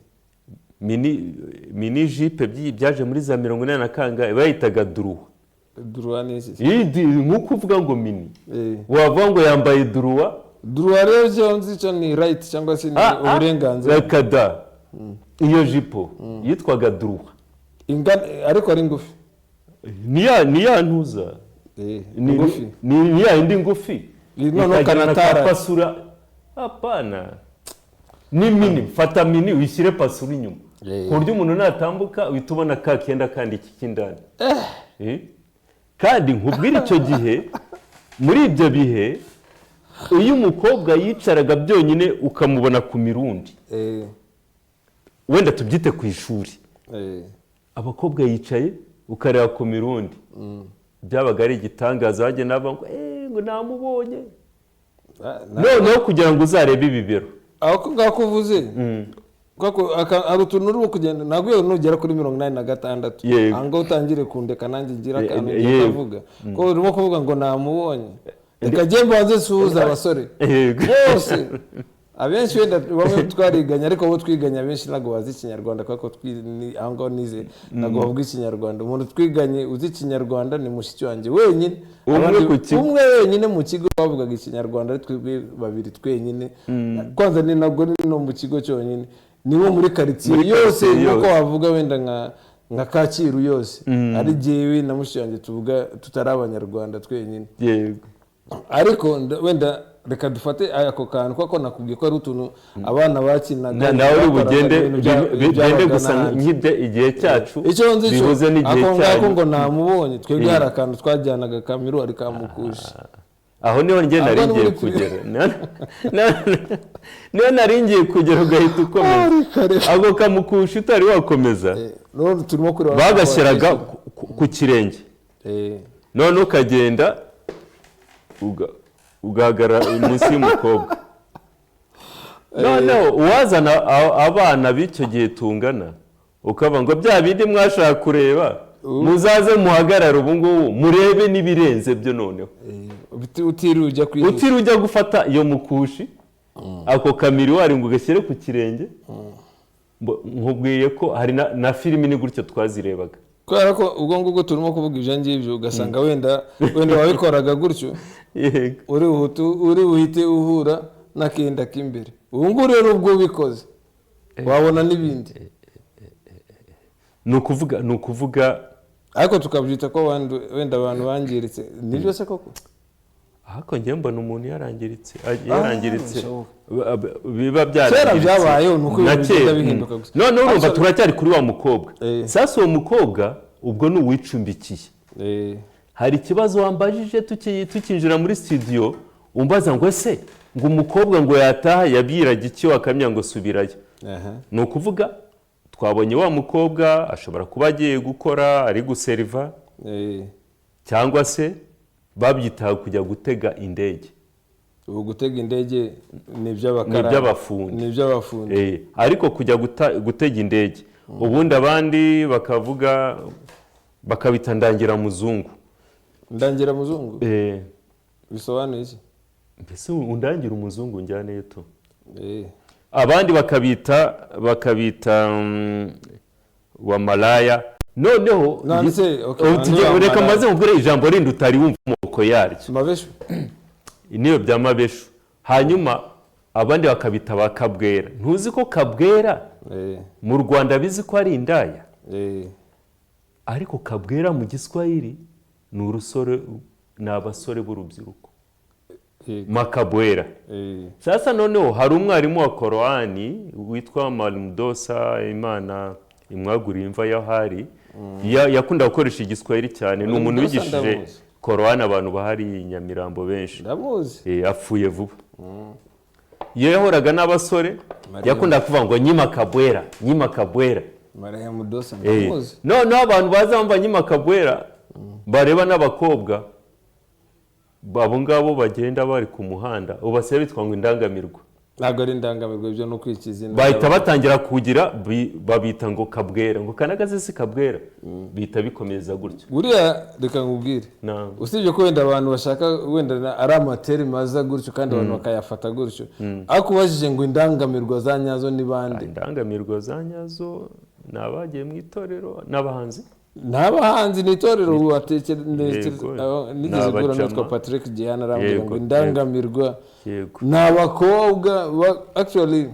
Speaker 2: Mini jipe byaje muri za 40 na kangahe bayitaga duruwa.
Speaker 1: Droit ni iki?
Speaker 2: nk'uko uvuga ngo mini wavuga ngo yambaye droit.
Speaker 1: Droit rero cyo nzi cyo ni right cyangwa se ni uburenganzira.
Speaker 2: Kada iyo jipo yitwaga droit.
Speaker 1: Ariko ari ngufi.
Speaker 2: Ni ya ntuza. Ni ya indi ngufi.
Speaker 1: None kanatara
Speaker 2: pasura. Hapana. Ni mini, fata mini wishyire pasura inyuma. Ku buryo umuntu natambuka uhita ubona ka kenda kandi kikindani. Kandi nkubwira icyo gihe muri ibyo bihe iyo umukobwa yicaraga byonyine ukamubona ku mirundi. Wenda tubyite ku ishuri. Abakobwa yicaye ukareba ku mirundi. Byabaga ari igitangaza wajye naba ngo namubonye. Noneho kugira ngo uzarebe ibibero.
Speaker 1: Aho ngakuvuze. Kwako ari utuntu uri kugenda nagwe nugera kuri 86 anga utangire kundeka nanjye ngira akantu ndavuga ko urimo kuvuga ngo namubonye reka je mbanze suhuza abasore bose abenshi wenda bamwe twariganya ariko bo twiganya benshi nago bazi ikinyarwanda kwako ango nize nago bavuga ikinyarwanda umuntu twiganye uzi ikinyarwanda ni mushiki wanjye wenyine umwe wenyine mu kigo bavugaga ikinyarwanda ari twebwe babiri twenyine kwanza ni nago no mu kigo cyonyine niwo muri quartier yose nuko wavuga wenda nka Kacyiru yose ari jewe na mushiki wanjye tuvuga tutari abanyarwanda twenyine.
Speaker 2: Yego.
Speaker 1: Ariko wenda reka dufate ako kantu kwako nakubwiye ko ari utuntu abana bakinaga
Speaker 2: nawe bugende gusa nk'ibye igihe cyacu bivuze n'igihe cyacu
Speaker 1: ako ngo namubonye twebwe hari akantu twajyanaga Kamiru ari kamukushi.
Speaker 2: Aho niho ngiye naringiye kugera. Niyo naringiye kugera ugahita ukomeza. Ako kamukushi utari wakomeza.
Speaker 1: None turimo kureba
Speaker 2: bagashyiraga ku kirenge. None ukagenda ugagara munsi y'umukobwa. Noneho uwazana abana b'icyo gihe tungana ukaba ngo bya bindi mwashaka kureba muzaze muhagarara ubu ngubu murebe n'ibirenze byo noneho. Utiri ujya gufata iyo mukushi ako Kamiru wari ngo ugashyire ku kirenge. Nkubwiye ko hari na filimi ni gutyo twazirebaga.
Speaker 1: Kubera ko ubwo ngubwo turimo kuvuga ibyo ngibyo ugasanga wenda wabikoraga gutyo.
Speaker 2: Yego.
Speaker 1: Uri uhite uhura nakenda kimbere. Ubu ngubu rero ubwo ubikoze wabona n'ibindi.
Speaker 2: Ni ukuvuga
Speaker 1: ariko tukabyita ko wenda abantu bangiritse nibyo se koko.
Speaker 2: Ahako ngiye mbona umuntu yarangiritse biba byarangiritse.
Speaker 1: Kera byabayeho nuko bigenda bihinduka gusa.
Speaker 2: None urumva turacyari kuri wa mukobwa. Sasa uwo mukobwa ubwo ni uwicumbikiye. Hari ikibazo wambajije tukinjira muri studio umbaza ngo ese ngo umukobwa ngo yataha yabwiraga icyo akamya ngo subirayo. Ni ukuvuga twabonye wa mukobwa ashobora kuba agiye gukora ari guseriva cyangwa se babyitaga kujya gutega indege.
Speaker 1: Ubu gutega indege ni by'abafundi.
Speaker 2: Ariko kujya gutega indege ubundi abandi bakavuga bakabita ndangira muzungu.
Speaker 1: Ndangira muzungu? Bisobanuye iki?
Speaker 2: Mbese undangira umuzungu njyane to. Abandi bakabita wa malaya. Noneho reka maze mubwire ijambo rindi utari wumva moko yaryo.
Speaker 1: Mabeshu.
Speaker 2: Niyo bya mabeshu. Hanyuma abandi bakabita ba kabwera. Ntuzi ko kabwera mu Rwanda bizi ko ari indaya. Ariko kabwera mu Giswahili ni urusore n'abasore b'urubyiruko. Makabwera. Sasa noneho hari umwarimu wa Korani witwa Malmudosa Imana imwaguriye imva yahari yakunda gukoresha Igiswahili cyane. Ni umuntu wigishije Korani abantu bahari Nyamirambo benshi.
Speaker 1: Ndamuzi.
Speaker 2: Apfuye vuba. Iyo yahoraga n'abasore yakunda kuvuga ngo nyima kabwera.
Speaker 1: Maria Mudosa ndamuzi.
Speaker 2: Noneho abantu bazamva nyima kabwera bareba n'abakobwa abo ngabo bagenda bari ku muhanda ubase bitwa ngo indangamirwa.
Speaker 1: Ntabwo ari indangamirwa ibyo no kwikizina.
Speaker 2: Bahita batangira kugira babita ngo kabwera ngo kanagaze si kabwera bita bikomeza gutyo.
Speaker 1: Uriya reka ngubwire. Usibye ko wenda abantu bashaka wenda ari amateri maza gutyo kandi abantu bakayafata gutyo. Akubajije ngo indangamirwa za nyazo ni bande?
Speaker 2: Indangamirwa za nyazo nabagiye mu itorero n'abahanzi.
Speaker 1: n'abahanzi n'itorero nigeze guhura n'utwa Patrick Gihana arambwira ngo indangamirwa ni abakobwa actually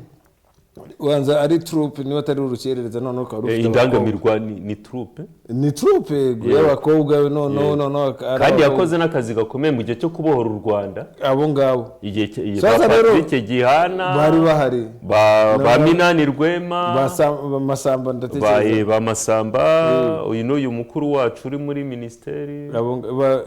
Speaker 1: wanza ari troupe niba atari urukerereza noneho ukaba rufite
Speaker 2: indangamirwa ni troupe
Speaker 1: y'abakobwa no
Speaker 2: kandi yakoze n'akazi gakomeye mu gihe cyo kubohora u Rwanda
Speaker 1: abo ngabo
Speaker 2: igihe Patrick Gihana
Speaker 1: bari bahari
Speaker 2: ba Minani Rwema
Speaker 1: Masamba ndatekereza
Speaker 2: ba Masamba uyu mukuru wacu uri muri ministeri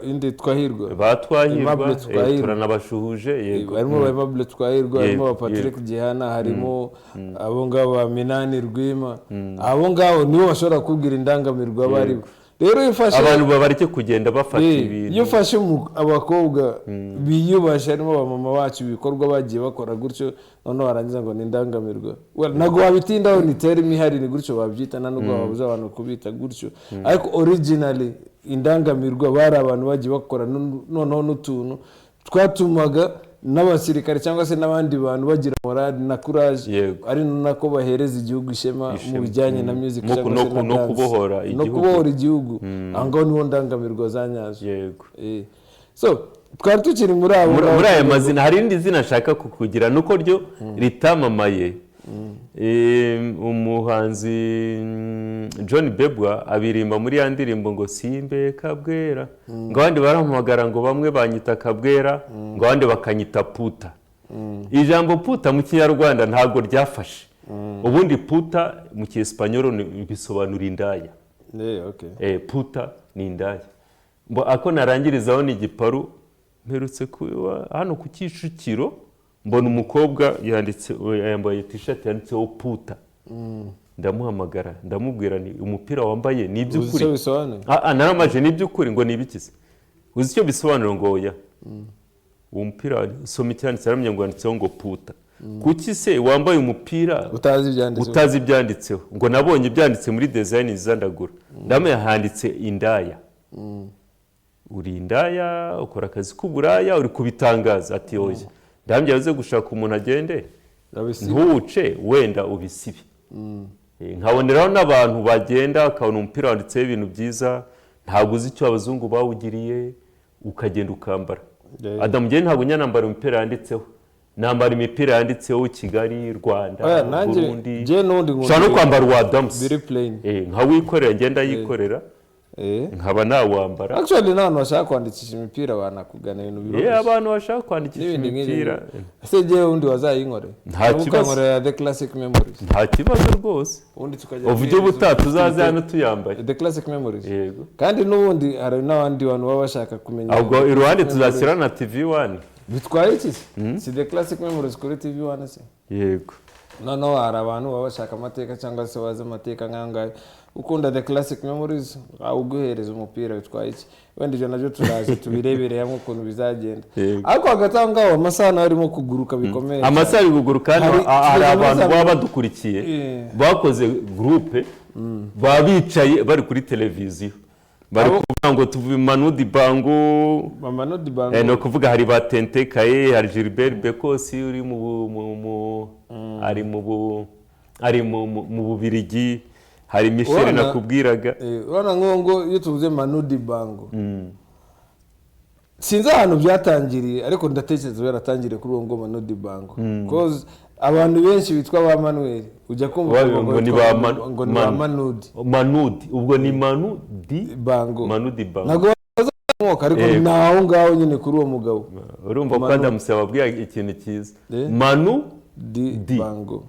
Speaker 1: indi Twahirwa
Speaker 2: batwahirwa turanabashuhuje
Speaker 1: yego harimo ba Aimable Twahirwa harimo ba Patrick Gihana harimo abo ngabo ba Minani Rwema abo ngabo nibo bashobora kubwira indangamirwa bari rero ifashe
Speaker 2: abantu babareke kugenda bafata ibintu
Speaker 1: iyo ufashe abakobwa biyubasha harimo abamama bacu ibikorwa bagiye bakora gutyo noneho barangiza ngo ni indangamirwa ntabwo wabitindaho ni terimi ihari ni gutyo babyita nta nubwo babuze abantu kubita gutyo ariko originally indangamirwa bari abantu bagiye bakora noneho n'utuntu twatumaga n'abasirikare cyangwa se n'abandi bantu bagira morale na courage ari nako bahereza igihugu ishema mu bijyanye na music cyangwa se
Speaker 2: no kubohora
Speaker 1: igihugu aho niho ndangamirwa zanyazo yego so twari tukiri muri
Speaker 2: aya mazina hari indi zina ashaka kukugira nuko ryo ritamamaye umuhanzi John Bebwa abirimba muri ya ndirimbo ngo simbe kabwera ngo abandi baramuhamagara ngo bamwe banyita kabwera ngo abandi bakanyita puta ijambo puta mu kinyarwanda ntabwo ryafashe ubundi puta mu cyesipanyoro bisobanura indaya puta ni indaya ako narangirizaho ni igiparu mperutse hano ku Kicukiro mbona umukobwa yambaye t-shirt yanditseho puta ndamuhamagara ndamubwira ni umupira wambaye ni iby'ukuri naramaje ni iby'ukuri ngo ni ibikize uzi icyo bisobanura ngo oya uwo mupira soma icyanditse aramye ngo yanditseho ngo puta kuki se wambaye umupira utazi ibyanditseho ngo nabonye byanditse muri design zandagura ndamenya handitse indaya uri indaya ukora akazi k'uburaya uri kubitangaza ati oya ndambye yaze gushaka umuntu agende ntuwuce wenda ubisibi nkaboneraho n'abantu bagenda akabona umupira wanditseho ibintu byiza ntabwo uzi icyo abazungu bawugiriye ukagenda ukambara Adam Jane ntabwo nyanambara umupira yanditseho nambara imipira yanditseho Kigali Rwanda Burundi ushobora no kwambara uwa Adams nkawikorera ngenda yikorera nkaba nawambara
Speaker 1: actually n'abantu bashaka kwandikisha imipira banakugana ibintu biroroshye
Speaker 2: abantu bashaka kwandikisha imipira
Speaker 1: ese je undi wazayinkore
Speaker 2: nta kibazo
Speaker 1: ya The Classic Memories
Speaker 2: nta kibazo rwose
Speaker 1: ubundi tukajya
Speaker 2: uburyo butatu uzaze hano tuyambaye
Speaker 1: The Classic Memories yego kandi n'ubundi hari n'abandi bantu baba bashaka kumenya
Speaker 2: ahubwo iruhande tuzashyira na TV1
Speaker 1: bitwaye iki si The Classic Memories kuri TV1 se
Speaker 2: yego
Speaker 1: noneho hari abantu baba bashaka amateka cyangwa se bazi amateka nk'angahe ukunda The Classic Memories uguhereza umupira bitwaye iki wenda ibyo nabyo turaje tubirebere hamwe ukuntu bizagenda ariko hagati aho ngaho amasaha nawe arimo kuguruka bikomeye
Speaker 2: amasaha ari kuguruka hari abantu baba badukurikiye bakoze groupe baba bicaye bari kuri televiziyo bari kuvuga ngo tuvuye Manu Dibango no kuvuga hari ba Tente Kaye hari Gilbert Bekosi uri ari mu Bubirigi hari Michel nakubwiraga
Speaker 1: urana ngo iyo tuvuze Manu Dibango sinzi ahantu byatangiriye ariko ndatekereza yaratangiriye kuri uwo ngo Manu Dibango cause abantu benshi bitwa ba Manuel ujya kumva
Speaker 2: ngo ni ba Manudi ubwo ni Manu
Speaker 1: Dibango
Speaker 2: ntabwo
Speaker 1: bazamuka ariko naho ngaho nyine kuri uwo mugabo
Speaker 2: urumva ko ndamusaba abwira ikintu cyiza Manu Dibango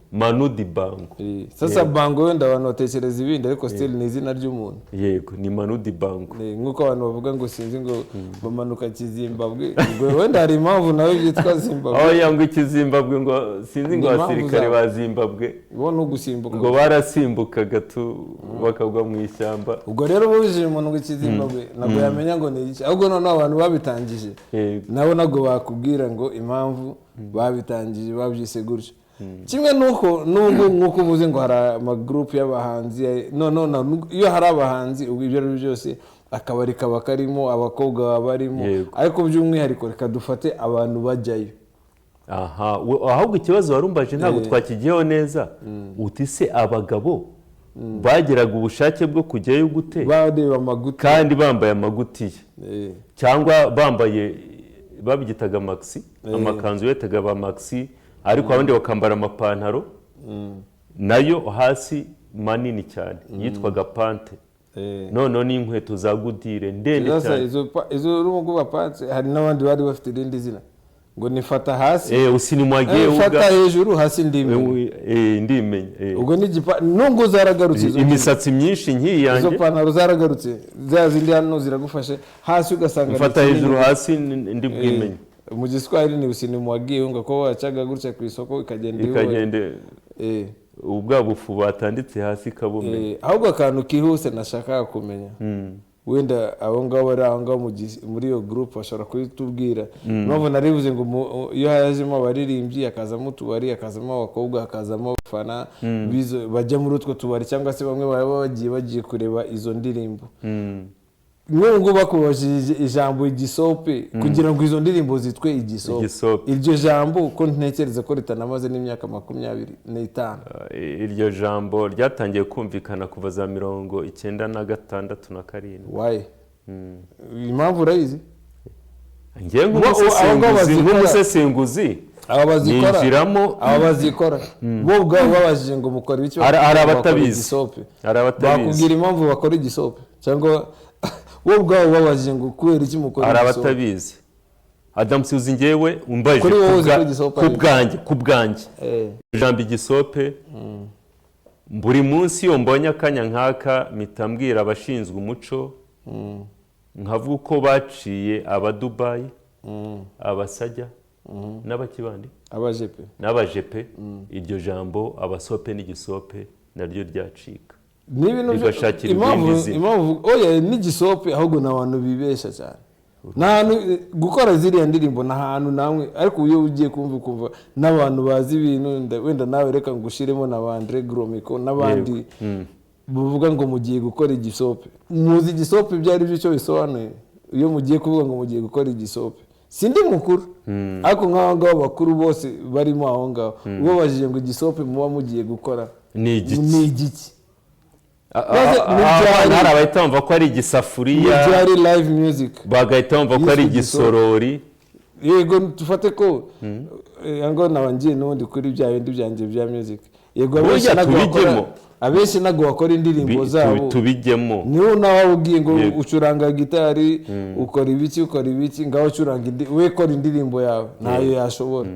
Speaker 1: sasa bango wenda abantu batekereza ibindi ariko still ni izina ry'umuntu
Speaker 2: yego ni Manu Dibango
Speaker 1: nkuko abantu bavuga ngo sinzi ngo bamanuka Kizimbabwe ngo wenda hari impamvu nawe byitwa Zimbabwe
Speaker 2: aho yango ikizimbabwe ngo sinzi ngo abasirikare ba Zimbabwe
Speaker 1: bo no gusimbuka
Speaker 2: ngo barasimbukaga bakagwa mu ishyamba
Speaker 1: ubwo rero bujije umuntu ngo Kizimbabwe nabwo yamenya ngo ni iki ahubwo none abantu babitangije nabo nago bakubwira ngo impamvu babitangije babyise gutyo kimwe nuko nkuko uvuze ngo hari amagroupe y'abahanzi iyo hari abahanzi ibyo ari byose akabari kaba karimo abakobwa barimo ariko by'umwihariko reka dufate abantu bajyayo
Speaker 2: ahubwo ikibazo warumbaje ntabwo twakigiyeho neza uti se abagabo bagiraga ubushake bwo kujyayo gute
Speaker 1: bareba amaguti
Speaker 2: kandi bambaye amagutiya cyangwa bambaye babyitaga maxi amakanzu yetaga ba maxi ariko abandi bakambara amapantaro nayo hasi manini cyane yitwaga pante none n'inkweto za gudire ndende cyane
Speaker 1: izo rugo bapatse hari n'abandi bari bafite irindi zina ngo nifata hasi
Speaker 2: usinimwagiye
Speaker 1: ufata hejuru hasi ndimenye ubwo nungu zaragarutse
Speaker 2: imisatsi myinshi nkiyanjye
Speaker 1: izo pantaro zaragarutse za zindi hano ziragufashe hasi ugasanga
Speaker 2: ufata hejuru hasi ndi bwimenye
Speaker 1: mu Giswahili ni usinimwagiye ngo ko wacaga gutya ku isoko ikagenda
Speaker 2: ubwa bufu batanditse hasi kabumenye
Speaker 1: ahubwo akantu kihuse nashaka kumenya wenda abo ngabo bari aho ngaho muri iyo group bashobora kubitubwira mpamvu naribuze ngo iyo hajemo abaririmbyi akazamo utubari akazamo abakobwa akazamo abafana bajya muri utwo tubari cyangwa se bamwe baba bagiye kureba izo ndirimbo n'ubwo bakubajije ijambo igisope kugira ngo izo ndirimbo zitwe igisope iryo jambo ko ntekereza ko ritanamaze n'imyaka 25
Speaker 2: iryo jambo ryatangiye kumvikana kuva za 1996 na 7
Speaker 1: why impamvu urayizi
Speaker 2: ngiye nk'umusesenguzi
Speaker 1: ninjiramo abazikora bo ubwabo babajije ngo mukora iki
Speaker 2: arabatabizi
Speaker 1: bakubwira impamvu bakora igisope cyangwa wo ubwabo babajije ngo kubera iki mukora igisope
Speaker 2: arabatabizi Adam Suzi ngewe umbaje ku bwanjye ijambo igisope buri munsi yo mbonye akanya nkaka mitambwira abashinzwe umuco nkavuga uko baciye aba Dubai abasajya n'abakibandi n'abajepe iryo jambo abasope n'igisope naryo ryacika
Speaker 1: impamvu oya n'igisope ahubwo n'abantu bibesha cyane n'ahantu gukora ziriya ndirimbo n'ahantu namwe ariko iyo ugiye kumva n'abantu bazi ibintu wenda nawe reka ngushiremo na Andre Gromiko n'abandi buvuga ngo mugiye gukora igisope muzi igisope byari byo cyo bisobanuye iyo mugiye kuvuga ngo mugiye gukora igisope sindi mukuru ariko nk'aho ngaho bakuru bose barimo aho ngaho ubabajije ngo igisope muba mugiye gukora
Speaker 2: ni igiki hari abahita bumva ko ari igisafuriya
Speaker 1: byari live music
Speaker 2: bagahita bumva ko ari igisorori
Speaker 1: yego tufate ko ngo nabangiye n'ubundi kuri bya bindi byanjye bya music yego abenshi nago bakora indirimbo zabo
Speaker 2: tubijyemo
Speaker 1: niho nawe ubwiye ngo ucuranga gitari ukora ibiki ngaho ucuranga we kora indirimbo yawe nayo yashobora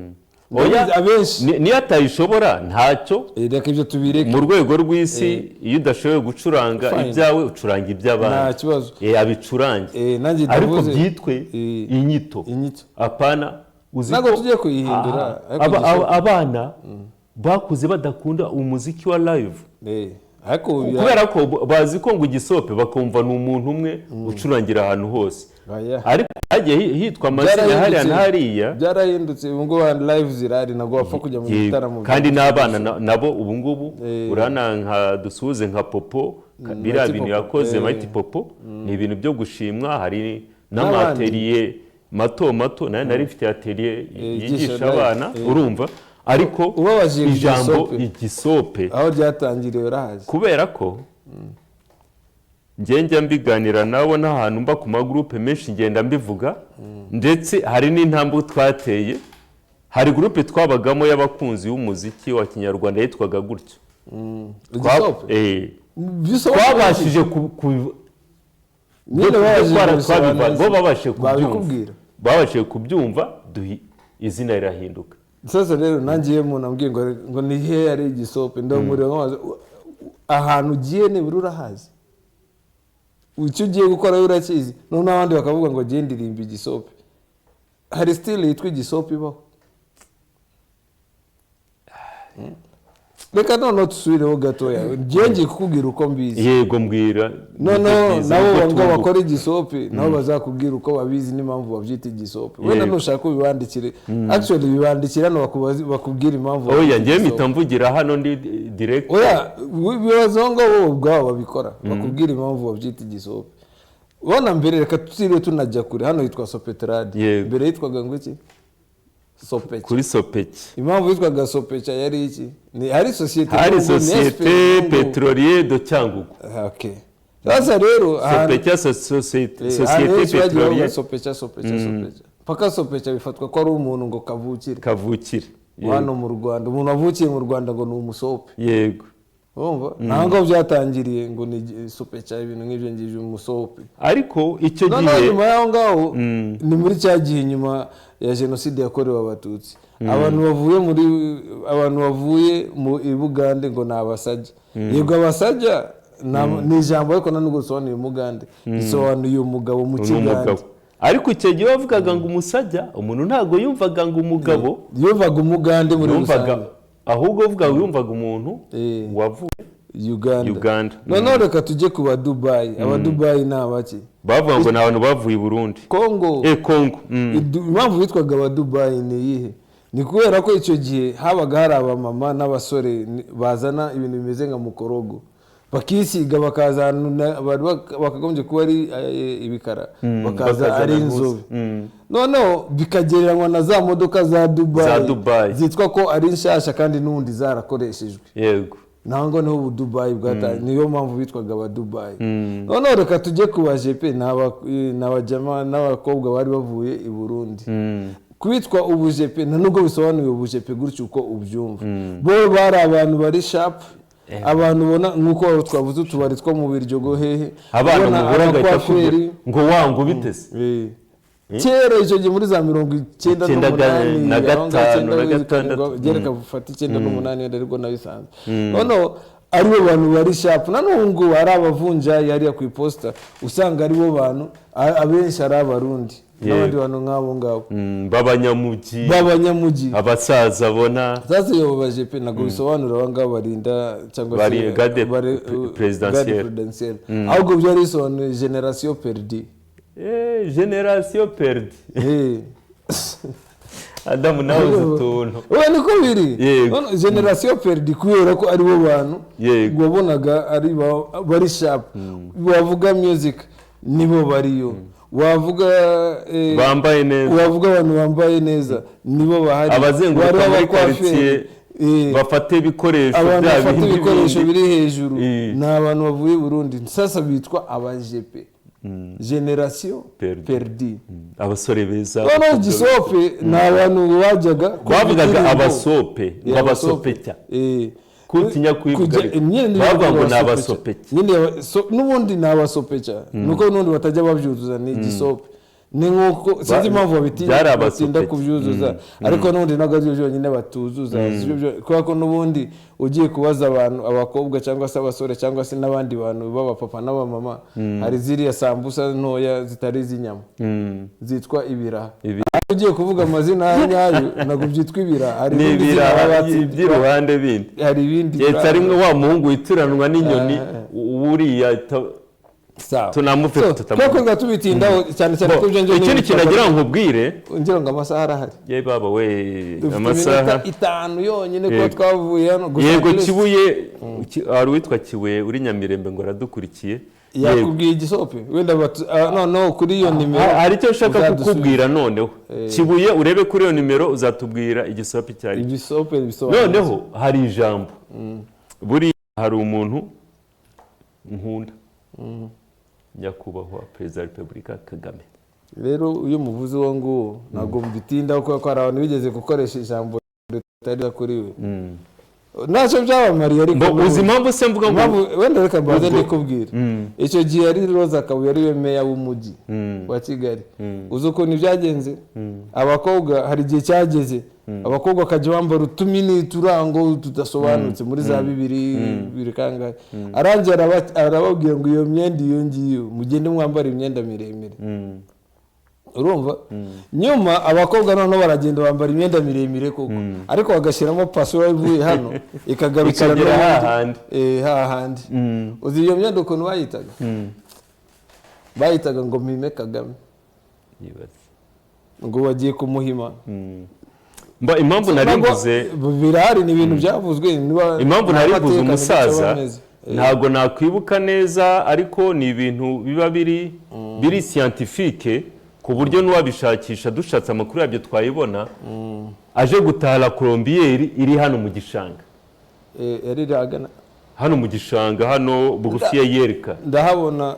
Speaker 2: abenshi niyo atayishobora ntacyo
Speaker 1: reka ibyo tubireke
Speaker 2: mu rwego rw'isi iyo udashoboye gucuranga ibyawe ucuranga iby'abandi
Speaker 1: nta kibazo
Speaker 2: abicurange ariko byitwe inyito apana
Speaker 1: ntabwo tugiye kuyihindura
Speaker 2: abana bakuze badakunda umuziki wa live kubera ko bazi ko ngo igisope bakumva ni umuntu umwe ucurangira ahantu hose ariko hagiye hitwa amazina hariya na hariya
Speaker 1: byarahindutse ubu ngubu live zirari ntabwo wapfa kujya mu gitaramo
Speaker 2: kandi n'abana nabo ubu ngubu urana nka dusuhuze nka Popo biriya bintu yakoze Mighty Popo ni ibintu byo gushimwa hari n'amateriye mato nayo nari mfite atelier yigisha abana urumva ariko ijambo igisope
Speaker 1: aho ryatangiriye urahazi
Speaker 2: kubera ko njya mbiganira nabo n'ahantu mba ku magroupe menshi ngenda mbivuga ndetse hari n'intambwe twateye hari groupe twabagamo y'abakunzi b'umuziki wa kinyarwanda yitwaga gutyo twabashije babashije kubyumva izina rirahinduka
Speaker 1: sasa rero nangiye mu nambwiye ngo ni he ari igisope ndamurira ngo ahantu ugiye nibura urahazi icyo ugiye gukora urakizi none abandi bakavuga ngo giye ndirimba igisope hari style yitwa igisope ibaho reka none tusubireho gatoya ngiye kukubwira uko mbizi
Speaker 2: yego mbwira
Speaker 1: none nabo ngo bakora igisope nabo bazakubwira uko babizi n'impamvu babyita igisope wenda nushaka ubibandikire actually bibandikira no bakubwira impamvu
Speaker 2: oya ngiye mpita mvugira hano ndi direct
Speaker 1: oya bibazo ngo bo ubwabo babikora bakubwira impamvu babyita igisope ubona mbere reka tutiriwe tunajya kure hano yitwa Sopetrade mbere yitwaga ngo iki Sopeca.
Speaker 2: kuri Sopeca.
Speaker 1: Impamvu yitwaga Sopeca yari iki? Hari societe
Speaker 2: pétrolière de Cyangugu.
Speaker 1: Okay. Sasa rero
Speaker 2: Sopeca societe pétrolière.
Speaker 1: Sopeca. Paka Sopeca bifatwa ko ari umuntu ngo kavukire. Hano mu Rwanda umuntu avukiye mu Rwanda ngo ni umusope.
Speaker 2: Yego.
Speaker 1: Urumva? Ntango byatangiriye ngo ni Sopeca ibintu nk'ibyo ngije umusope.
Speaker 2: Ariko icyo gihe
Speaker 1: nyuma yaho ngaho ni muri cya gihe nyuma ya jenoside yakorewe Abatutsi. Abantu bavuye mu Bugande ngo ni abasajya. Yego abasajya ni ijambo ariko nanubwo risobanuye umugande. Risobanuye umugabo mu Kigande.
Speaker 2: Ariko icyo gihe bavugaga ngo umusajya, umuntu ntago yumvaga ngo umugabo,
Speaker 1: yumvaga umugande muri rusange.
Speaker 2: Ahubwo yumvaga umuntu wavuye Uganda.
Speaker 1: Noneho reka tujye ku Dubai. Dubai ni abaki?
Speaker 2: Bavuga ngo ni abantu bavuye i Burundi.
Speaker 1: Congo. Impamvu bitwaga Dubai ni iyihe? Ni kubera ko icyo gihe habaga hari abamama n'abasore bazana ibintu bimeze nka mukorogo. Bakisiga bakagombye kuba ari ibikara. Bakaza ari inzobe. Noneho bikagereranywa na za modoka za Dubai. Zitwa ko ari nshasha kandi n'undi zarakoreshejwe.
Speaker 2: Yego.
Speaker 1: Nango niho Dubai niyo mpamvu bitwaga Dubai. Noneho reka tujye ku bajepe n'abajama n'abakobwa bari bavuye i Burundi. Kwitwa ubujepe nubwo bisobanuye ubujepe gutyo uko ubyumva. Bo bari abantu bari sharp. Abantu bona nkuko twavuze utubari two mu Biryogo hehe.
Speaker 2: Abana mu buranga ngo wangu bitese.
Speaker 1: Kera icyo gihe muri za 1995 gereka gufata 98 ariko nabisanze. Noneho aribo bantu bari sharp nanungu ari abavunja yari ku iposta usanga aribo bantu abenshi ari abarundi n'abandi bantu nk'abo ngabo
Speaker 2: b'abanyamugi abasaza bona
Speaker 1: sasa yo bajepe nago bisobanura abangabo barinda cyangwa
Speaker 2: se bari
Speaker 1: presidentiel ahubwo byari bisobanuye generation perdue.
Speaker 2: Generation perdue. Adamu nawe utuntu.
Speaker 1: Niko biri. Generation perdue kubera ko ari bo bantu wabonaga ari bari sharp. Bavuga music nibo bariyo. Wavuga
Speaker 2: bambaye neza.
Speaker 1: Wavuga abantu bambaye neza nibo bahari.
Speaker 2: Abazenguruka muri quartier bafate ibikoresho
Speaker 1: biri hejuru. Na abantu bavuye Burundi. Sasa bitwa abajepe. Generation perdue.
Speaker 2: Abasore beza.
Speaker 1: Bano gisope na abantu bajyaga
Speaker 2: bavugaga abasopeta. Kutinya kwivuga. Bavuga ngo nabasopeta.
Speaker 1: Nubundi nabasopeta. Nuko nundi batajya babyuzuza ni gisope. Ni nkuko sinzi impamvu batinda kubyuzuza ariko nundi nagazo byonyine batuzuza kuko ko nubundi ugiye kubaza abantu abakobwa cyangwa se abasore cyangwa se nabandi bantu baba papa n'aba mama hari ziriya sambusa ntoya zitari zinyama zitwa ibira ugiye kuvuga amazina yanyayo nago byitwa ibira hari
Speaker 2: by'iruhande bindi
Speaker 1: hari ibindi
Speaker 2: yetse rimwe wa muhungu witiranwa n'inyoni uriya tunamufite
Speaker 1: kuko ngatubitindaho cyane ko byo
Speaker 2: ikindi kinagira nkubwire
Speaker 1: ngira ngo amasaha arahari
Speaker 2: ye baba we amasaha
Speaker 1: 5 yonyine ko twavuye hano
Speaker 2: yego Kibuye ari witwa Kibuye uri Nyamirembe ngo radukurikiye
Speaker 1: yakubwiye igisope wenda no kuri iyo nimero
Speaker 2: hari cyo ushaka kukubwira noneho Kibuye urebe kuri iyo nimero uzatubwira igisope cyari
Speaker 1: igisope bisobanura
Speaker 2: noneho hari ijambo buri hari umuntu nkunda nyakubahwa perezida wa Repubulika Kagame.
Speaker 1: Rero uyu muvuzi wo ngo nago mbitinda ko ari abantu bigeze gukoresha ijambo ritari kuri we. Naco byabamariye ariko
Speaker 2: uzi impamvu se mvuga ngo
Speaker 1: wenda reka mbaze ndikubwira. Icyo gihe ari Roza Kabuye ari we meya w'umujyi wa Kigali. Uzuko ni byagenze abakobwa hari gihe cyageze abakobwa kajya bambara utumini turango tudasobanutse muri za 2 kangahe arangira arababwira ngo iyo myenda iyo ngiyo mugende mwambara imyenda miremire urumva nyuma abakobwa none baragenda bambara imyenda miremire koko ariko bagashiramo password ivuye hano ikagarukira hahandi uzi iyo myenda ukuntu bayitaga ngo mime Kagame ngo wagiye kumuhima
Speaker 2: impamvu narivuze
Speaker 1: birahari ni ibintu byavuzwe
Speaker 2: impamvu narivuze umusaza ntago nakwibuka neza ariko ni ibintu biba biri scientifique ku buryo n'uwabishakisha dushatse amakuru yabyo twayibona aje gutaha La Colombière iri hano mu gishanga
Speaker 1: yari ragana
Speaker 2: hano mu gishanga hano bugufi ya Yerika
Speaker 1: ndahabona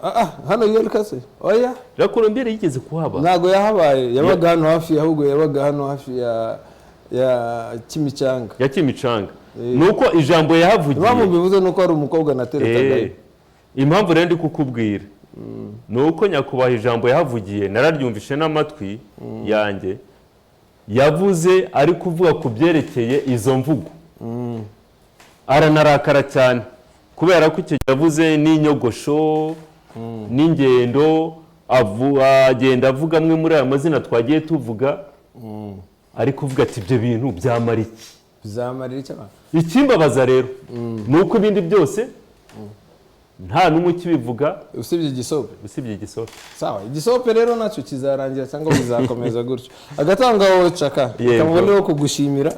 Speaker 1: hano Yerika se oya
Speaker 2: La Colombière yigeze kuhaba
Speaker 1: ntago yahabaye yabaga hano hafi ahubwo yabaga hano hafi ya Kimicanga nuko ijambo yahavugiye impamvu bivuze nuko ari umukobwa nateretaga
Speaker 2: impamvu rero ndi kukubwira nuko nyakubaha ijambo yahavugiye nararyumvishe n'amatwi yanjye yavuze ari kuvuga ku byerekeye izo mvugo aranarakara cyane kubera ko icyo yavuze n'inyogosho n'ingendo agenda avuga amwe muri aya mazina twagiye tuvuga ari kuvuga ati ibyo bintu byamara iki
Speaker 1: bizamarira iki
Speaker 2: ikimbabaza rero ni uko ibindi byose nta n'umwe ukibivuga
Speaker 1: usibye igisope
Speaker 2: sawa
Speaker 1: igisope rero nacyo kizarangira cyangwa bizakomeza gutyo agatangaho Chaka kamuboneho kugushimira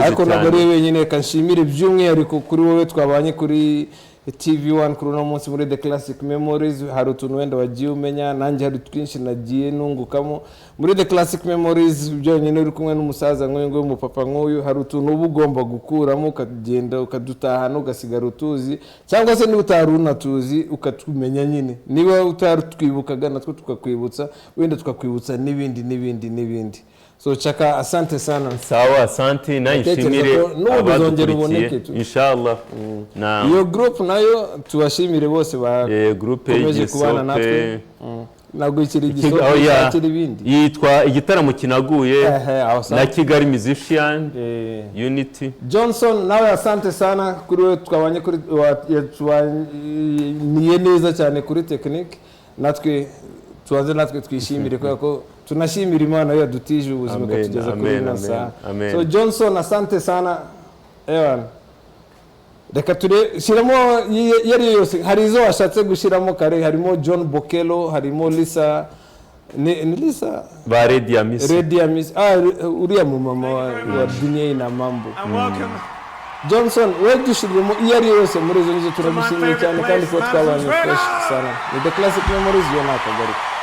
Speaker 1: ariko ntabwo ari wenyine kanshimire by'umwihariko kuri wowe twabanye kuri TV1 kuri uno munsi muri The Classic Memories hari utuntu wenda wagiye umenya nanjye hari twinshi nagiye nungukamo muri The Classic Memories byonyine uri kumwe n'umusaza nk'uyu nguyu umupapa nk'uyu hari utuntu uba ugomba gukuramo ukagenda ukadutahana ugasigara utuzi cyangwa se niba utari unatuzi ukatumenya nyine niba utari twibukaga natwe tukakwibutsa wenda tukakwibutsa n'ibindi so Chaka asante sana
Speaker 2: sawa asante na ishimire
Speaker 1: abadukurikiye
Speaker 2: inshallah
Speaker 1: iyo group nayo tubashimire bose
Speaker 2: bakomeje
Speaker 1: kubana natwe ntabwo ikiri igisope akiri ibindi
Speaker 2: yitwa igitaramo kinaguye na Kigali Musician Unity
Speaker 1: Johnson nawe asante sana kuri we twabanye kuri niye neza cyane kuri technique natwe twishimire ko tunashimira Imana yadutije ubuzima katugeza kuri nasa so Johnson asante sana ewan reka shiramo yari yose hari izo washatse gushiramo kare harimo John Bokelo harimo Lisa Lisa
Speaker 2: ba Redia Miss
Speaker 1: uriya mu mama wa Dunia na Mambo Johnson we dushiramo yari yose muri izo turagushimiye cyane kandi ko twabanye fresh sana The Classic Memories yo nakagaruka